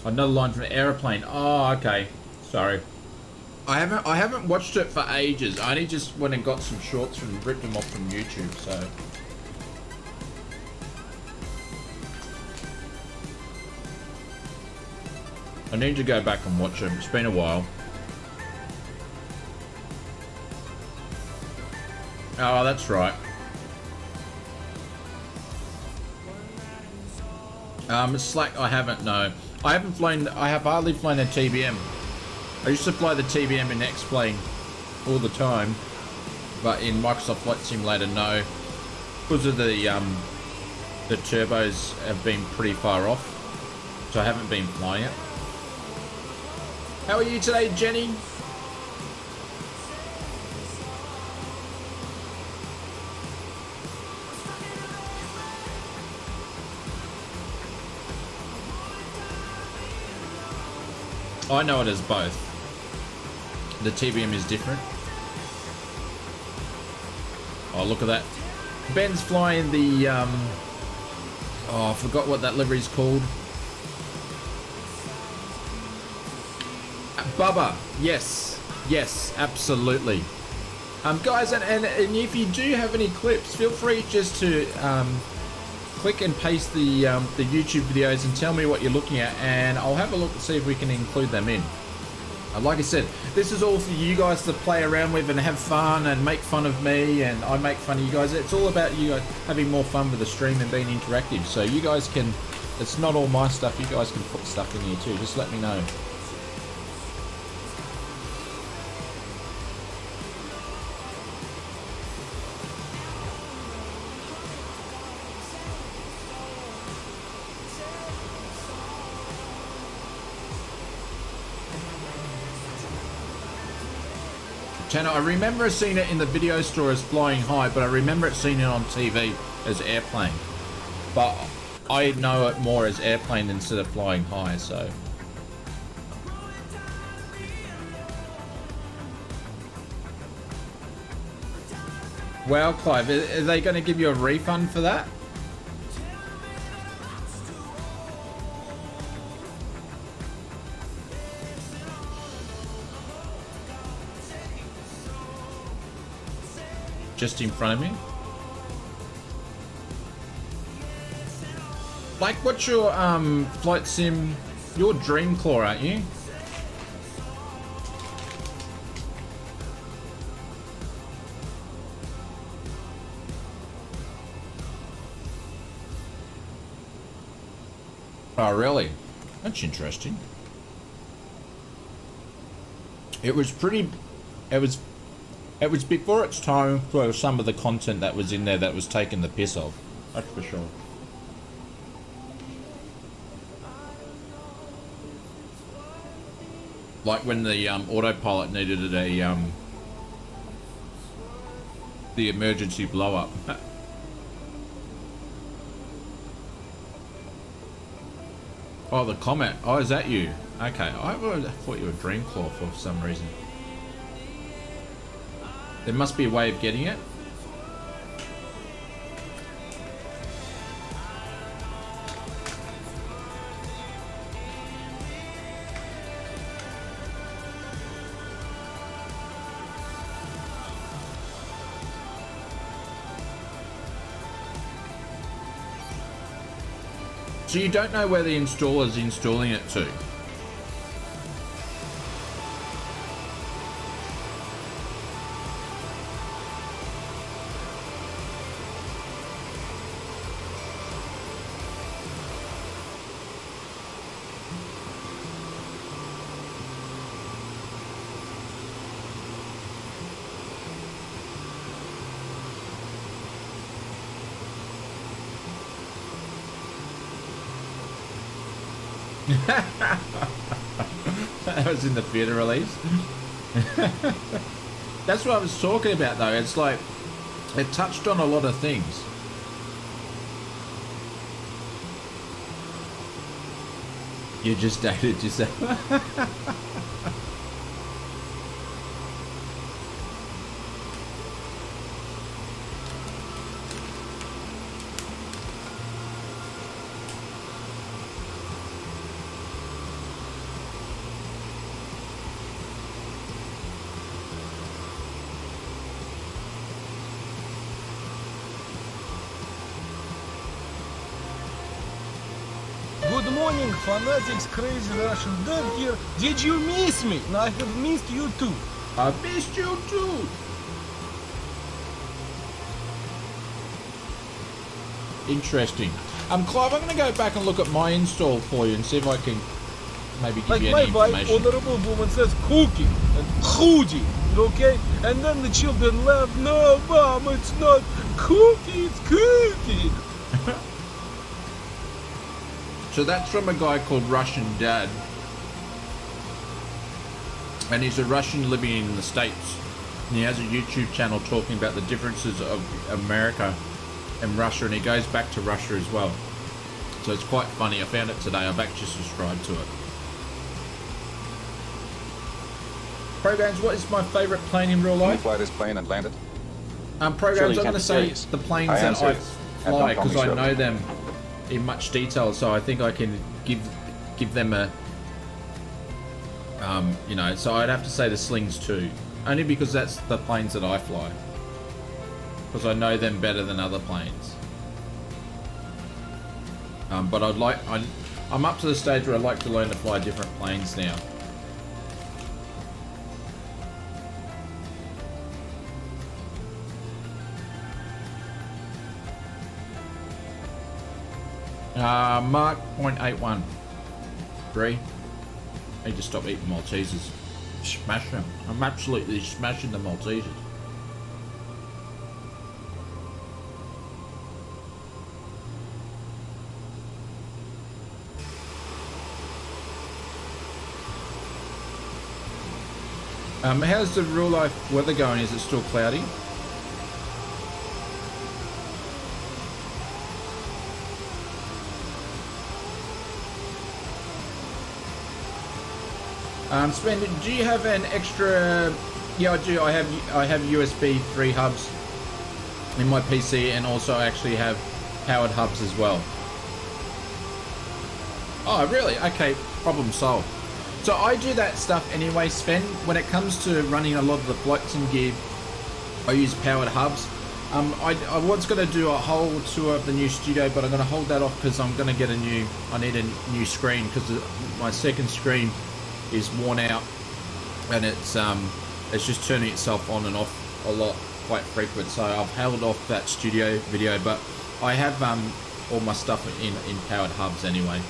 Another line from an aeroplane. Oh, okay. Sorry. I haven't watched it for ages. I only just went and got some shorts and ripped them off from YouTube, so. I need to go back and watch them. It's been a while. Oh, that's right. Slack, I haven't, no. I haven't flown, I have hardly flown a TBM. I used to fly the TBM in X-Plane all the time, but in Microsoft Flight Simulator, no. Because of the turbos have been pretty far off, so I haven't been flying it. How are you today, Jenny? I know it as both. The TBM is different. Oh, look at that. Ben's flying the, oh, I forgot what that livery's called. Bubba. Yes. Yes, absolutely. Guys, and if you do have any clips, feel free just to click and paste the YouTube videos and tell me what you're looking at, and I'll have a look to see if we can include them in. Like I said, this is all for you guys to play around with and have fun and make fun of me, and I make fun of you guys. It's all about you guys having more fun with the stream and being interactive. So you guys can, it's not all my stuff, you guys can put stuff in here too. Just let me know. I remember seeing it in the video store as flying high, but I remember it seeing it on TV as airplane. But I know it more as airplane instead of flying high, so. Well, Clive, are they going to give you a refund for that? Just in front of me. Like, what's your flight sim? You're Dreamclaw, aren't you? Oh, really? That's interesting. It was pretty... It was before its time for some of the content that was in there that was taking the piss off. That's for sure. Like when the autopilot needed a the emergency blow up. Oh, the comment. Oh, is that you? Okay, I thought you were Dreamclaw for some reason. There must be a way of getting it. So you don't know where the installer's installing it to? That was in the theater release. That's what I was talking about though. It's like it touched on a lot of things. You just dated yourself. Good morning, fanatics, crazy Russian dog here. Did you miss me? I have missed you too. I missed you too. Interesting. Clive, I'm going to go back and look at my install for you and see if I can maybe give you any my information. wife, honorable woman, says cookie and hoodie, okay? And then the children laugh. No, mom, it's not cookie, it's cookie. So that's from a guy called Russian Dad. And he's a Russian living in the States. And he has a YouTube channel talking about the differences of America and Russia. And he goes back to Russia as well. So it's quite funny. I found it today. I've actually subscribed to it. Programs, what is my favourite plane in real life? Fly this plane and land it. Programs, I'm going to say the planes that I fly because I know them in much detail, so I think I can give them a you know, so I'd have to say the Slings too, only because that's the planes that I fly, because I know them better than other planes. But I'm up to the stage where I'd like to learn to fly different planes now. Mark 0.81. Agree. I need to stop eating Maltesers. Smash them. I'm absolutely smashing the Maltesers. How's the real life weather going? Is it still cloudy? Splendid. Do you have an extra? Yeah, I do. I have USB 3 hubs in my PC, and also I actually have powered hubs as well. Oh, really? Okay, problem solved. So I do that stuff anyway, Sven. When it comes to running a lot of the floating gear, I use powered hubs. I was going to do a whole tour of the new studio, but I'm going to hold that off because I'm going to get I need a new screen because my second screen is worn out, and it's just turning itself on and off a lot, quite frequent. So I've held off that studio video, but I have all my stuff in powered hubs anyway.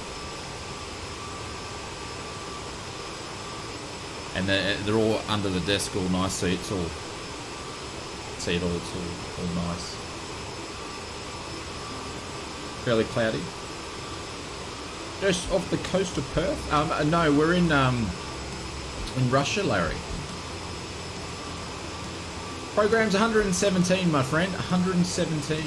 And they're all under the desk, all nice seats, all nice. Fairly cloudy. Just off the coast of Perth. No, we're in Russia, Larry. Program's 117, my friend. 117.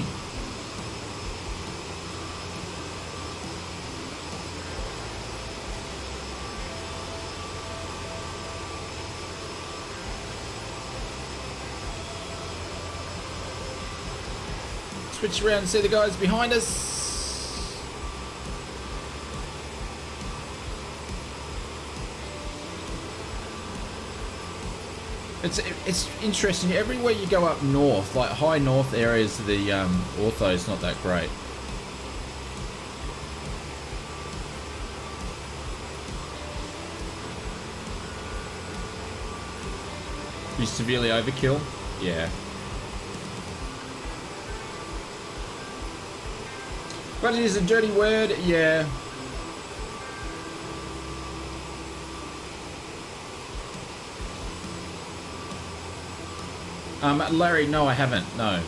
Switch around and see the guys behind us. It's interesting. Everywhere you go up north, like high north areas, the ortho's not that great. You severely overkill? Yeah. But it is a dirty word, yeah. Larry, no, I haven't. No.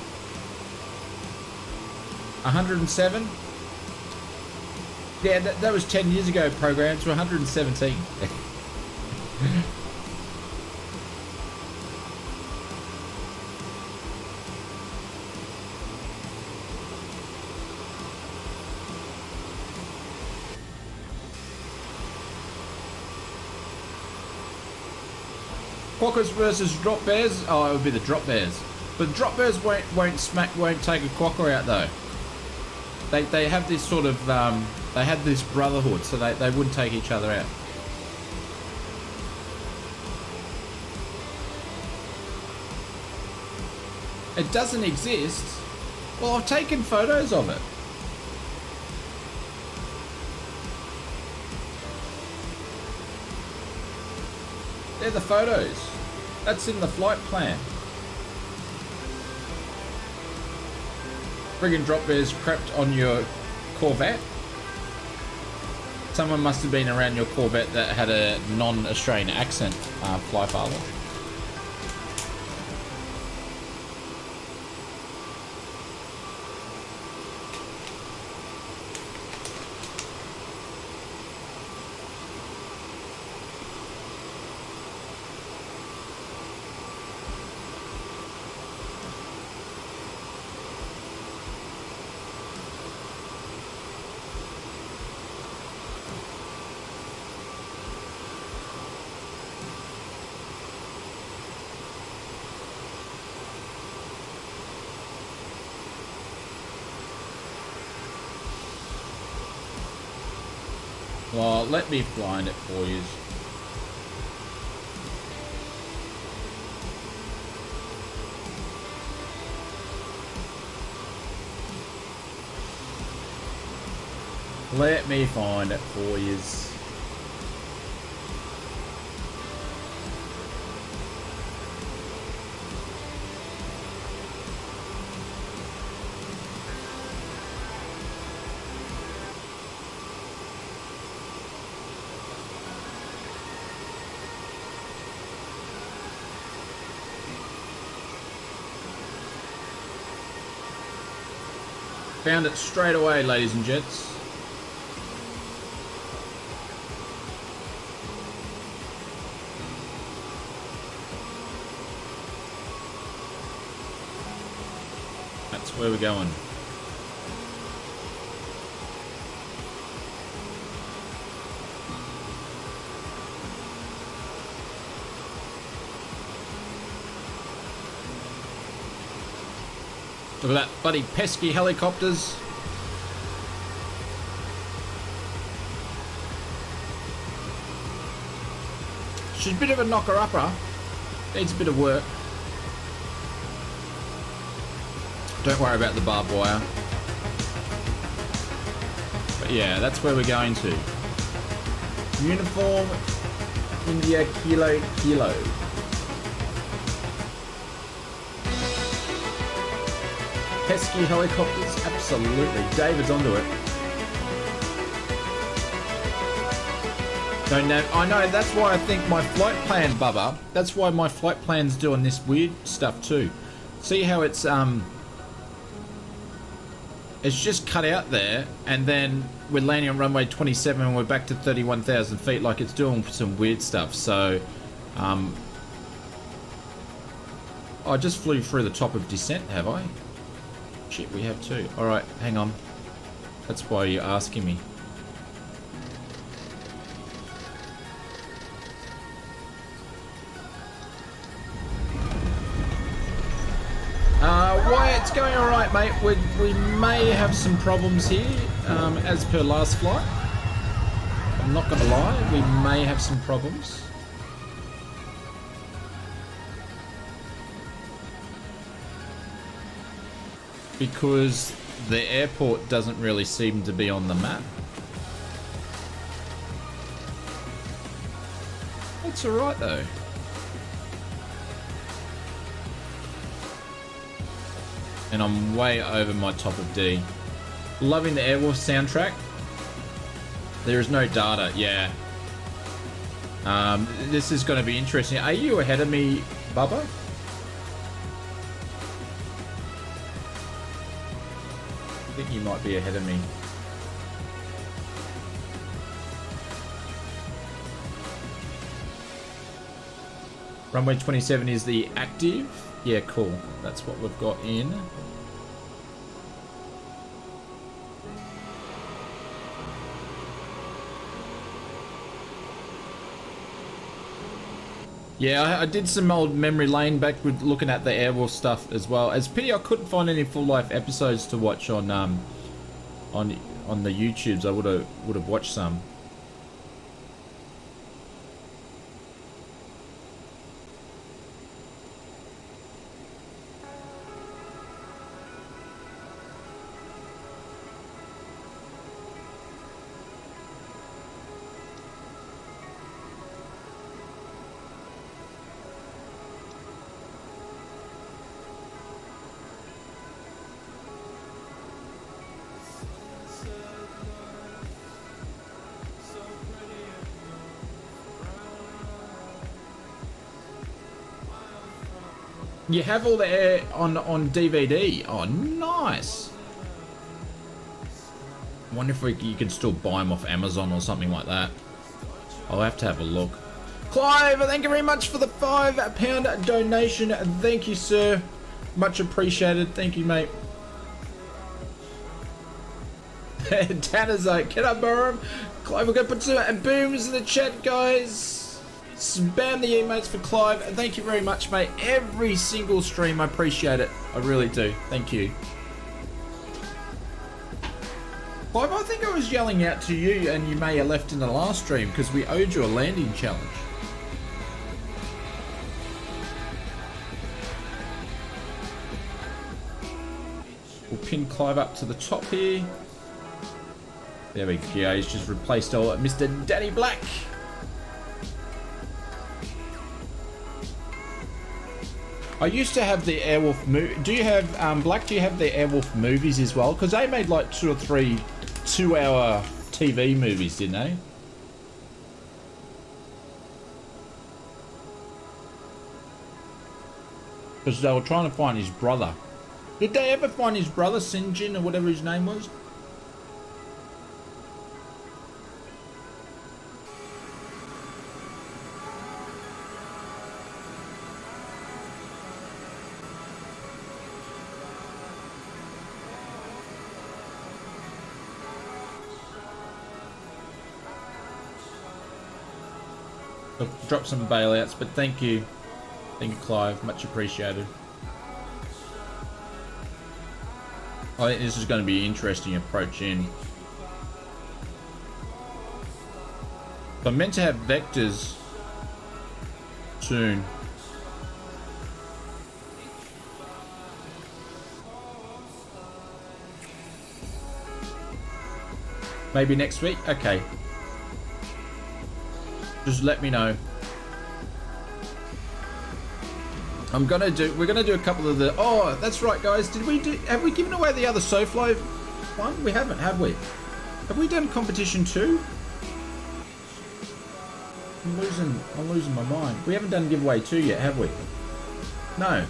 107? Yeah, that was 10 years ago programmed to 117. Quackers versus drop bears. Oh, it would be the drop bears. But drop bears won't take a quacker out though. They have this sort of they had this brotherhood, so they wouldn't take each other out. It doesn't exist. Well, I've taken photos of it. They're the photos. That's in the flight plan. Friggin' drop bears crept on your Corvette. Someone must have been around your Corvette that had a non-Australian accent, Fly Father. Well, let me find it for you. Let me find it for you. Found it straight away, ladies and gents. That's where we're going. Look at that bloody pesky helicopters. She's a bit of a knocker-upper. Needs a bit of work. Don't worry about the barbed wire. But yeah, that's where we're going to. Uniform India Kilo Kilo. Pesky helicopters, absolutely. David's onto it. Don't know. I know, that's why I think my flight plan, Bubba, that's why my flight plan's doing this weird stuff too. See how it's just cut out there, and then we're landing on runway 27 and we're back to 31,000 feet, like it's doing some weird stuff. So, I just flew through the top of descent, have I? Shit, we have too. Alright, hang on. That's why you're asking me. It's going alright, mate. We may have some problems here, as per last flight. I'm not gonna lie, we may have some problems. Because the airport doesn't really seem to be on the map. It's alright though. And I'm way over my top of D. Loving the Airwolf soundtrack. There is no data, yeah. This is going to be interesting. Are you ahead of me, Bubba? I think you might be ahead of me. Runway 27 is the active. Yeah, cool. That's what we've got in. Yeah, I did some old memory lane back with looking at the Airwolf stuff as well. It's pity I couldn't find any full life episodes to watch on the YouTubes. I would have watched some. You have all the air on DVD. Oh, nice. I wonder if you can still buy them off Amazon or something like that. I'll have to have a look. Clive, thank you very much for the £5 donation. Thank you, sir. Much appreciated. Thank you, mate. Tanner's like, can I borrow him? Clive, we're going to put some booms in the chat, guys. Spam the emotes for Clive. Thank you very much, mate. Every single stream, I appreciate it. I really do. Thank you. Clive, I think I was yelling out to you and you may have left in the last stream because we owed you a landing challenge. We'll pin Clive up to the top here. There we go. He's just replaced all Mr. Daddy Black. I used to have the Airwolf movie. Do you have, Black, do you have the Airwolf movies as well? Because they made like 2 or 3 2-hour TV movies, didn't they? Because they were trying to find his brother. Did they ever find his brother, Sinjin, or whatever his name was? Drop some bailouts, but thank you, Clive, much appreciated. I think this is going to be an interesting approach in. I'm meant to have vectors soon. Maybe next week? Okay. Just let me know. We're gonna do a couple of the, oh, that's right, guys. Have we given away the other SoFlo one? We haven't, have we? Have we done competition 2? I'm losing my mind. We haven't done giveaway 2 yet, have we? No.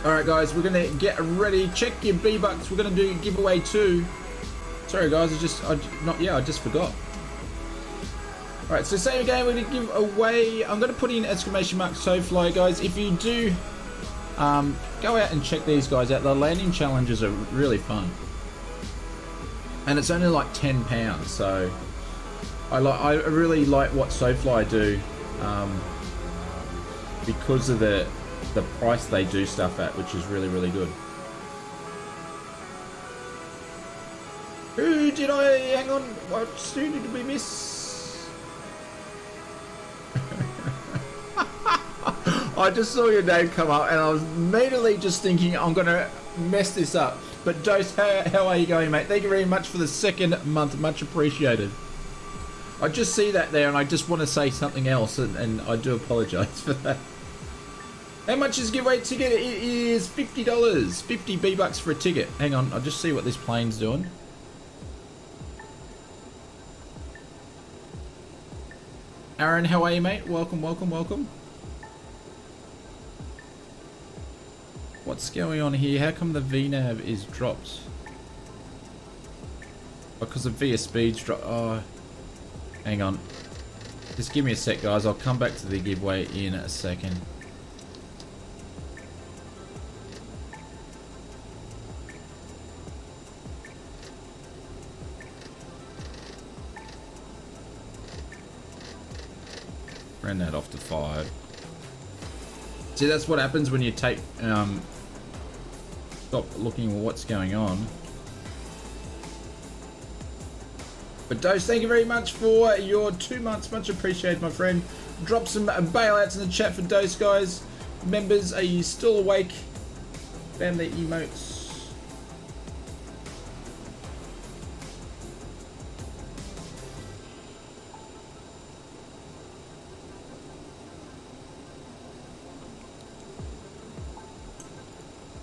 Alright guys, we're gonna get ready. Check your B-Bucks. We're gonna do giveaway 2. Sorry guys, I just forgot. Alright, so same again, we're gonna give away, I'm gonna put in exclamation mark SoFly guys. If you do go out and check these guys out, the landing challenges are really fun. And it's only like £10, so I really like what SoFly do because of the price they do stuff at, which is really good. Who did I hang on? What student did we miss? I just saw your name come up and I was immediately just thinking I'm gonna mess this up. But Dose, how are you going, mate? Thank you very much for the 2nd month, much appreciated. I just see that there and I just want to say something else, and I do apologise for that. How much is giveaway ticket? It is $50. 50 B-Bucks for a ticket. Hang on, I'll just see what this plane's doing. Aaron, how are you, mate? Welcome. What's going on here? How come the VNAV is dropped? Because the VS speed's dropped. Oh, hang on. Just give me a sec, guys. I'll come back to the giveaway in a second. Ran that off to 5. See, that's what happens when you take stop looking at what's going on. But Dose, thank you very much for your 2 months. Much appreciated, my friend. Drop some bailouts in the chat for Dose, guys. Members, are you still awake? Bam the emotes.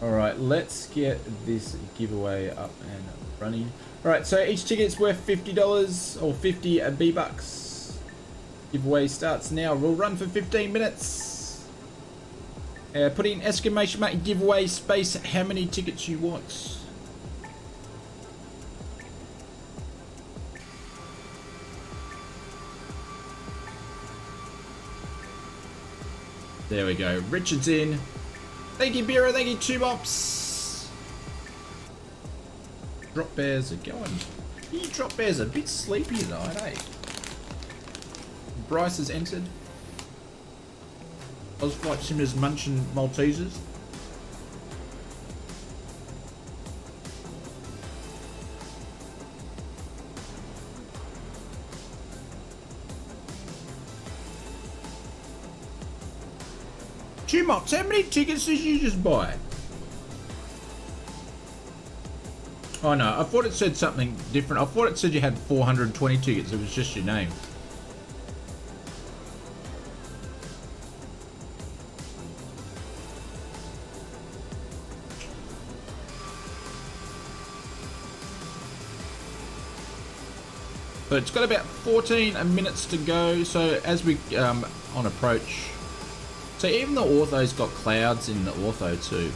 Alright, let's get this giveaway up and running. Alright, so each ticket's worth $50 or 50 B-Bucks. Giveaway starts now. We'll run for 15 minutes. Put in exclamation mark giveaway space how many tickets you want. There we go. Richard's in. Thank you, Bira. Thank you, 2 Bops. Drop bears are going. You drop bears are a bit sleepy tonight, eh? Bryce has entered. Oz Flight Simmers munching Maltesers. Mops, how many tickets did you just buy? Oh no, I thought it said something different. I thought it said you had 420 tickets. It was just your name. But it's got about 14 minutes to go. So as we on approach. So even the ortho's got clouds in the ortho too.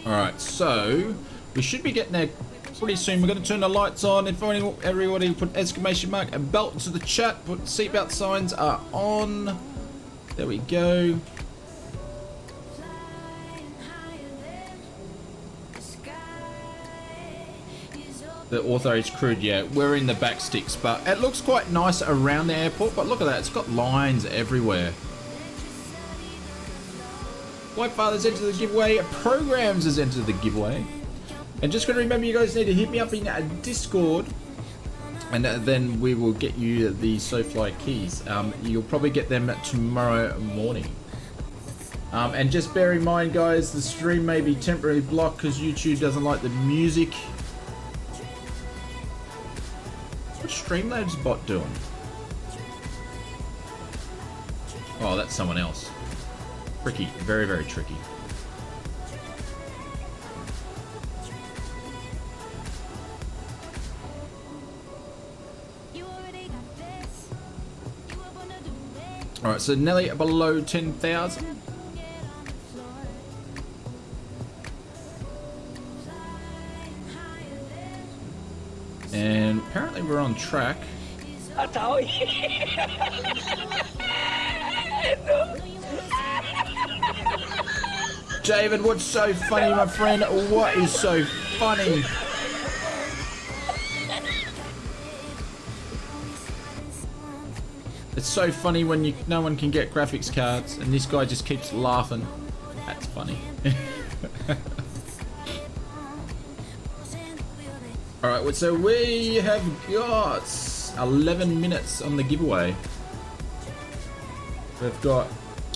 Alright, so we should be getting there pretty soon. We're going to turn the lights on. If everybody put exclamation mark and belt to the chat, put seatbelt signs are on. There we go. The ortho is crude, yeah. We're in the back sticks, but it looks quite nice around the airport. But look at that, it's got lines everywhere. White Father's entered the giveaway. Programs has entered the giveaway. And just got to remember, you guys need to hit me up in Discord. And then we will get you the SoFly keys. You'll probably get them tomorrow morning. And just bear in mind, guys, the stream may be temporarily blocked because YouTube doesn't like the music. What's Streamlabs bot doing? Oh, that's someone else. Tricky. Very, very tricky. Alright, so Nelly below 10,000. And apparently we're on track. David, what's so funny, my friend? What is so funny? It's so funny when no one can get graphics cards and this guy just keeps laughing. That's funny. Alright, so we have got 11 minutes on the giveaway. We've got...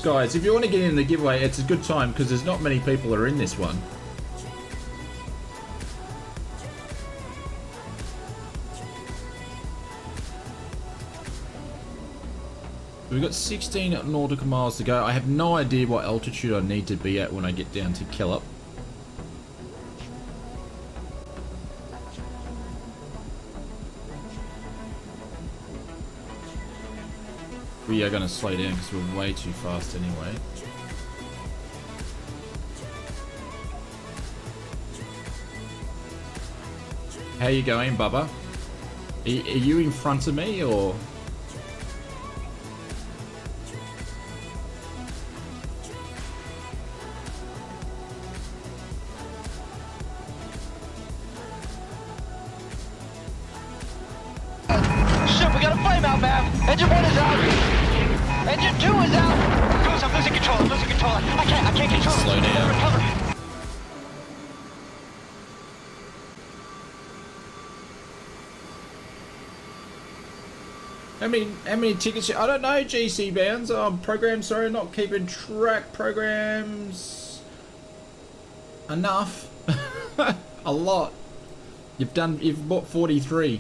Guys, if you want to get in the giveaway, it's a good time because there's not many people that are in this one. We've got 16 nautical miles to go. I have no idea what altitude I need to be at when I get down to KELAP. We are going to slow down because we're way too fast anyway. How you going, Bubba? Are you in front of me or? Shit, we got a flame out, man. Engine 1 is out. Engine 2 is out. Goose, I'm losing control. I'm losing control. I can't control it. Slow down. Recover. How many tickets? I don't know, GC Bounds. Programs, sorry, not keeping track. Programs. Enough. A lot. You've bought 43.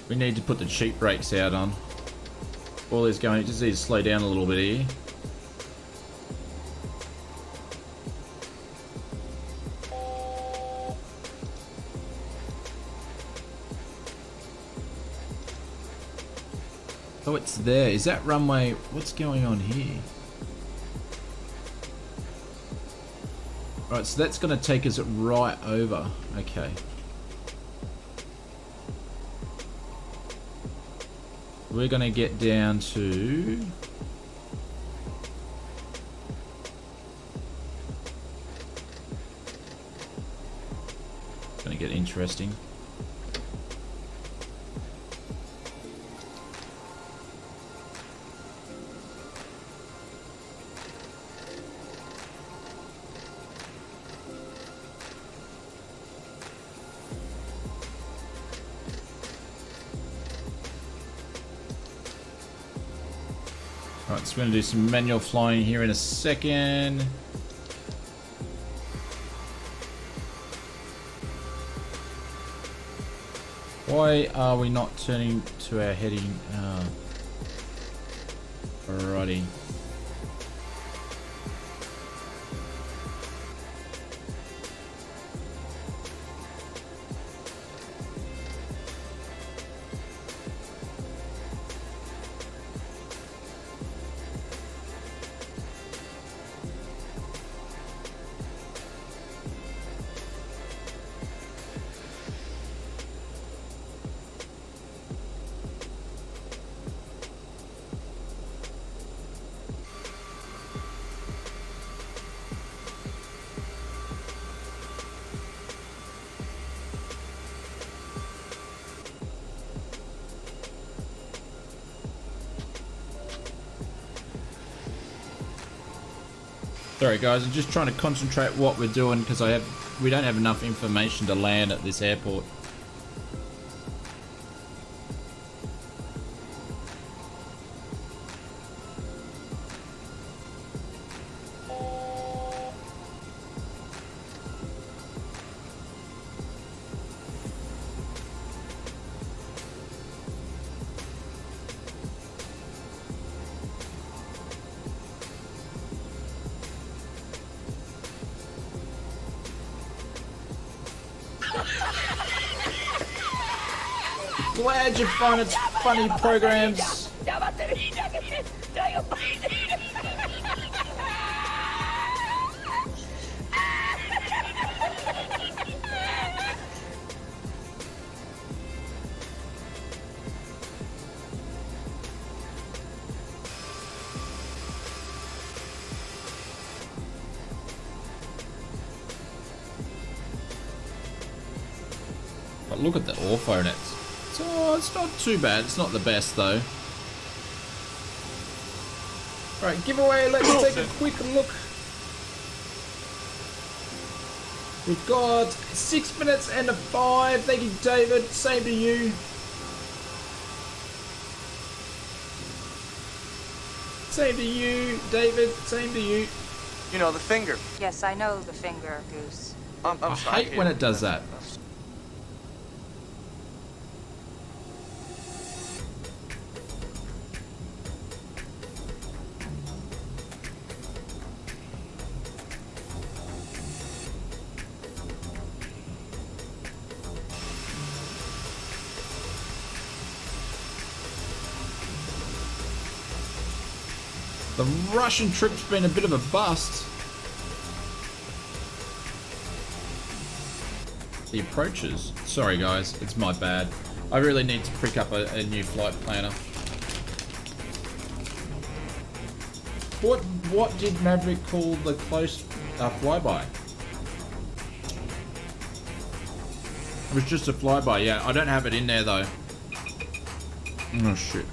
We need to put the cheap brakes out on. All is going, just need to slow down a little bit here. Oh, it's there. Is that runway? What's going on here? Alright, so that's going to take us right over. Okay. We're going to get down to... It's going to get interesting. Alright, so we're going to do some manual flying here in a second. Why are we not turning to our heading? Alrighty. Sorry guys, I'm just trying to concentrate what we're doing because we don't have enough information to land at this airport. Glad you find it's funny programs. But look at the ortho nets. So it's not too bad. It's not the best though. Right, giveaway. Let's take a quick look. We've got 6 minutes and a 5. Thank you, David. Same to you. Same to you, David. Same to you. You know, the finger. Yes, I know the finger, Goose. I'm I sorry. hate when it does that. The Russian trip's been a bit of a bust. The approaches. Sorry guys, it's my bad. I really need to pick up a new flight planner. What did Maverick call the close flyby? It was just a flyby, yeah. I don't have it in there though. Oh shit.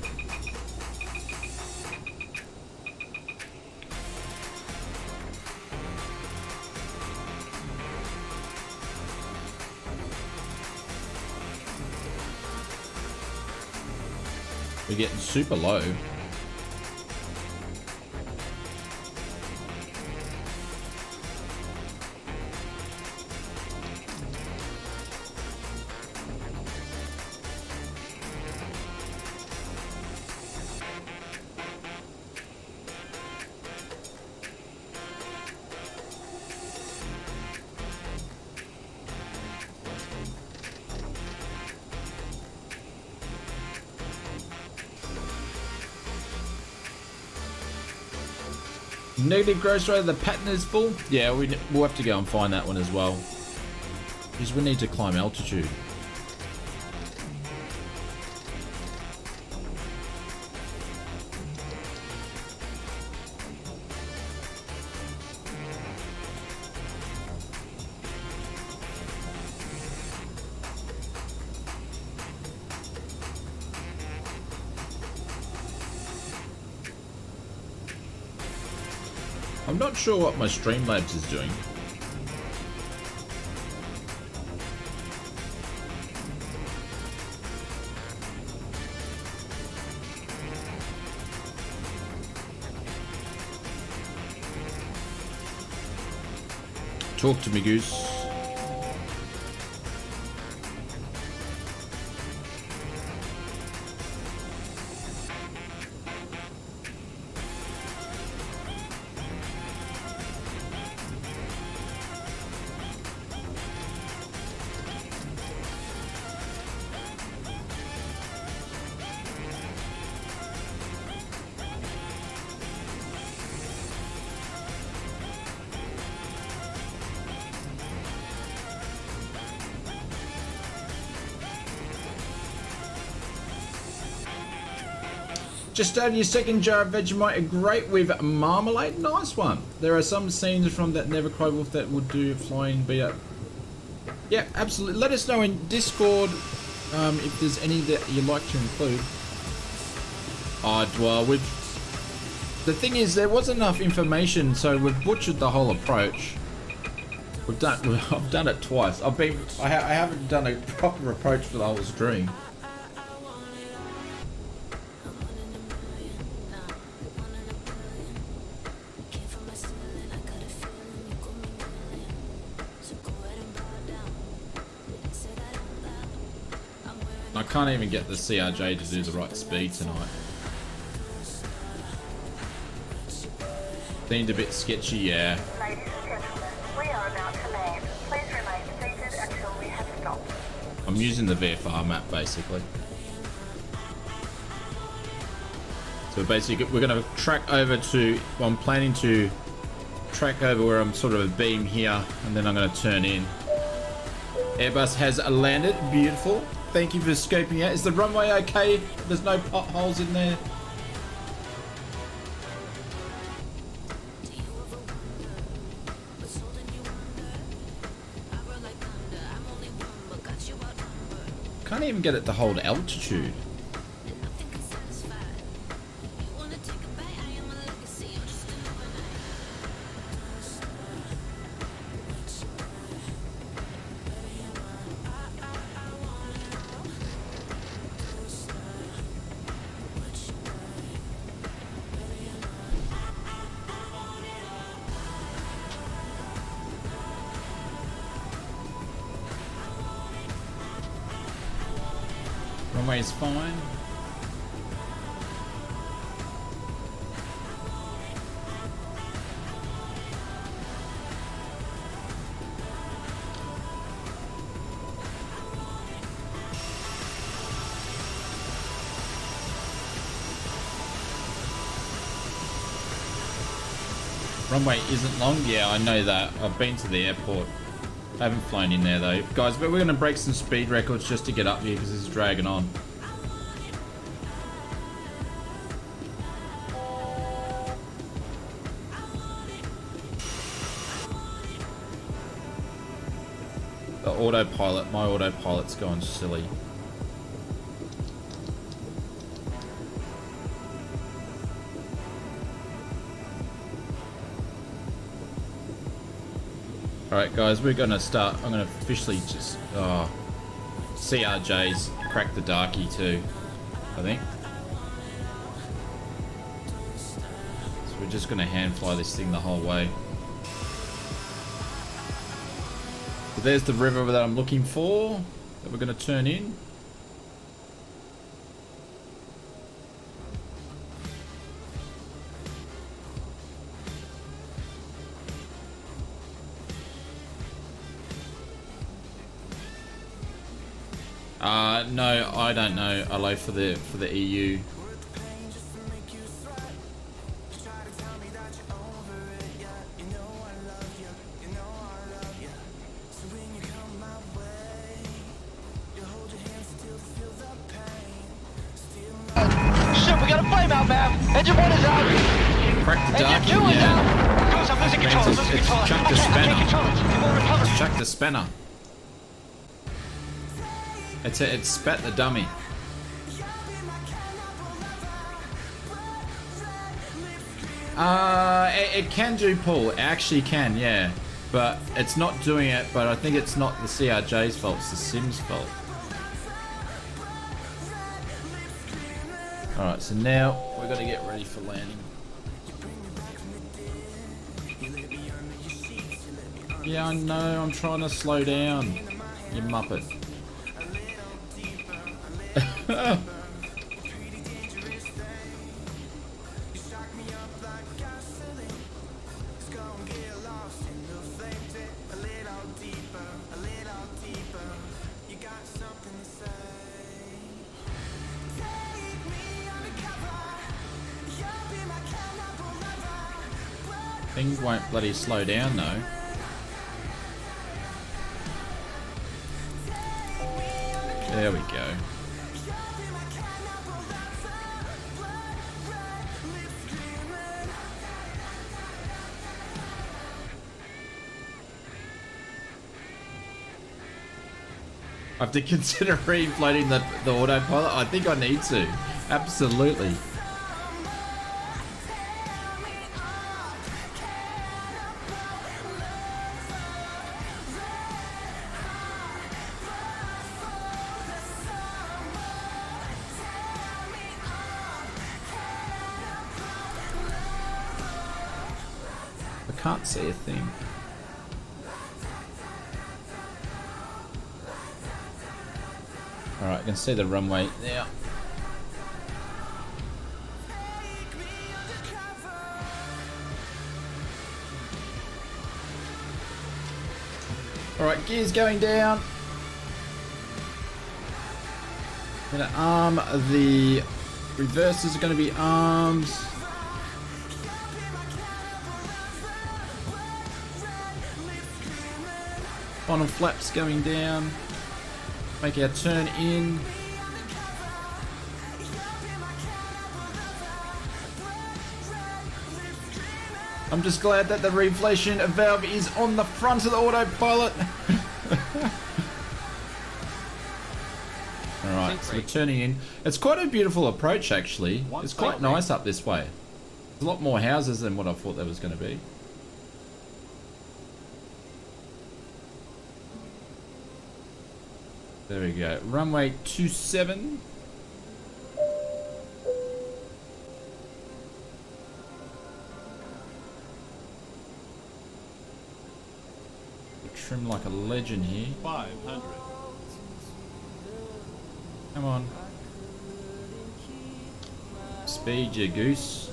We're getting super low. Negative gross rate, the pattern is full. Yeah, we'll have to go and find that one as well. Because we need to climb altitude. I'm not sure what my Streamlabs is doing. Talk to me, Goose. Just started your second jar of Vegemite, great with marmalade. Nice one. There are some scenes from that Never Cry Wolf that would do flying beat up. Yeah, absolutely. Let us know in Discord if there's any that you'd like to include. Well, The thing is, there wasn't enough information, so we've butchered the whole approach. I've done it twice. I haven't done a proper approach for the whole stream. I can't even get the CRJ to do the right speed tonight. Seemed a bit sketchy, yeah. Ladies and gentlemen, we are about to land. Please remain seated until we have stopped. I'm using the VFR map basically. So basically we're going to track over to, well, I'm planning to track over where I'm sort of a beam here, and then I'm going to turn in. Airbus has landed, beautiful. Thank you for scoping out. Is the runway okay? There's no potholes in there? Can't even get it to hold altitude. Runway is fine. Runway isn't long. Yeah, I know that. I've been to the airport. I haven't flown in there though. Guys, but we're going to break some speed records just to get up here because this is dragging on. The autopilot, my autopilot's going silly. Alright guys, we're gonna start. I'm gonna officially just CRJ's crack the darkie too, I think. So we're just gonna hand fly this thing the whole way. So there's the river that I'm looking for that we're gonna turn in. No, I don't know. Hello for the EU. Shit, we got a flame out, man. Engine 1 is out. Crack the darkie, Engine 2 is yeah. out. Goose, I'm losing control. I'm losing It's control. chuck the I can't control spanner. it. It won't recover. It's chuck the spanner. It's spat the dummy. It can do pull. It actually can, yeah. But it's not doing it, but I think it's not the CRJ's fault, it's the Sim's fault. Alright, so now we're gonna get ready for landing. Yeah, I know, I'm trying to slow down, you muppet. Things won't bloody slow down though. There we go. I have to consider refloating the autopilot. I think I need to. Absolutely. can't see a thing. Alright, I can see the runway now. Alright, gears going down. Gonna arm the reversers are gonna be arms. Bottom flaps going down. Make our turn in. I'm just glad that the reflation valve is on the front of the autopilot. Alright, so we're turning in. It's quite a beautiful approach actually. It's quite nice up this way. There's a lot more houses than what I thought there was going to be. There we go. Runway 27. Trim like a legend here. 500. Come on. Speed, you goose.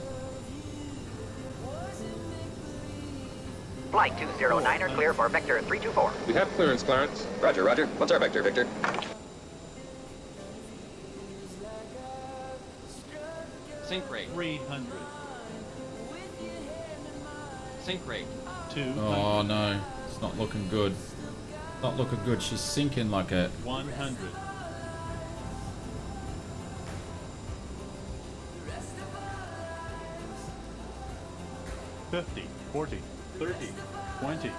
Flight 209er clear for vector 324. We have clearance, Clarence. Roger, roger. What's our vector, Victor? Sync rate. 300. Sync rate. 200. Oh no, it's not looking good. Not looking good. She's sinking like a 100. 50, 40, 30, 20,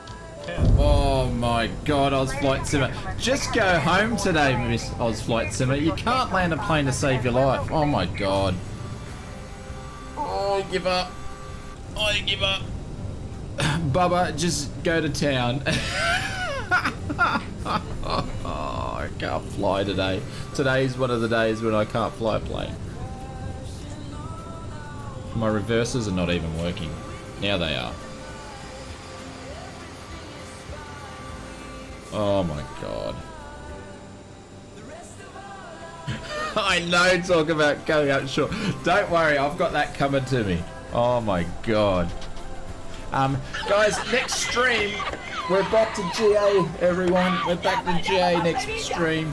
10. Oh my god, Oz Flight Simmer. Just go home today, Miss Oz Flight Simmer. You can't land a plane to save your life. Oh my god. Oh, I give up. I give up. Bubba, just go to town. Oh, I can't fly today. Today's one of the days when I can't fly a plane. My reversers are not even working. Now they are. Oh my god. I know, talk about going up short. Don't worry, I've got that coming to me. Oh my god. Guys, next stream, we're back to GA, everyone. We're back to GA next stream.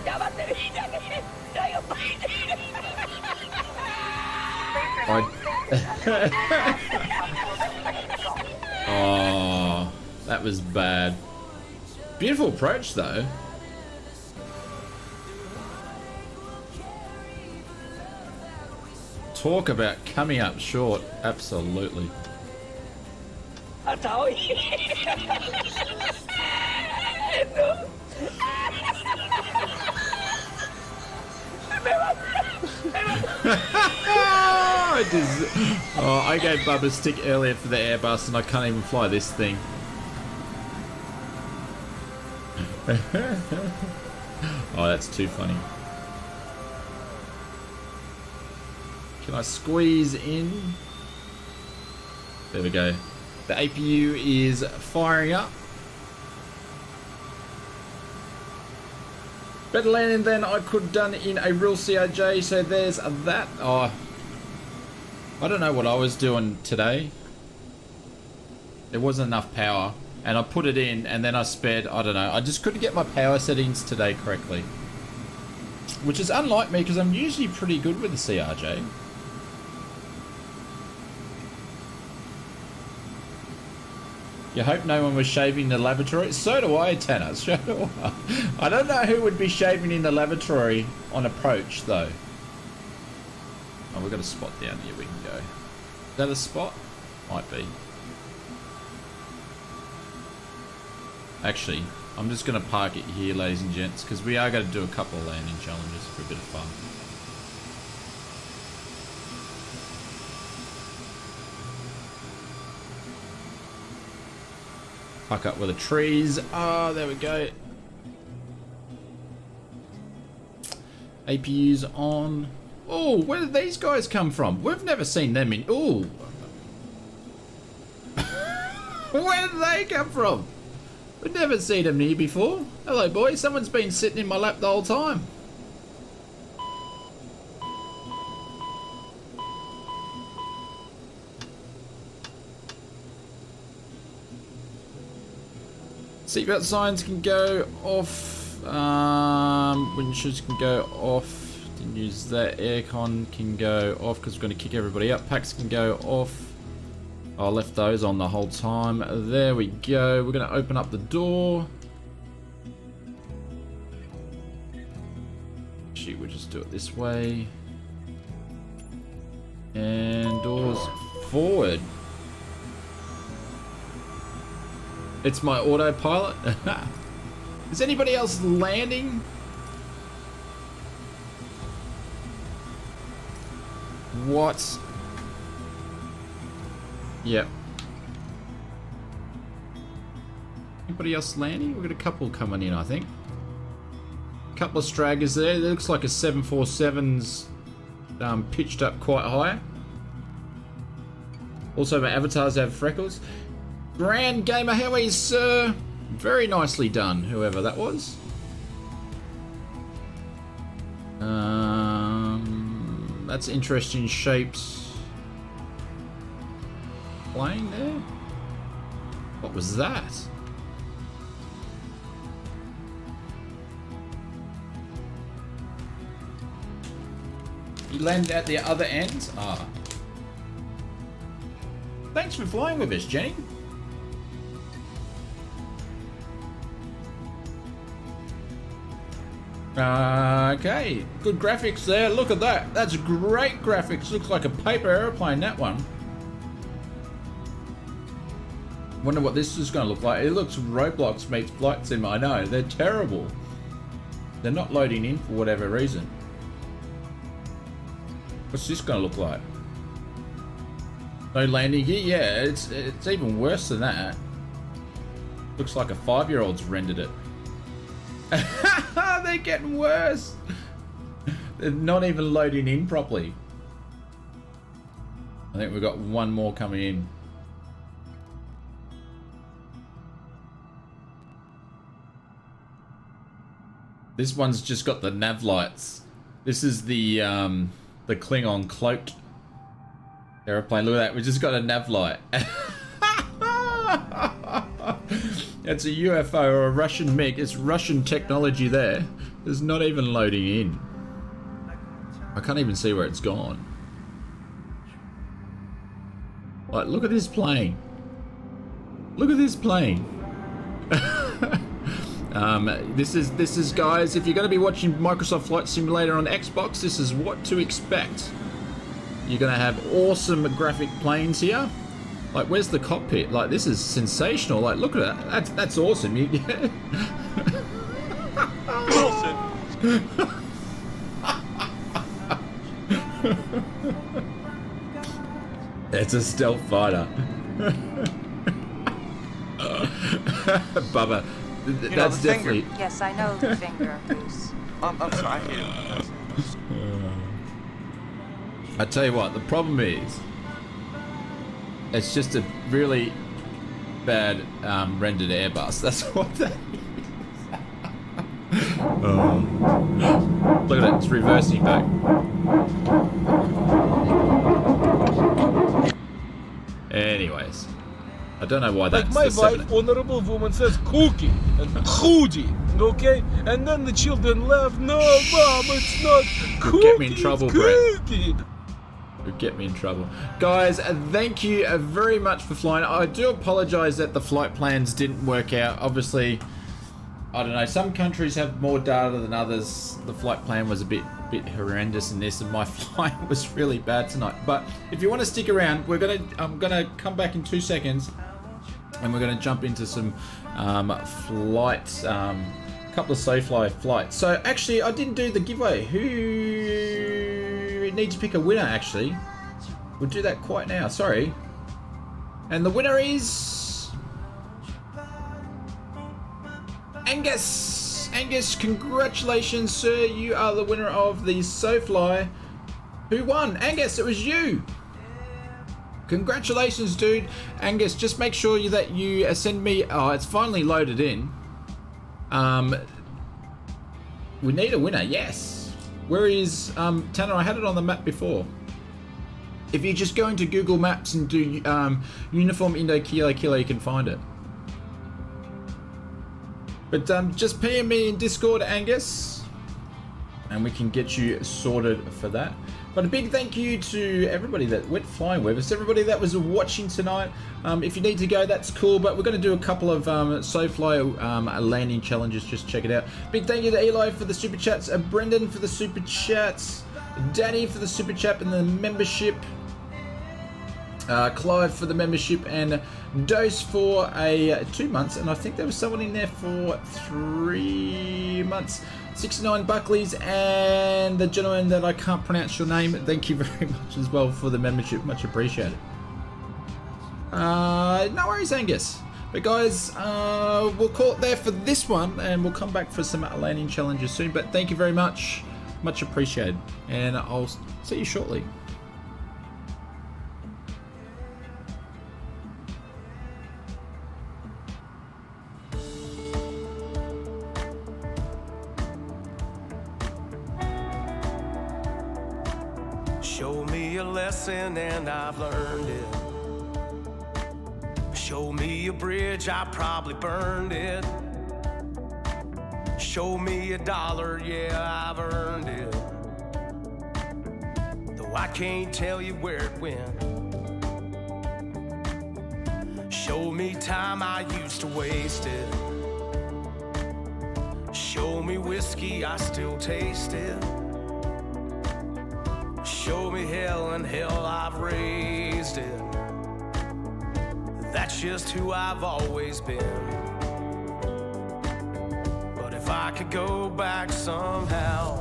Oh, that was bad. Beautiful approach though. Talk about coming up short, absolutely. I gave Bubba a stick earlier for the Airbus and I can't even fly this thing. Oh, that's too funny. Can I squeeze in? There we go. The APU is firing up. Better landing than I could have done in a real CRJ, so there's that. Oh, I don't know what I was doing today. There wasn't enough power, and I put it in, and then I spared, I don't know. I just couldn't get my power settings today correctly. Which is unlike me, because I'm usually pretty good with the CRJ. You hope no one was shaving in the lavatory? So do I, Tanner. So do I. I don't know who would be shaving in the lavatory on approach, though. Oh, we've got a spot down here we can go. Is that a spot? Might be. Actually, I'm just going to park it here, ladies and gents, because we are going to do a couple of landing challenges for a bit of fun. Park up with the trees. Ah, there we go. APU's on. Oh, where did these guys come from? We've never seen them in. Oh. Where did they come from? We've never seen them here before. Hello, boys. Someone's been sitting in my lap the whole time. Seatbelt signs can go off. Windshields can go off. Didn't use that. Aircon can go off because we're going to kick everybody up. Packs can go off. I left those on the whole time. There we go. We're going to open up the door. Actually, we'll just do it this way. And doors forward. It's my autopilot. Is anybody else landing? What? Yep. Anybody else landing? We've got a couple coming in, I think. A couple of straggers there. It looks like a 747's pitched up quite high. Also, my avatars have freckles. Grand Gamer, how are you, sir? Very nicely done, whoever that was. That's interesting shapes. Plane there? What was that? You landed at the other end? Ah. Thanks for flying with us, Jenny. Okay, good graphics there. Look at that. That's great graphics. Looks like a paper airplane, that one. Wonder what this is going to look like. It looks Roblox meets Flight Sim. I know, they're terrible. They're not loading in for whatever reason. What's this going to look like? No landing gear? Yeah, it's even worse than that. Looks like a 5-year-old's rendered it. They're getting worse. They're not even loading in properly. I think we've got one more coming in. This one's just got the nav lights. This is the Klingon cloaked airplane. Look at that. We just got a nav light. It's a UFO or a Russian MiG. It's Russian technology there. There's not even loading in. I can't even see where it's gone. Like, look at this plane. Look at this plane. This is guys, if you're going to be watching Microsoft Flight Simulator on Xbox, this is what to expect. You're going to have awesome graphic planes here. Like, where's the cockpit? Like, this is sensational. Like, look at that. That's awesome. Wilson. It's a stealth fighter. Bubba, that's definitely... Finger. Yes, I know the finger, Goose. I'm sorry, I tell you what, the problem is, it's just a really bad rendered Airbus. That's what that is. Look at it, it's reversing back. Anyways, I don't know why that's like my the wife, honorable woman, says cookie and Khudi, okay? And then the children laugh, no, mom, it's not cookie, get me in trouble, cookie. Brett. Would get me in trouble. Guys, thank you very much for flying. I do apologize that the flight plans didn't work out. Obviously, I don't know, some countries have more data than others. The flight plan was a bit horrendous in this, and my flight was really bad tonight. But if you want to stick around, I'm gonna come back in 2 seconds, and we're gonna jump into some flights, a couple of SoFly flights. So actually, I didn't do the giveaway. Who need to pick a winner? Actually, we'll do that quite now. Sorry, and the winner is Angus. Angus, congratulations, sir. You are the winner of the SoFly. Who won? Angus, it was you. Congratulations, dude. Angus, just make sure that you send me... Oh, it's finally loaded in. We need a winner, yes. Where is... Tanner, I had it on the map before. If you just go into Google Maps and do Uniform Indo Kilo Kilo, you can find it. But just PM me in Discord, Angus, and we can get you sorted for that. But a big thank you to everybody that went flying with us, everybody that was watching tonight. If you need to go, that's cool, but we're going to do a couple of SoFly landing challenges. Just check it out. Big thank you to Eli for the super chats, Brendan for the super chats, Danny for the super chat and the membership, Clive for the membership, and Dose for 2 months, and I think there was someone in there for 3 months. 69 Buckleys, and the gentleman that I can't pronounce your name, thank you very much as well for the membership, much appreciated. No worries, Angus. But guys, we'll call it there for this one, and we'll come back for some landing challenges soon. But thank you very much, much appreciated, and I'll see you shortly. Show me a lesson and I've learned it. Show me a bridge, I probably burned it. Show me $1, yeah, I've earned it. Though I can't tell you where it went. Show me time I used to waste it. Show me whiskey, I still taste it. Show me hell, and hell I've raised it. That's just who I've always been. But if I could go back somehow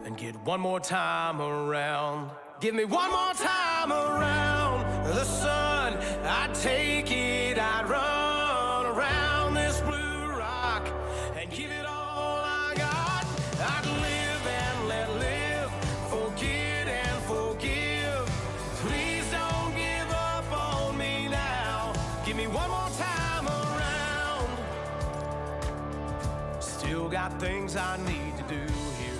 and get one more time around, give me one more time around the sun, I'd take it, I'd run around this blue rock and give it all I got. I'd live and let live, forget and forgive. Please don't give up on me now. Give me one more time around. Still got things I need to do here.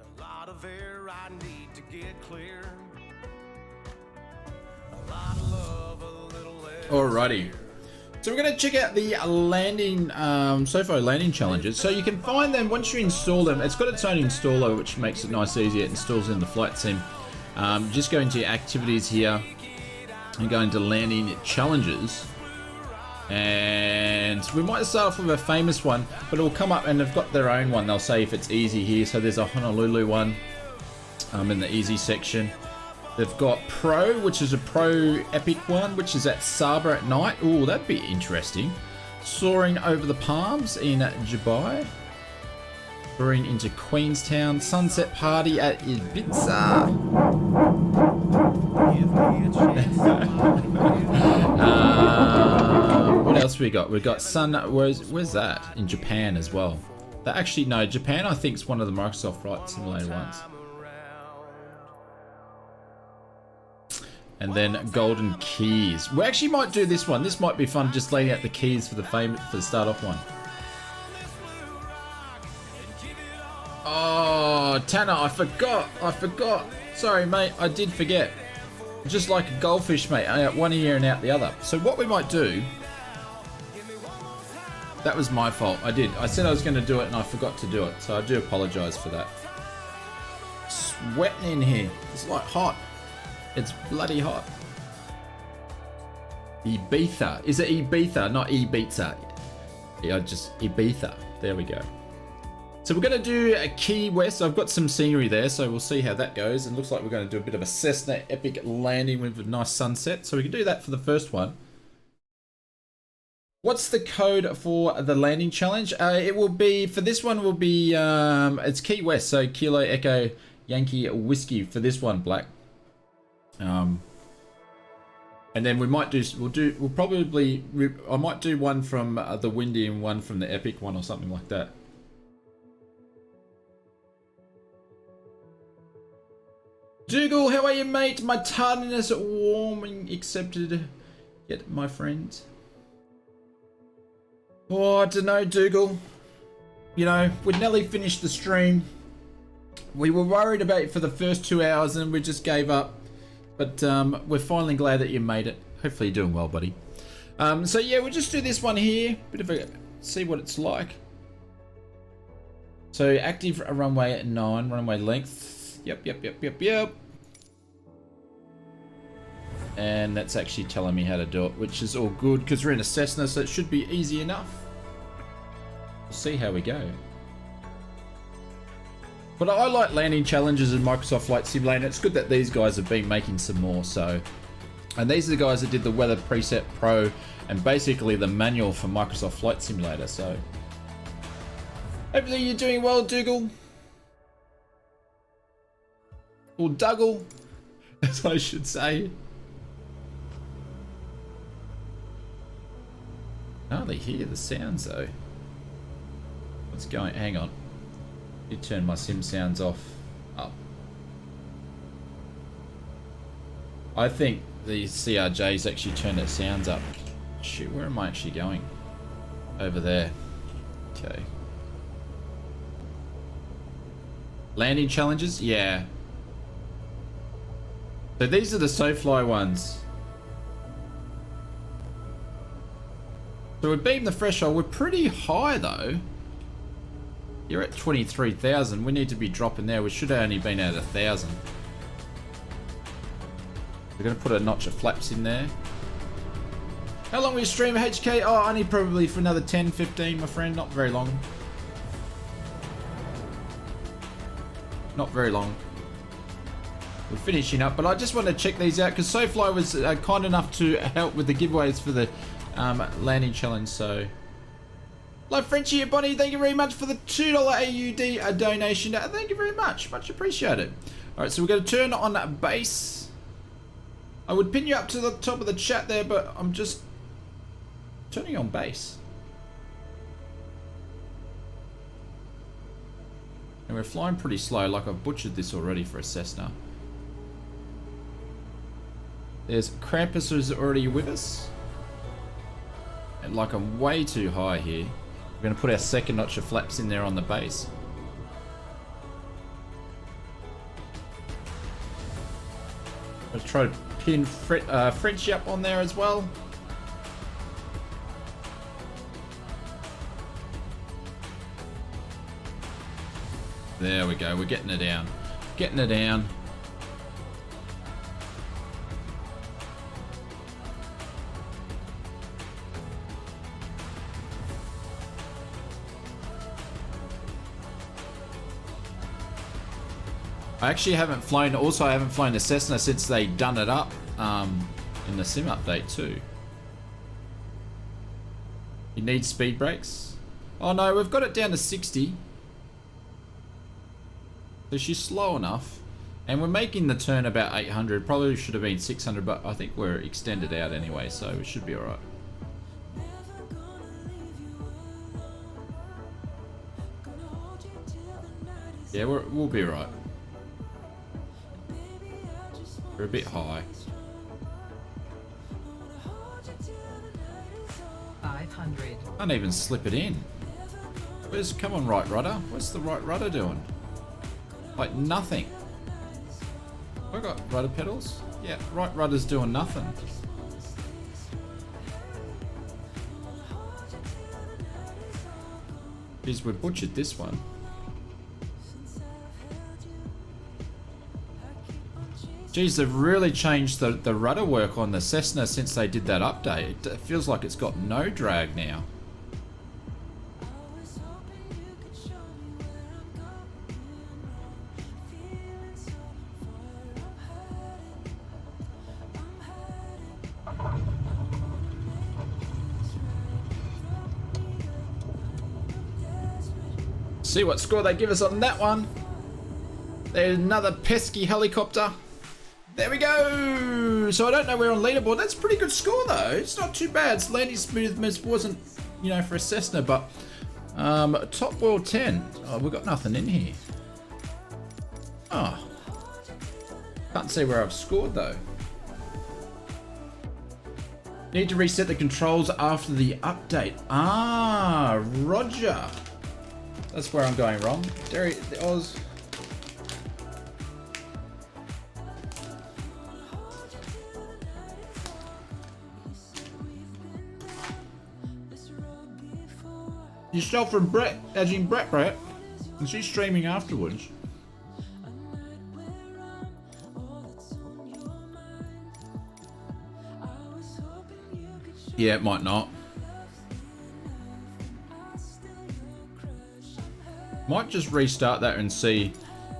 A lot of air I need to get clear. A lot of love, a little less. Alrighty. So we're going to check out the landing, SoFly landing challenges. So you can find them once you install them. It's got its own installer, which makes it nice and easy. It installs in the flight sim. Just go into your activities here and go into landing challenges. And we might start off with a famous one, but it'll come up and they've got their own one. They'll say if it's easy here. So there's a Honolulu one in the easy section. They've got Pro, which is a Pro Epic one, which is at Sabah at night. Oh, that'd be interesting. Soaring over the palms in Dubai. Soaring into Queenstown. Sunset Party at Ibiza. What else we got? We've got where's that? In Japan as well. That actually, no, Japan I think is one of the Microsoft Flight Simulator ones. And then Golden Keys. We actually might do this one. This might be fun, just laying out the keys for the start off one. Oh, Tanner, I forgot. Sorry, mate, I did forget. Just like a goldfish, mate, one ear and out the other. So what we might do... That was my fault. I said I was going to do it and I forgot to do it. So I do apologise for that. Sweating in here. It's like hot. It's bloody hot. Ibiza. Is it Ibiza? Not Ibiza. Yeah, just Ibiza. There we go. So we're going to do a Key West. I've got some scenery there, so we'll see how that goes. And looks like we're going to do a bit of a Cessna epic landing with a nice sunset. So we can do that for the first one. What's the code for the landing challenge? It will be, for this one will be, it's Key West. So Kilo Echo Yankee Whiskey for this one, Black. And then we might do, I might do one from the Windy and one from the Epic one or something like that. Dougal, how are you, mate? My tardiness warming accepted yet, my friend. Oh, I don't know, Dougal. You know, we'd nearly finished the stream. We were worried about it for the first 2 hours and we just gave up. But we're finally glad that you made it. Hopefully you're doing well, buddy. So yeah, we'll just do this one here. Bit of a see what it's like. So active runway at 9, runway length. Yep. And that's actually telling me how to do it, which is all good because we're in a Cessna, so it should be easy enough. We'll see how we go. But I like landing challenges in Microsoft Flight Simulator. It's good that these guys have been making some more. So, and these are the guys that did the Weather Preset Pro and basically the manual for Microsoft Flight Simulator. So, hopefully you're doing well, Dougal. Or Dougal, as I should say. I hardly hear the sounds though. What's going? Hang on. You turn my sim sounds off. Up. I think the CRJ's actually turned their sounds up. Shoot, where am I actually going? Over there. Okay. Landing challenges? Yeah. So these are the SoFly ones. So we beamed the threshold. We're pretty high though. You're at 23,000. We need to be dropping there. We should have only been at 1,000. We're going to put a notch of flaps in there. How long will you stream HK? Oh, only probably for another 10, 15, my friend. Not very long. Not very long. We're finishing up, but I just want to check these out because SoFly was kind enough to help with the giveaways for the landing challenge. So, hello, Frenchie and Bonnie. Thank you very much for the $2 AUD donation. Thank you very much. Much appreciated. All right, so we're going to turn on base. I would pin you up to the top of the chat there, but I'm just turning on base. And we're flying pretty slow, like I've butchered this already for a Cessna. There's Krampus who's already with us. And like I'm way too high here. We're going to put our second notch of flaps in there on the base. Let's try to pin Frenchie up on there as well. There we go, we're getting it down. Getting it down. I actually haven't flown, also I haven't flown the Cessna since they done it up in the sim update too. You need speed brakes? Oh no, we've got it down to 60. So she's slow enough. And we're making the turn about 800. Probably should have been 600, but I think we're extended out anyway, so it should be alright. Yeah, we'll be alright. We're a bit high. 500. Can't even slip it in. Come on, right rudder. What's the right rudder doing? Like nothing. I got rudder pedals. Yeah, right rudder's doing nothing. Geez, we butchered this one. Geez, they've really changed the rudder work on the Cessna since they did that update. It feels like it's got no drag now. See what score they give us on that one. There's another pesky helicopter. There we go. So I don't know we're on leaderboard. That's a pretty good score though. It's not too bad. It's landing smoothness wasn't, you know, for a Cessna, but top world 10. Oh, we've got nothing in here. Oh. Can't see where I've scored though. Need to reset the controls after the update. Ah, roger. That's where I'm going wrong. Derry, Oz. Yourself from Brett, as in Brett, and she's streaming afterwards. Yeah, it might not. Might just restart that and see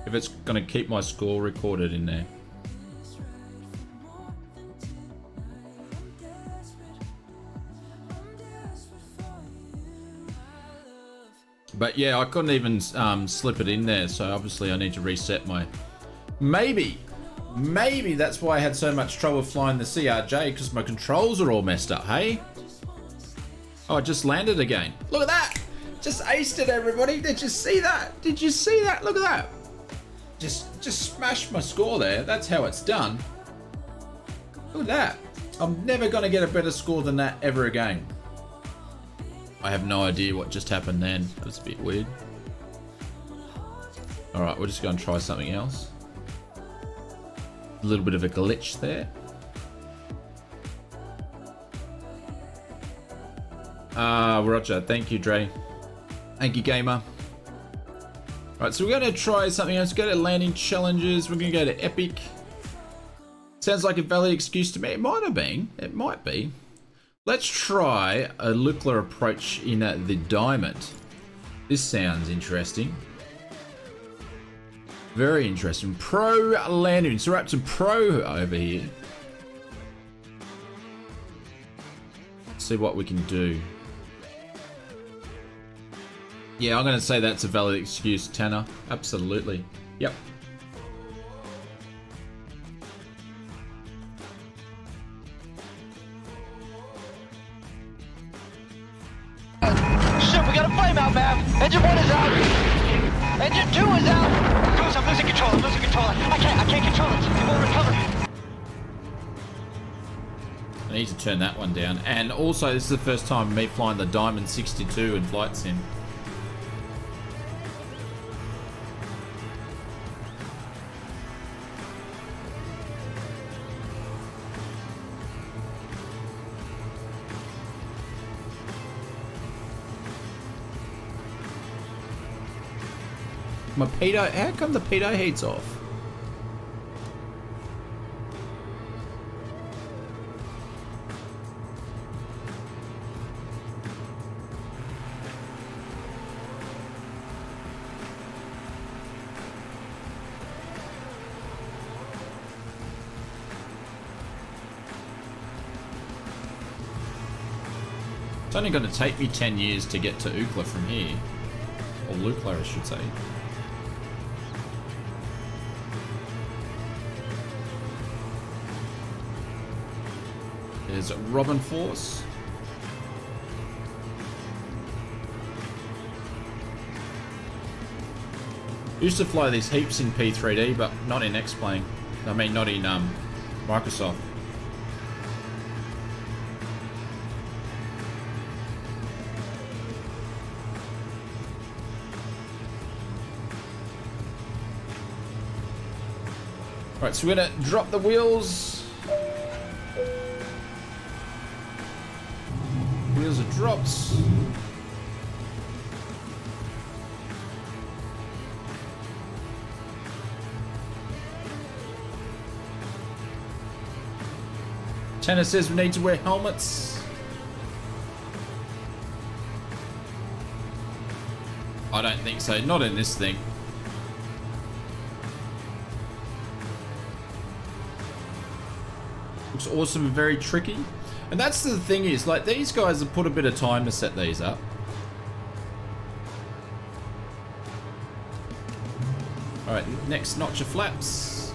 if it's going to keep my score recorded in there. But yeah, I couldn't even slip it in there, so obviously I need to reset my... Maybe that's why I had so much trouble flying the CRJ, because my controls are all messed up, hey? Oh, I just landed again. Look at that! Just aced it, everybody. Did you see that? Did you see that? Look at that. Just smashed my score there. That's how it's done. Look at that. I'm never going to get a better score than that ever again. I have no idea what just happened then. That was a bit weird. Alright, we're just going to try something else. A little bit of a glitch there. Roger. Thank you, Dre. Thank you, gamer. Alright, so we're going to try something else. Go to landing challenges. We're going to go to epic. Sounds like a valid excuse to me. It might have been. It might be. Let's try a Lukla approach in the diamond. This sounds interesting. Very interesting. Pro landing. So we're up to pro over here. Let's see what we can do. Yeah, I'm going to say that's a valid excuse, Tanner. Absolutely. Yep. Shit, we got a flame out, man. Engine 1 is out. Engine 2 is out. Goose, I'm losing control. I can't control it. It won't recover. I need to turn that one down. And also, this is the first time me flying the Diamond 62 in Flight Sim. My pitot, how come the pitot heat's off? It's only going to take me 10 years to get to UKLA from here. Or Lukla, I should say. There's Robin Force. Used to fly these heaps in P3D, but not in X-Plane. I mean, not in Microsoft. Right, so we're gonna drop the wheels. Wheels are dropped. Tanner says we need to wear helmets. I don't think so, not in this thing. Looks awesome and very tricky. And that's the thing is, like, these guys have put a bit of time to set these up. Alright, next notch of flaps.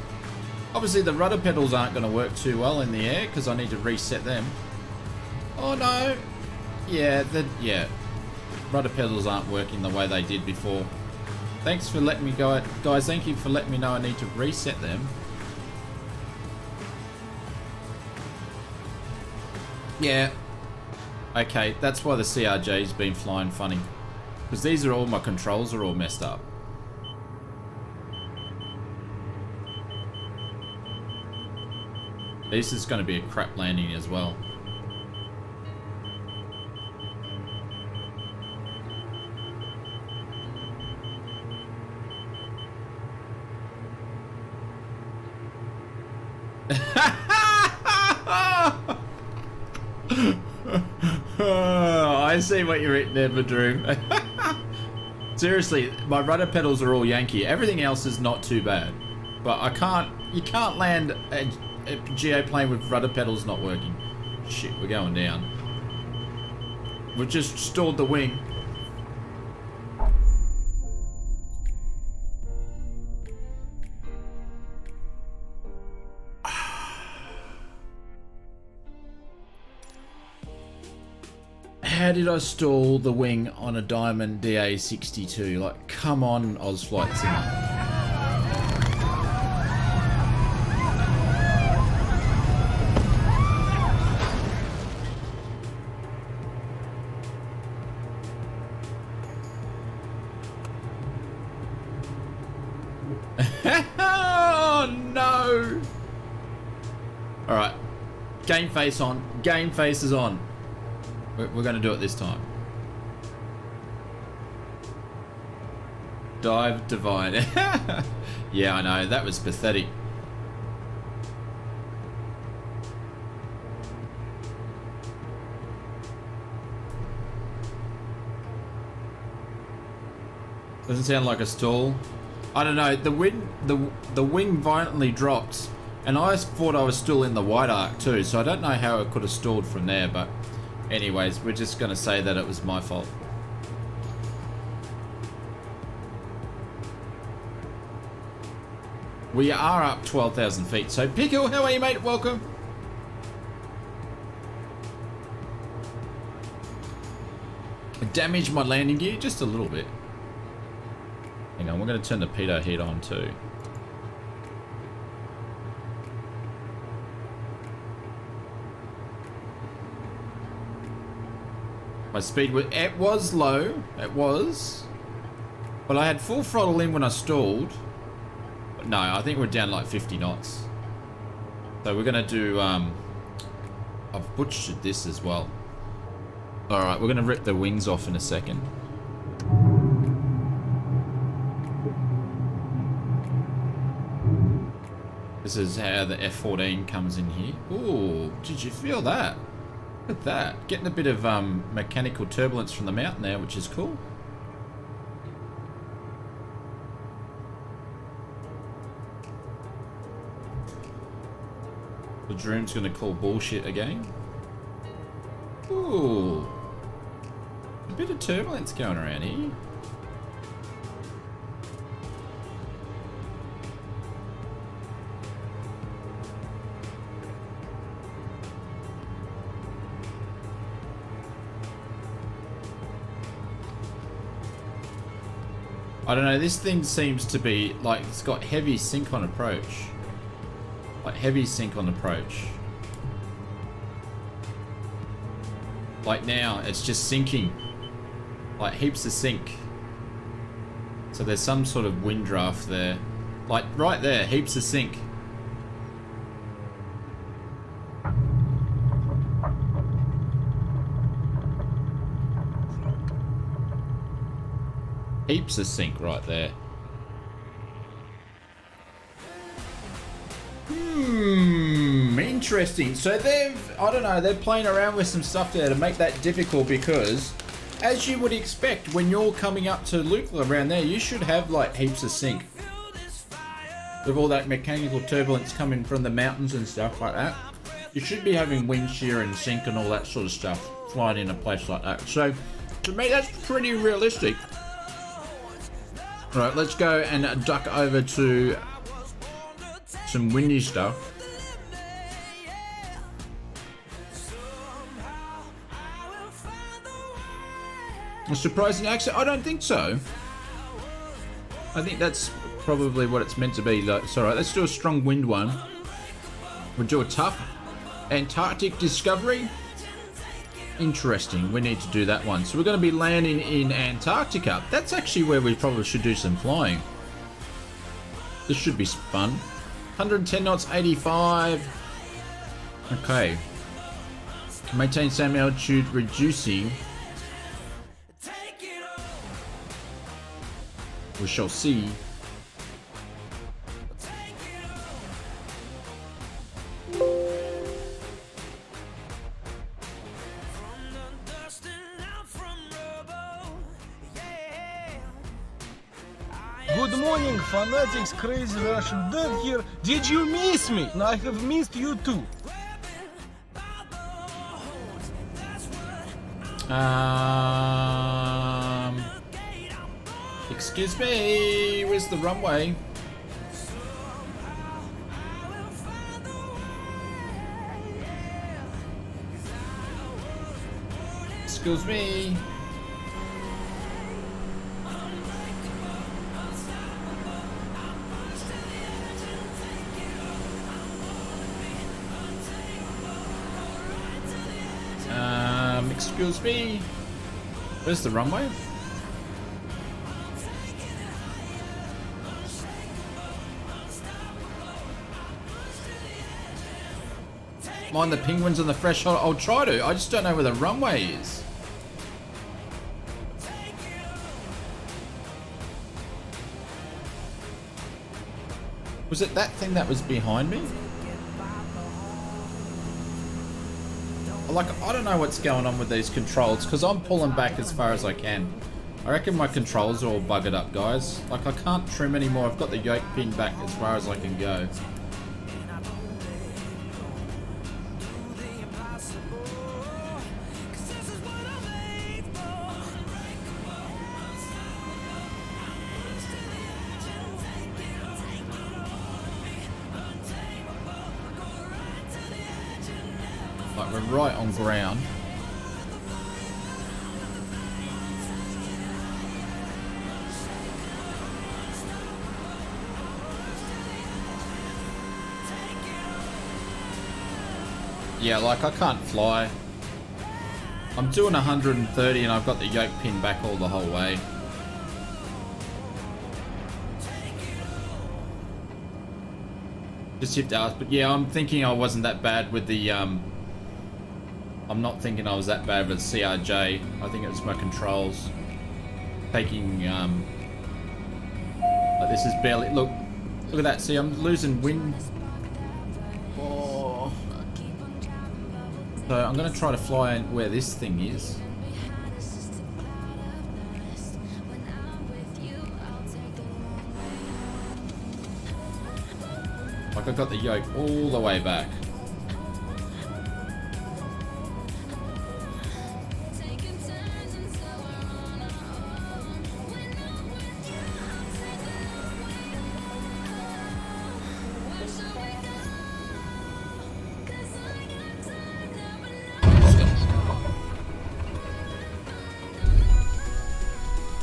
Obviously the rudder pedals aren't going to work too well in the air because I need to reset them. Oh no! Yeah, rudder pedals aren't working the way they did before. Thanks for letting me go. Guys, thank you for letting me know I need to reset them. Yeah. Okay, that's why the CRJ's been flying funny. Because these are all, my controls are all messed up. This is going to be a crap landing as well. I see what you're eating there, Badroom. Seriously, my rudder pedals are all Yankee. Everything else is not too bad. But you can't land a geoplane with rudder pedals not working. Shit, we're going down. We've just stalled the wing. How did I stall the wing on a Diamond DA62? Like, come on, Ozflight Singer. Oh no! Alright. Game face on. Game face is on. We're going to do it this time. Dive divine. Yeah, I know. That was pathetic. Doesn't sound like a stall. I don't know. The wing violently dropped, and I thought I was still in the wide arc too. So I don't know how it could have stalled from there, but. Anyways, we're just going to say that it was my fault. We are up 12,000 feet. So, Pickle, how are you, mate? Welcome. Damaged my landing gear just a little bit. Hang on, we're going to turn the pitot heat on too. My speed was, it was low, it was, but I had full throttle in when I stalled. But no, I think we're down like 50 knots. So we're gonna do, I've butchered this as well. All right, we're gonna rip the wings off in a second. This is how the F-14 comes in here. Ooh, did you feel that? Look at that. Getting a bit of mechanical turbulence from the mountain there, which is cool. The drone's going to call bullshit again. Ooh. A bit of turbulence going around here. I don't know, this thing seems to be like it's got heavy sink on approach. Like heavy sink on approach. Like now, it's just sinking. Like heaps of sink. So there's some sort of wind draft there. Like right there, heaps of sink. Heaps of sink right there. Interesting. So I don't know, they're playing around with some stuff there to make that difficult because, as you would expect, when you're coming up to loop around there, you should have like heaps of sink. With all that mechanical turbulence coming from the mountains and stuff like that. You should be having wind shear and sink and all that sort of stuff flying in a place like that. So, to me, that's pretty realistic. Right, let's go and duck over to some windy stuff. A surprising accent? I don't think so. I think that's probably what it's meant to be. It's alright, let's do a strong wind one. We'll do a tough Antarctic discovery. Interesting. We need to do that one. So we're going to be landing in Antarctica. That's actually where we probably should do some flying. This should be fun. 110 knots, 85. Okay. Maintain same altitude, reducing. We shall see. Good morning, fanatics, crazy Russian dead here. Did you miss me? I have missed you too. Excuse me, where's the runway? Excuse me. Excuse me. Where's the runway? Mind the penguins on the threshold. I'll try to. I just don't know where the runway is. Was it that thing that was behind me? Like, I don't know what's going on with these controls because I'm pulling back as far as I can. I reckon my controls are all buggered up, guys. Like, I can't trim anymore. I've got the yoke pin back as far as I can go. Like, we're right on ground. Yeah, like, I can't fly. I'm doing 130 and I've got the yoke pin back all the whole way. Just have to ask, but yeah, I'm thinking I wasn't that bad with the, I'm not thinking I was that bad with CRJ. I think it was my controls. Taking, like, this is barely, look at that, see, I'm losing wind. Oh. So I'm gonna try to fly in where this thing is. Like, I got the yoke all the way back.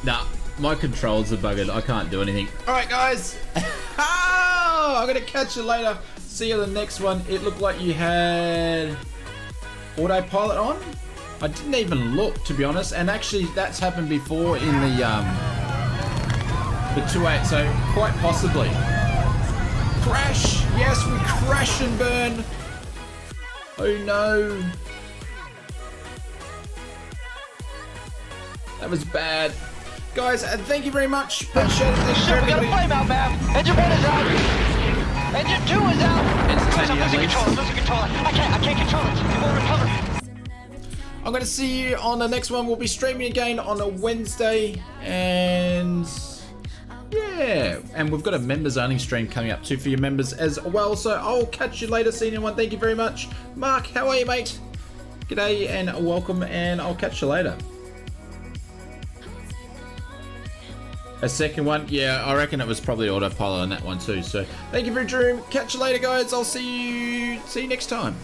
Nah, my controls are buggered. I can't do anything. Alright, guys. I'm going to catch you later. See you in the next one. It looked like you had autopilot on. I didn't even look, to be honest. And actually, that's happened before in the 2.8. So, quite possibly. Crash. Yes, we crash and burn. Oh, no. That was bad. Guys, thank you very much. Appreciate it. Shit, we got a flame out, man. Engine 1 is out. Engine 2 is out. I'm losing control. I can't control it. It won't recover. I'm going to see you on the next one. We'll be streaming again on a Wednesday. And yeah. And we've got a members only stream coming up too for your members as well. So I'll catch you later. See you one. Thank you very much. Mark, how are you, mate? G'day and welcome. And I'll catch you later. A second one, yeah, I reckon it was probably autopilot on that one too. So thank you for your dream. Catch you later, guys. I'll see you next time.